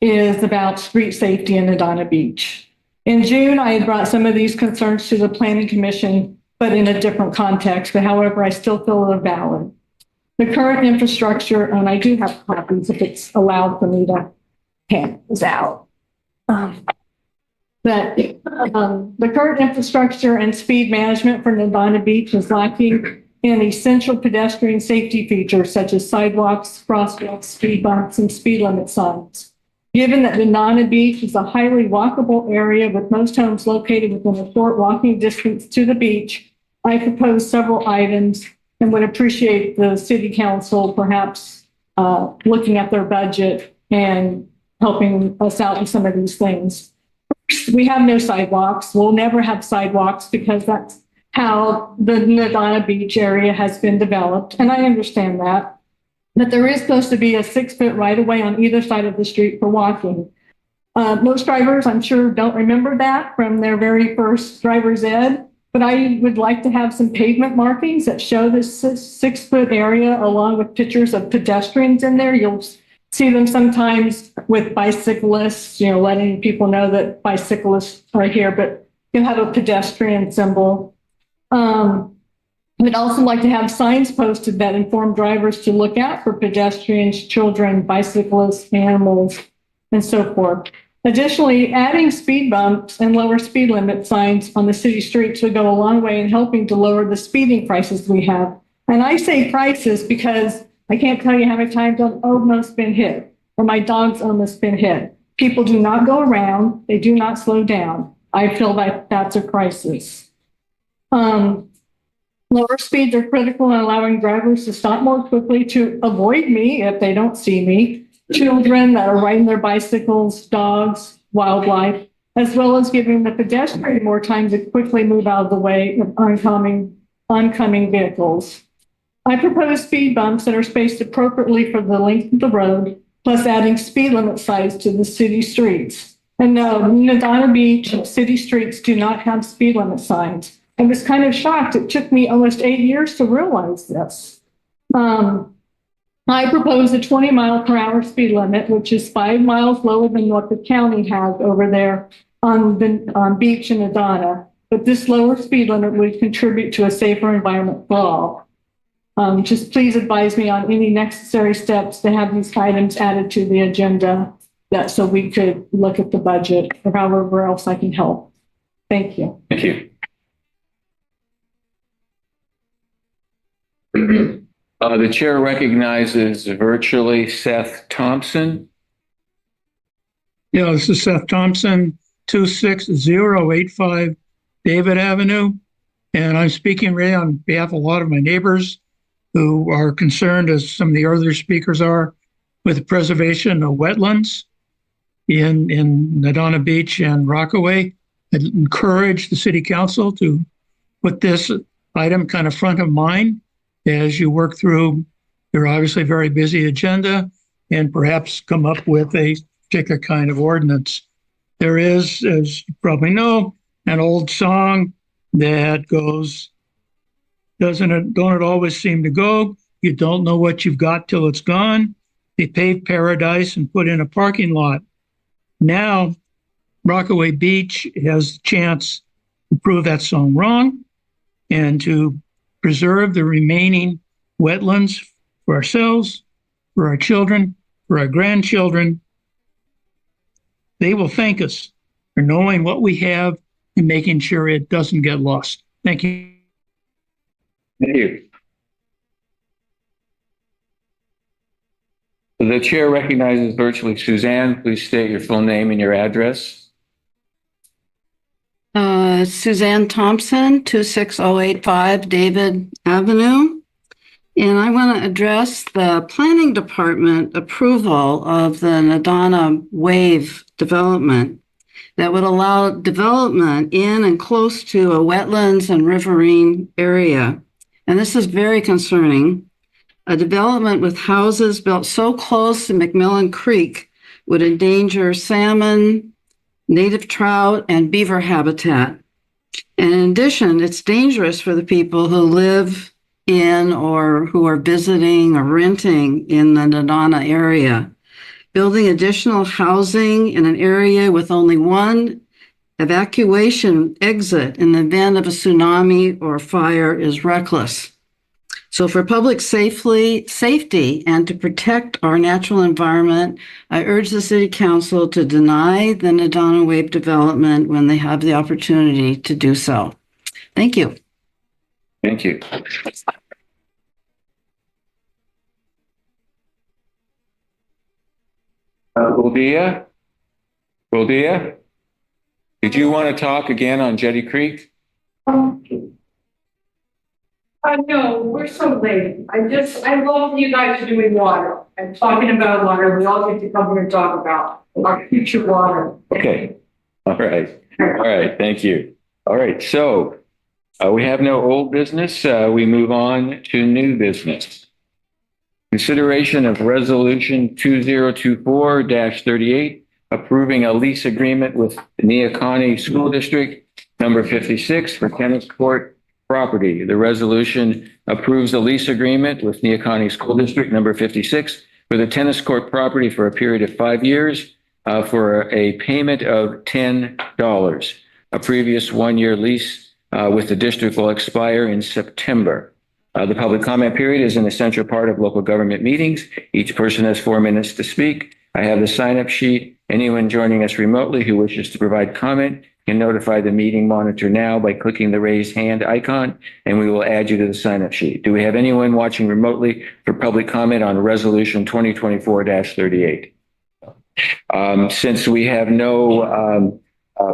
is about street safety in Madonna Beach. In June, I had brought some of these concerns to the Planning Commission, but in a different context. But however, I still feel they're valid. The current infrastructure, and I do have copies if it's allowed for me to hand this out. The current infrastructure and speed management for Madonna Beach is lacking in essential pedestrian safety features such as sidewalks, crosswalks, speed bumps, and speed limit signs. Given that Madonna Beach is a highly walkable area with most homes located within a short walking distance to the beach, I propose several items and would appreciate the City Council perhaps looking at their budget and helping us out in some of these things. We have no sidewalks. We'll never have sidewalks because that's how the Nadana Beach area has been developed. And I understand that. But there is supposed to be a 6-foot right of way on either side of the street for walking. Most drivers, I'm sure, don't remember that from their very first driver's ed, but I would like to have some pavement markings that show this 6-foot area along with pictures of pedestrians in there. You'll see them sometimes with bicyclists, letting people know that bicyclists are here, but you'll have a pedestrian symbol. We'd also like to have signs posted that inform drivers to look out for pedestrians, children, bicyclists, animals, and so forth. Additionally, adding speed bumps and lower speed limit signs on the city streets would go a long way in helping to lower the speeding prices we have. And I say prices because I can't tell you how many times I've almost been hit or my dog's almost been hit. People do not go around. They do not slow down. I feel like that's a crisis. Lower speeds are critical in allowing drivers to stop more quickly to avoid me if they don't see me. Children that are riding their bicycles, dogs, wildlife, as well as giving the pedestrian more time to quickly move out of the way of oncoming vehicles. I propose speed bumps that are spaced appropriately for the length of the road, plus adding speed limit signs to the city streets. And no, Nadana Beach city streets do not have speed limit signs. I was kind of shocked. It took me almost 8 years to realize this. I propose a 20-mile-per-hour speed limit, which is 5 miles lower than what the county has over there on Beach and Nadana. But this lower speed limit would contribute to a safer environment for all. Just please advise me on any necessary steps to have these items added to the agenda so we could look at the budget or however else I can help. Thank you. Thank you. The chair recognizes virtually Seth Thompson. Yeah, this is Seth Thompson, 26085 David Avenue. And I'm speaking really on behalf of a lot of my neighbors who are concerned, as some of the other speakers are, with the preservation of wetlands in Nadana Beach and Rockaway. I'd encourage the city council to put this item kind of front of mind as you work through your obviously very busy agenda and perhaps come up with a particular kind of ordinance. There is, as you probably know, an old song that goes, don't it always seem to go? You don't know what you've got till it's gone. They paved paradise and put in a parking lot. Now, Rockaway Beach has the chance to prove that song wrong and to preserve the remaining wetlands for ourselves, for our children, for our grandchildren. They will thank us for knowing what we have and making sure it doesn't get lost. Thank you. Thank you. The chair recognizes virtually Suzanne. Please state your full name and your address. Suzanne Thompson, 26085 David Avenue. And I want to address the planning department approval of the Nadana Wave development that would allow development in and close to a wetlands and riverine area. And this is very concerning. A development with houses built so close to McMillan Creek would endanger salmon, native trout, and beaver habitat. And in addition, it's dangerous for the people who live in or who are visiting or renting in the Nadana area. Building additional housing in an area with only one evacuation exit in the event of a tsunami or fire is reckless. So for public safety and to protect our natural environment, I urge the City Council to deny the Nadana Wave development when they have the opportunity to do so. Thank you. Thank you. Goldia? Goldia? Did you want to talk again on Jetty Creek? No, we're so late. I love you guys doing water and talking about water. We all get to come here and talk about our future water. Okay. All right. All right. Thank you. All right. So we have no old business. We move on to new business. Consideration of resolution 2024-38, approving a lease agreement with Neocani School District number 56 for tennis court property. The resolution approves a lease agreement with Neocani School District number 56 for the tennis court property for a period of 5 years for a payment of $10. A previous one-year lease with the district will expire in September. The public comment period is an essential part of local government meetings. Each person has 4 minutes to speak. I have the sign-up sheet. Anyone joining us remotely who wishes to provide comment can notify the meeting monitor now by clicking the raise hand icon, and we will add you to the sign-up sheet. Do we have anyone watching remotely for public comment on Resolution 2024-38? Since we have no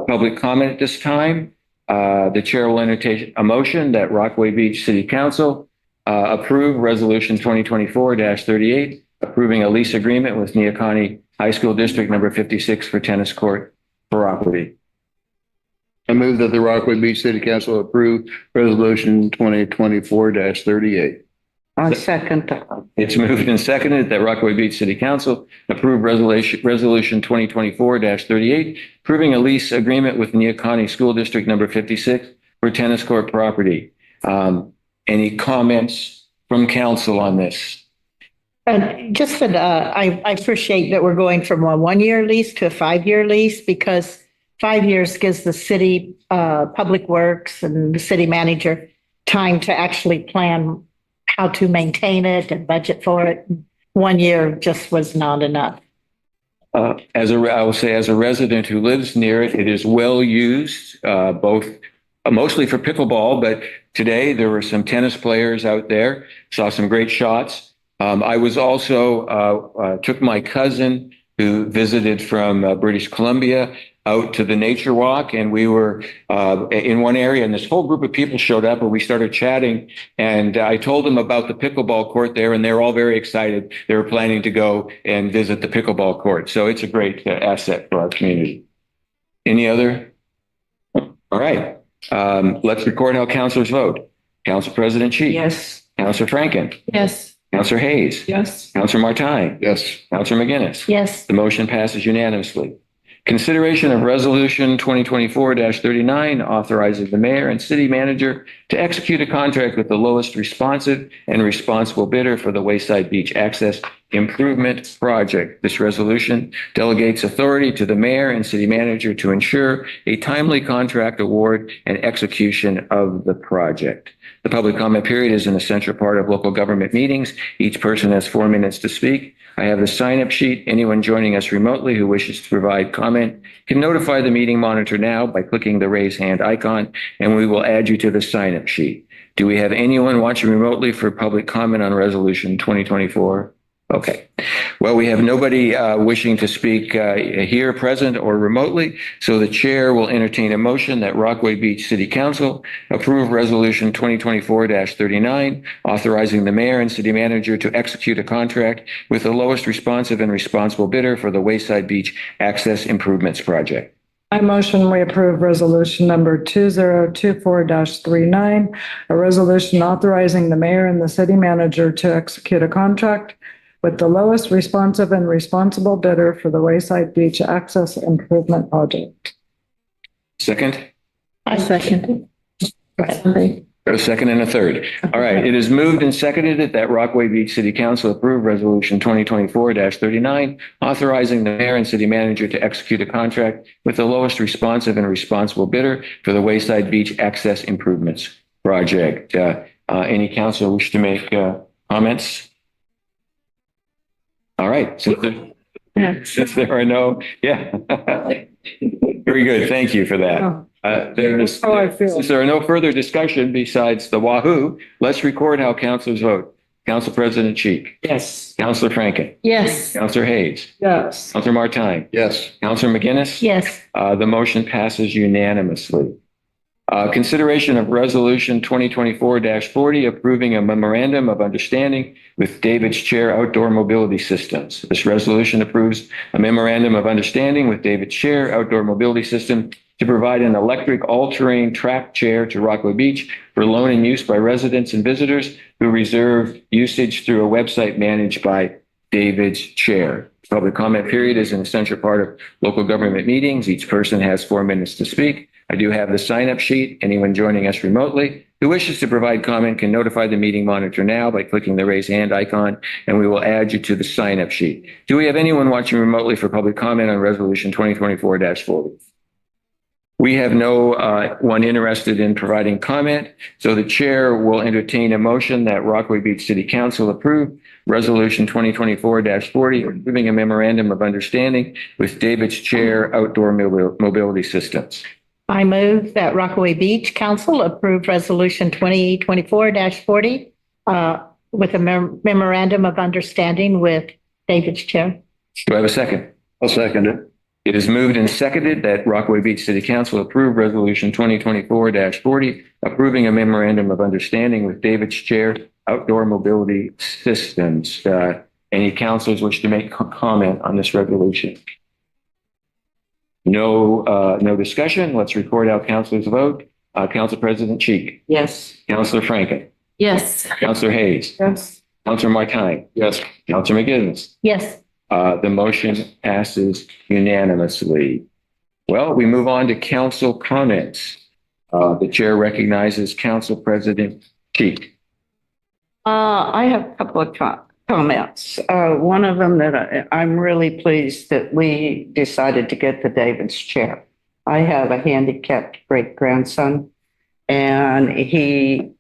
public comment at this time, the chair will entertain a motion that Rockaway Beach City Council approve Resolution 2024-38, approving a lease agreement with Neocani High School District number 56 for tennis court property. I move that the Rockaway Beach City Council approve resolution 2024-38. I second that. It's moved and seconded that Rockaway Beach City Council approve resolution 2024-38, approving a lease agreement with Neocani School District number 56 for tennis court property. Any comments from council on this? Just that I appreciate that we're going from a 1-year lease to a 5-year lease, because 5 years gives the city public works and the city manager time to actually plan how to maintain it and budget for it. 1 year just was not enough. I will say, as a resident who lives near it, it is well used, both mostly for pickleball, but today there were some tennis players out there, saw some great shots. I was also took my cousin who visited from British Columbia out to the nature walk, and we were in one area, and this whole group of people showed up, and we started chatting, and I told them about the pickleball court there, and they're all very excited. They were planning to go and visit the pickleball court, so it's a great asset for our community. Any other? All right. Let's record how councilors vote. Council President Cheek. Yes. Councilor Franken. Yes. Councilor Hayes. Yes. Councilor Martine. Yes. Councilor McGinnis. Yes. The motion passes unanimously. Consideration of Resolution 2024-39, authorizing the mayor and city manager to execute a contract with the lowest responsive and responsible bidder for the Wayside Beach Access Improvement Project. This resolution delegates authority to the mayor and city manager to ensure a timely contract award and execution of the project. The public comment period is an essential part of local government meetings. Each person has 4 minutes to speak. I have the sign-up sheet. Anyone joining us remotely who wishes to provide comment can notify the meeting monitor now by clicking the raise hand icon, and we will add you to the sign-up sheet. Do we have anyone watching remotely for public comment on Resolution 2024? Okay. Well, we have nobody wishing to speak here, present, or remotely, so the chair will entertain a motion that Rockaway Beach City Council approve Resolution 2024-39, authorizing the mayor and city manager to execute a contract with the lowest responsive and responsible bidder for the Wayside Beach Access Improvements Project. I motion we approve resolution number 2024-39, a resolution authorizing the mayor and the city manager to execute a contract with the lowest responsive and responsible bidder for the Wayside Beach Access Improvement Project. Second? I second. A second and a third. All right. It is moved and seconded that Rockaway Beach City Council approve Resolution 2024-39, authorizing the mayor and city manager to execute a contract with the lowest responsive and responsible bidder for the Wayside Beach Access Improvements Project. Any council wish to make comments? All right. Since there are no, very good. Thank you for that. Since there are no further discussion besides the wahoo, let's record how councilors vote. Council President Cheek. Yes. Councilor Franken. Yes. Councilor Hayes. Yes. Councilor Martine. Yes. Councilor McGinnis. Yes. The motion passes unanimously. Consideration of Resolution 2024-40 approving a memorandum of understanding with David's Chair Outdoor Mobility Systems. This resolution approves a memorandum of understanding with David's Chair Outdoor Mobility System to provide an electric all-terrain track chair to Rockaway Beach for loan and use by residents and visitors who reserve usage through a website managed by David's Chair. Public comment period is an essential part of local government meetings. Each person has 4 minutes to speak. I do have the sign-up sheet. Anyone joining us remotely who wishes to provide comment can notify the meeting monitor now by clicking the raise hand icon, and we will add you to the sign-up sheet. Do we have anyone watching remotely for public comment on Resolution 2024-40? We have no one interested in providing comment, so the chair will entertain a motion that Rockaway Beach City Council approve Resolution 2024-40, approving a memorandum of understanding with David's Chair Outdoor Mobility Systems. I move that Rockaway Beach Council approve Resolution 2024-40 with a memorandum of understanding with David's Chair. Do I have a second? I'll second it. It is moved and seconded that Rockaway Beach City Council approve Resolution 2024-40, approving a memorandum of understanding with David's Chair Outdoor Mobility Systems. Any councilors wish to make comment on this resolution? No discussion. Let's record how councilors vote. Council President Cheek. Yes. Councilor Franken. Yes. Councilor Hayes. Yes. Councilor Martine. Yes. Councilor McGinnis. Yes. The motion passes unanimously. Well, we move on to council comments. The chair recognizes Council President Cheek. I have a couple of comments. One of them that I'm really pleased that we decided to get the David's Chair. I have a handicapped great grandson and he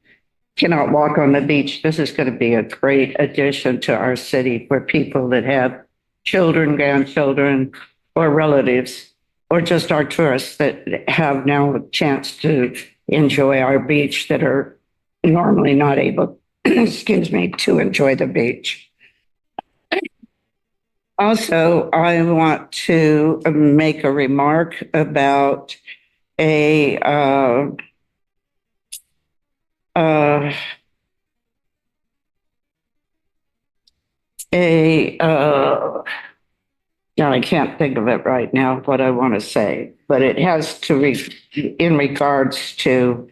cannot walk on the beach. This is going to be a great addition to our city for people that have children, grandchildren, or relatives, or just our tourists that have now a chance to enjoy our beach that are normally not able, excuse me, to enjoy the beach. Also, I want to make a remark about a I can't think of it right now, what I want to say, but it has to in regards to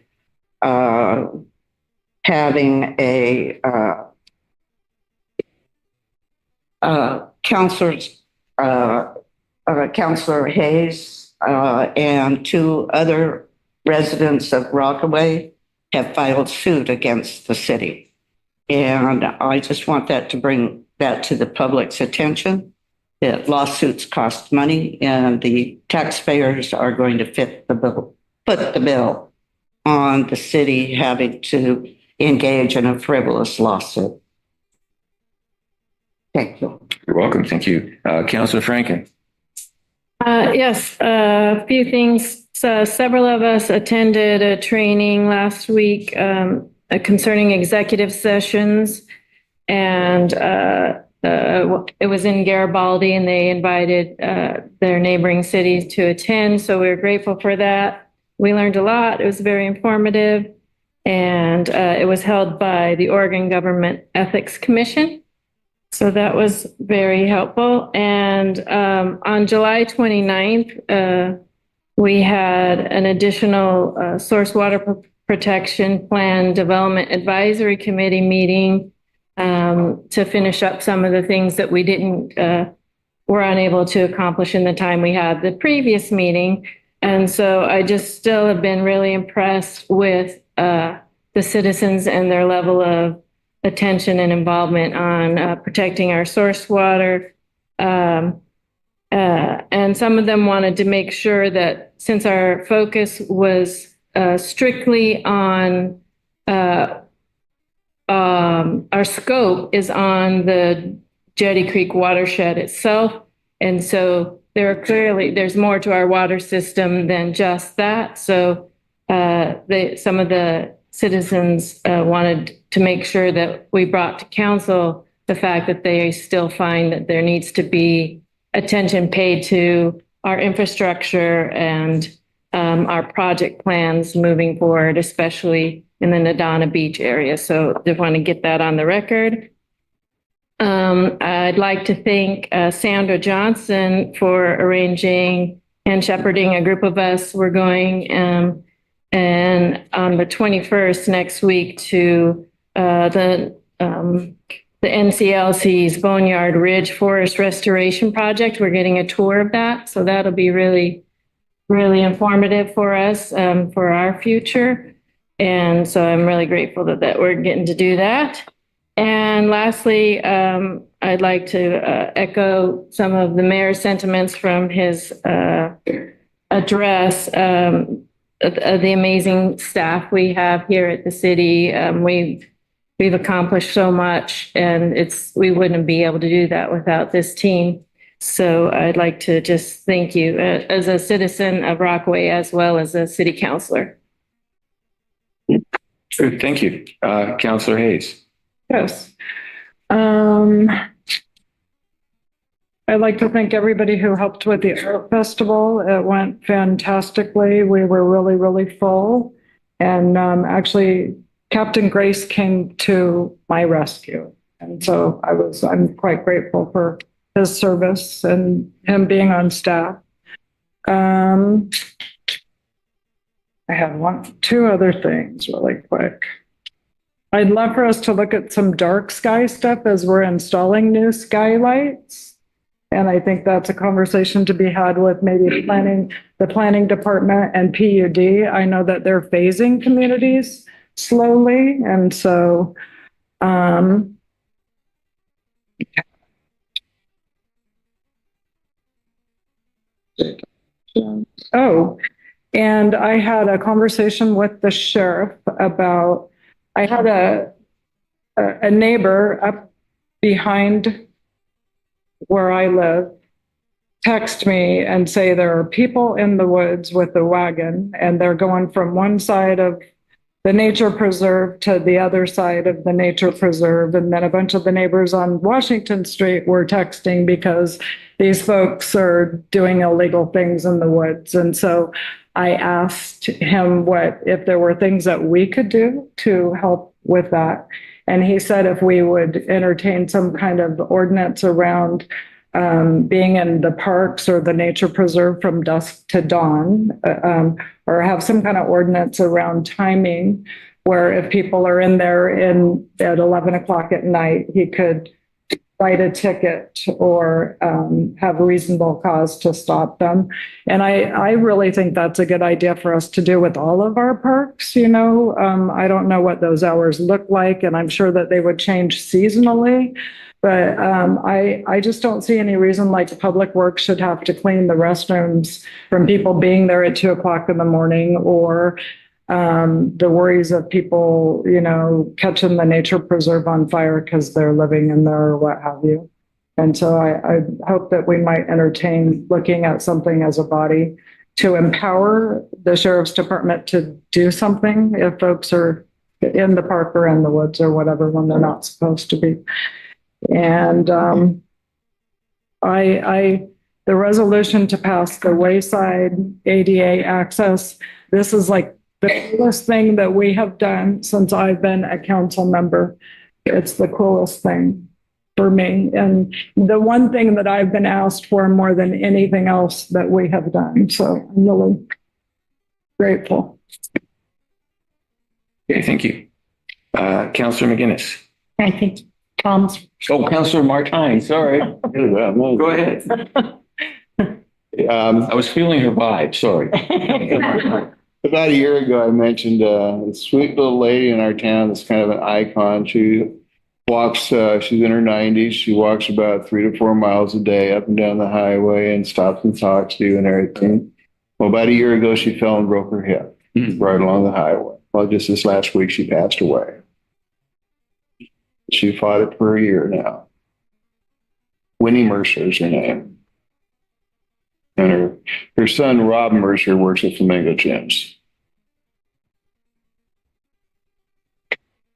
having a Councilor Hayes and 2 other residents of Rockaway have filed suit against the city. And I just want that to bring that to the public's attention, that lawsuits cost money and the taxpayers are going to put the bill on the city having to engage in a frivolous lawsuit. Thank you. You're welcome. Thank you. Councilor Franken. Yes, a few things. So several of us attended a training last week concerning executive sessions, and it was in Garibaldi, and they invited their neighboring cities to attend. So we were grateful for that. We learned a lot. It was very informative, and it was held by the Oregon Government Ethics Commission. So that was very helpful. And on July 29th, we had an additional Source Water Protection Plan Development Advisory Committee meeting to finish up some of the things that we were unable to accomplish in the time we had the previous meeting. And so I just still have been really impressed with the citizens and their level of attention and involvement on protecting our source water. And some of them wanted to make sure that since our focus was strictly on our scope is on the Jetty Creek watershed itself. And so there's more to our water system than just that. So some of the citizens wanted to make sure that we brought to council the fact that they still find that there needs to be attention paid to our infrastructure and our project plans moving forward, especially in the Nadana Beach area. So just want to get that on the record. I'd like to thank Sandra Johnson for arranging and shepherding a group of us. We're going and on the 21st next week to the NCLC's Boneyard Ridge Forest Restoration Project. We're getting a tour of that. So that'll be really, really informative for us for our future. And so I'm really grateful that we're getting to do that. And lastly, I'd like to echo some of the mayor's sentiments from his address. The amazing staff we have here at the city. We've accomplished so much, and we wouldn't be able to do that without this team. So I'd like to just thank you as a citizen of Rockaway as well as a city councilor. Good, thank you. Councilor Hayes. Yes. I'd like to thank everybody who helped with the art festival. It went fantastically. We were really, really full. And actually, Captain Grace came to my rescue. And so I'm quite grateful for his service and him being on staff. I have two other things really quick. I'd love for us to look at some dark sky stuff as we're installing new skylights. And I think that's a conversation to be had with maybe the planning department and PUD. I know that they're phasing communities slowly. And so, and I had a conversation with the sheriff about, I had a neighbor up behind where I live text me and say there are people in the woods with a wagon and they're going from one side of the nature preserve to the other side of the nature preserve. And then a bunch of the neighbors on Washington Street were texting because these folks are doing illegal things in the woods. And so I asked him if there were things that we could do to help with that. And he said if we would entertain some kind of ordinance around being in the parks or the nature preserve from dusk to dawn, or have some kind of ordinance around timing where if people are in there at 11 o'clock at night, he could write a ticket or have a reasonable cause to stop them. And I really think that's a good idea for us to do with all of our parks. I don't know what those hours look like, and I'm sure that they would change seasonally. But I just don't see any reason like Public Works should have to clean the restrooms from people being there at 2 o'clock in the morning, or the worries of people, catching the nature preserve on fire because they're living in there or what have you. And so I hope that we might entertain looking at something as a body to empower the sheriff's department to do something if folks are in the park or in the woods or whatever when they're not supposed to be. And the resolution to pass the Wayside ADA access, this is like the coolest thing that we have done since I've been a council member. It's the coolest thing for me. And the one thing that I've been asked for more than anything else that we have done. So I'm really grateful. Okay, thank you. Councilor McGinnis. I think Tom's. Oh, Councilor Martine, sorry. Go ahead. I was feeling her vibe, sorry. About a year ago, I mentioned a sweet little lady in our town that's kind of an icon. She walks, she's in her 90s. She walks about 3 to 4 miles a day up and down the highway and stops and talks to you and everything. Well, about a year ago, she fell and broke her hip right along the highway. Well, just this last week, she passed away. She fought it for a year now. Winnie Mercer is her name. And her son, Rob Mercer, works at Flamingo Gyms.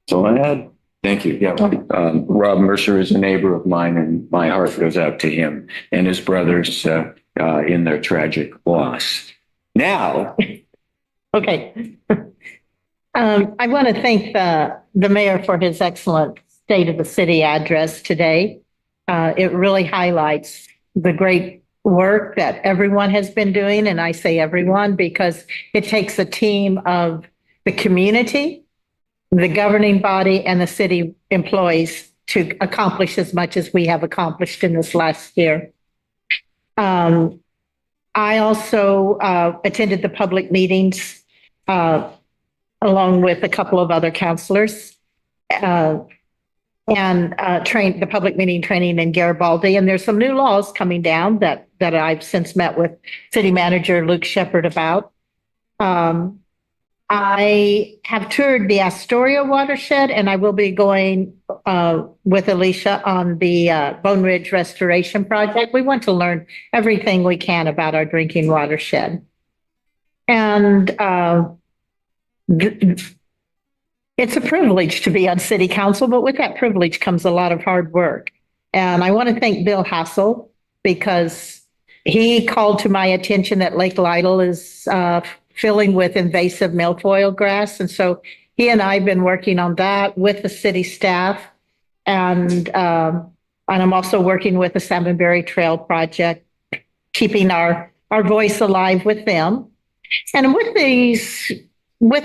So I had. Thank you. Yeah. Rob Mercer is a neighbor of mine, and my heart goes out to him and his brothers in their tragic loss. Now, Okay. I want to thank the mayor for his excellent State of the City address today. It really highlights the great work that everyone has been doing, and I say everyone because it takes a team of the community, the governing body, and the city employees to accomplish as much as we have accomplished in this last year. I also attended the public meetings along with a couple of other counselors and trained the public meeting training in Garibaldi. And there's some new laws coming down that I've since met with City Manager Luke Shepard about. I have toured the Astoria watershed, and I will be going with Alicia on the Bone Ridge Restoration Project. We want to learn everything we can about our drinking watershed. And it's a privilege to be on City Council, but with that privilege comes a lot of hard work. And I want to thank Bill Hassel because he called to my attention that Lake Lytle is filling with invasive milfoil grass. And so he and I have been working on that with the city staff. And I'm also working with the Salmonberry Trail Project, keeping our voice alive with them. And with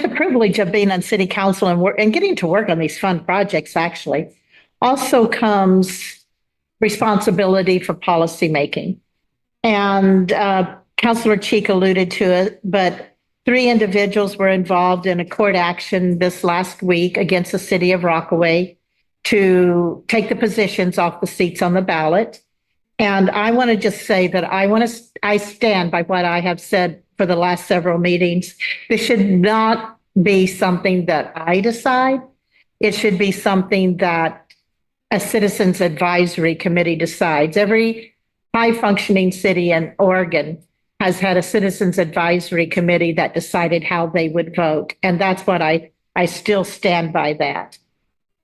the privilege of being on City Council and getting to work on these fun projects, actually, also comes responsibility for policymaking. And Councilor Cheek alluded to it, but 3 individuals were involved in a court action this last week against the city of Rockaway to take the positions off the seats on the ballot. And I want to just say that I stand by what I have said for the last several meetings. This should not be something that I decide. It should be something that a citizens advisory committee decides. Every high-functioning city in Oregon has had a citizens advisory committee that decided how they would vote. And that's what I still stand by that.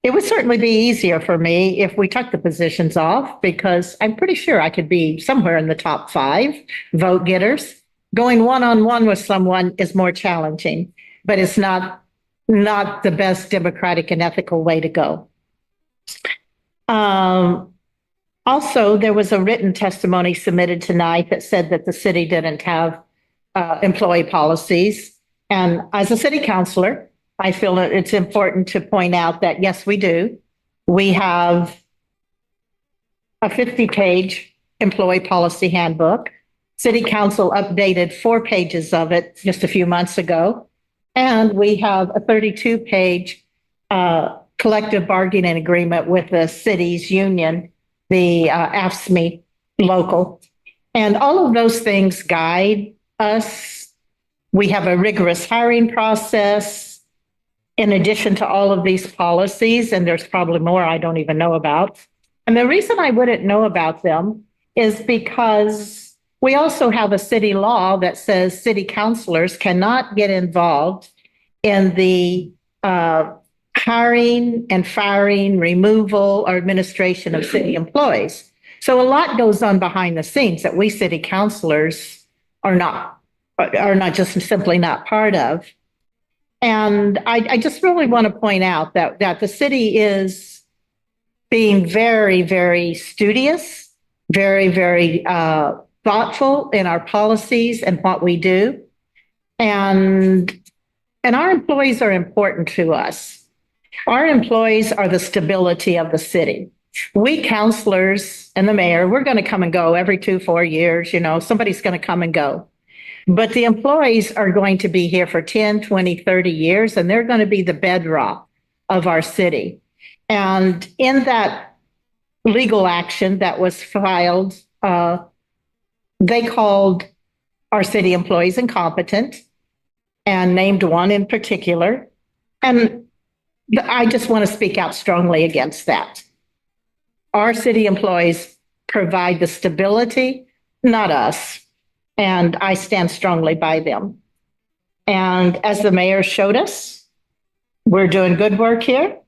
It would certainly be easier for me if we took the positions off, because I'm pretty sure I could be somewhere in the top 5 vote getters. Going one-on-one with someone is more challenging, but it's not the best democratic and ethical way to go. Also, there was a written testimony submitted tonight that said that the city didn't have employee policies. And as a city councilor, I feel that it's important to point out that, yes, we do. We have a 50-page employee policy handbook. City Council updated 4 pages of it just a few months ago. And we have a 32-page collective bargaining agreement with the city's union, the AFSCME local. And all of those things guide us. We have a rigorous hiring process in addition to all of these policies, and there's probably more I don't even know about. And the reason I wouldn't know about them is because we also have a city law that says city councilors cannot get involved in the hiring and firing, removal, or administration of city employees. So a lot goes on behind the scenes that we city councilors are not just simply not part of. And I just really want to point out that the city is being very, very studious, very, very thoughtful in our policies and what we do. And our employees are important to us. Our employees are the stability of the city. We councilors and the mayor, we're going to come and go every 2-4 years. Somebody's going to come and go. But the employees are going to be here for 10, 20, 30 years, and they're going to be the bedrock of our city. And in that legal action that was filed, they called our city employees incompetent and named one in particular. And I just want to speak out strongly against that. Our city employees provide the stability, not us. And I stand strongly by them. And as the mayor showed us, we're doing good work here,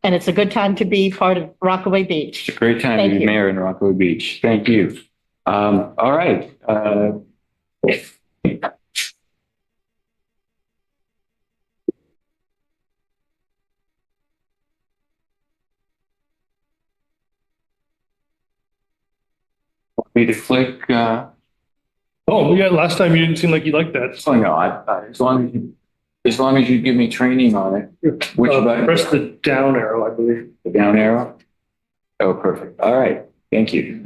and it's a good time to be part of Rockaway Beach. It's a great time to be mayor in Rockaway Beach. Thank you. All right. Me to click, Oh, yeah, last time you didn't seem like you liked that. oh no, as long as you give me training on it. Which button? Press the down arrow, I believe. The down arrow? Oh, perfect. All right. Thank you.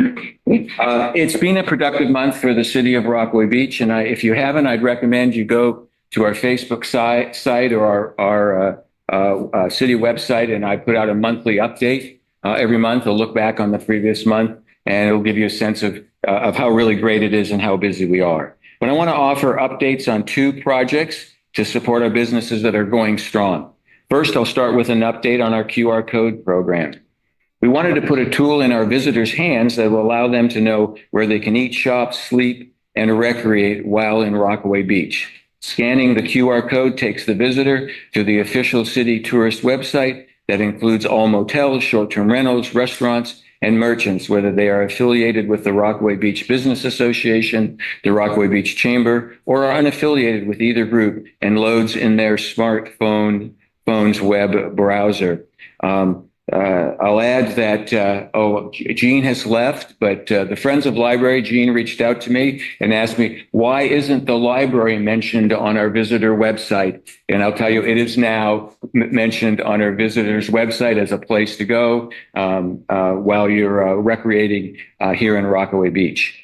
It's been a productive month for the city of Rockaway Beach, and if you haven't, I'd recommend you go to our Facebook site or our city website, and I put out a monthly update every month. I'll look back on the previous month, and it'll give you a sense of how really great it is and how busy we are. But I want to offer updates on 2 projects to support our businesses that are going strong. First, I'll start with an update on our QR code program. We wanted to put a tool in our visitors' hands that will allow them to know where they can eat, shop, sleep, and recreate while in Rockaway Beach. Scanning the QR code takes the visitor to the official city tourist website that includes all motels, short-term rentals, restaurants, and merchants, whether they are affiliated with the Rockaway Beach Business Association, the Rockaway Beach Chamber, or are unaffiliated with either group, and loads in their smartphone's web browser. I'll add that, Jean has left, but the Friends of Library, Jean reached out to me and asked me, why isn't the library mentioned on our visitor website? And I'll tell you, it is now mentioned on our visitors website as a place to go while you're recreating here in Rockaway Beach.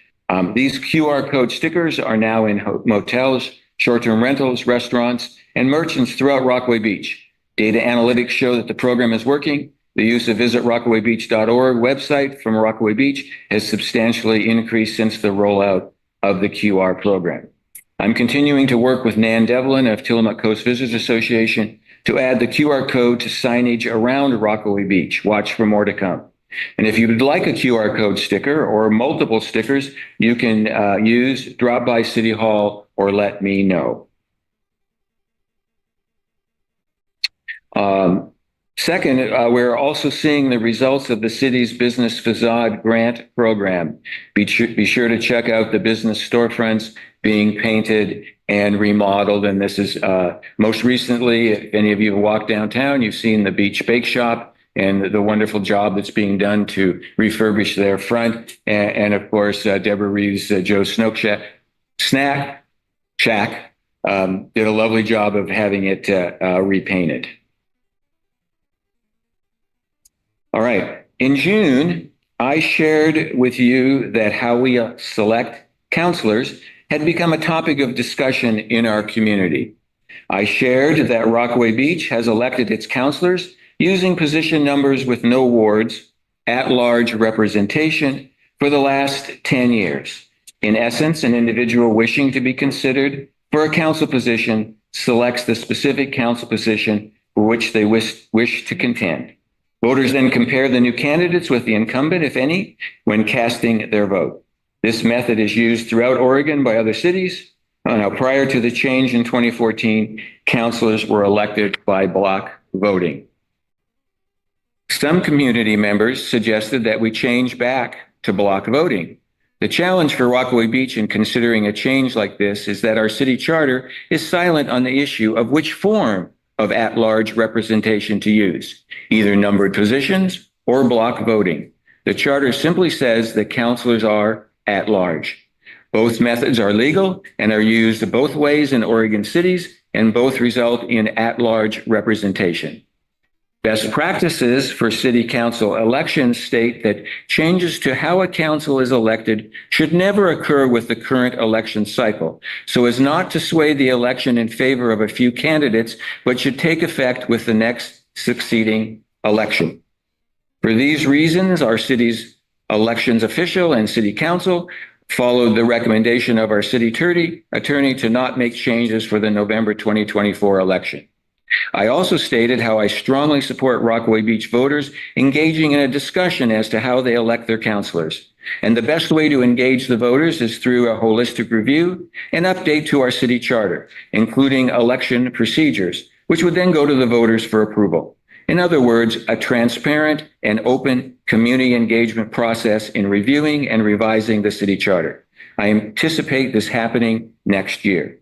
These QR code stickers are now in motels, short-term rentals, restaurants, and merchants throughout Rockaway Beach. Data analytics show that the program is working. The use of visitRockawayBeach.org website from Rockaway Beach has substantially increased since the rollout of the QR program. I'm continuing to work with Nan Devlin of Tillamook Coast Visitors Association to add the QR code to signage around Rockaway Beach. Watch for more to come. And if you would like a QR code sticker or multiple stickers, you can drop by City Hall or let me know. Second, we're also seeing the results of the city's business facade grant program. Be sure to check out the business storefronts being painted and remodeled. And this is most recently, if any of you have walked downtown, you've seen the Beach Bake Shop and the wonderful job that's being done to refurbish their front. And of course, Deborah Reeves, Joe's Snack Shack did a lovely job of having it repainted. All right. In June, I shared with you that how we select counselors had become a topic of discussion in our community. I shared that Rockaway Beach has elected its counselors using position numbers with no wards, at-large representation for the last 10 years. In essence, an individual wishing to be considered for a council position selects the specific council position for which they wish to contend. Voters then compare the new candidates with the incumbent, if any, when casting their vote. This method is used throughout Oregon by other cities. Now, prior to the change in 2014, councilors were elected by block voting. Some community members suggested that we change back to block voting. The challenge for Rockaway Beach in considering a change like this is that our city charter is silent on the issue of which form of at-large representation to use, either numbered positions or block voting. The charter simply says that councilors are at-large. Both methods are legal and are used both ways in Oregon cities, and both result in at-large representation. Best practices for city council elections state that changes to how a council is elected should never occur with the current election cycle, so as not to sway the election in favor of a few candidates, but should take effect with the next succeeding election. For these reasons, our city's elections official and city council followed the recommendation of our city attorney to not make changes for the November 2024 election. I also stated how I strongly support Rockaway Beach voters engaging in a discussion as to how they elect their councilors. And the best way to engage the voters is through a holistic review and update to our city charter, including election procedures, which would then go to the voters for approval. In other words, a transparent and open community engagement process in reviewing and revising the city charter. I anticipate this happening next year.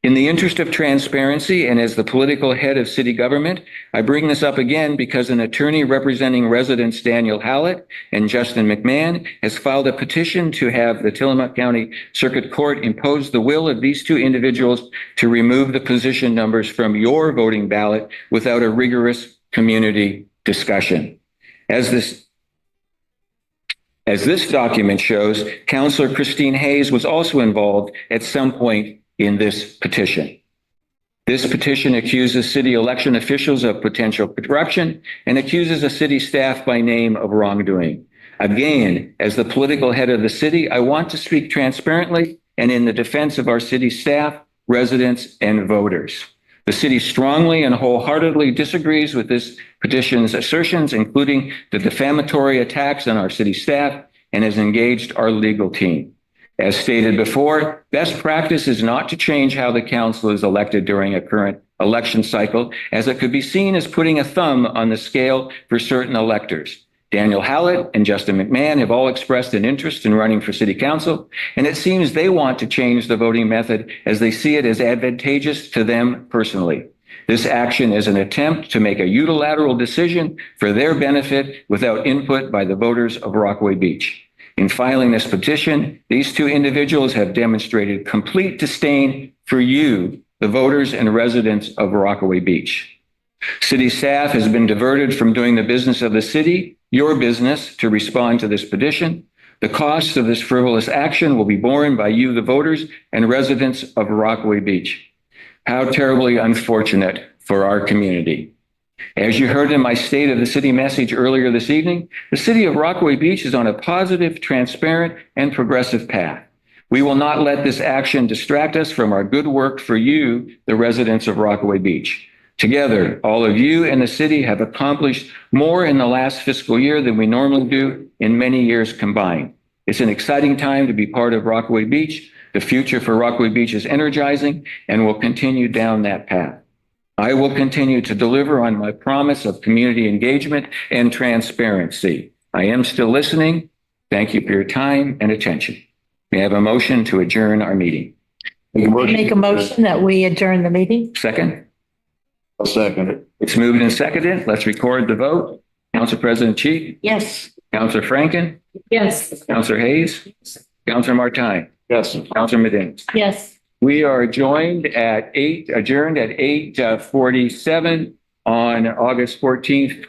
In the interest of transparency and as the political head of city government, I bring this up again because an attorney representing residents Daniel Hallett and Justin McMahon has filed a petition to have the Tillamook County Circuit Court impose the will of these two individuals to remove the position numbers from your voting ballot without a rigorous community discussion. As this document shows, Councillor Christine Hayes was also involved at some point in this petition. This petition accuses city election officials of potential corruption and accuses a city staff by name of wrongdoing. Again, as the political head of the city, I want to speak transparently and in the defense of our city staff, residents, and voters. The city strongly and wholeheartedly disagrees with this petition's assertions, including the defamatory attacks on our city staff, and has engaged our legal team. As stated before, best practice is not to change how the council is elected during a current election cycle, as it could be seen as putting a thumb on the scale for certain electors. Daniel Hallett and Justin McMahon have all expressed an interest in running for city council, and it seems they want to change the voting method as they see it as advantageous to them personally. This action is an attempt to make a unilateral decision for their benefit without input by the voters of Rockaway Beach. In filing this petition, these two individuals have demonstrated complete disdain for you, the voters and residents of Rockaway Beach. City staff has been diverted from doing the business of the city, your business, to respond to this petition. The costs of this frivolous action will be borne by you, the voters and residents of Rockaway Beach. How terribly unfortunate for our community. As you heard in my State of the City message earlier this evening, the city of Rockaway Beach is on a positive, transparent, and progressive path. We will not let this action distract us from our good work for you, the residents of Rockaway Beach. Together, all of you and the city have accomplished more in the last fiscal year than we normally do in many years combined. It's an exciting time to be part of Rockaway Beach. The future for Rockaway Beach is energizing and will continue down that path. I will continue to deliver on my promise of community engagement and transparency. I am still listening. Thank you for your time and attention. May I have a motion to adjourn our meeting? Make a motion that we adjourn the meeting. Second? I'll second it. It's moved and seconded. Let's record the vote. Council President Cheek? Yes. Councilor Franken? Yes. Councilor Hayes? Councilor Martine? Yes. Councilor Medina? Yes. We are adjourned at 8:47 on August 14th,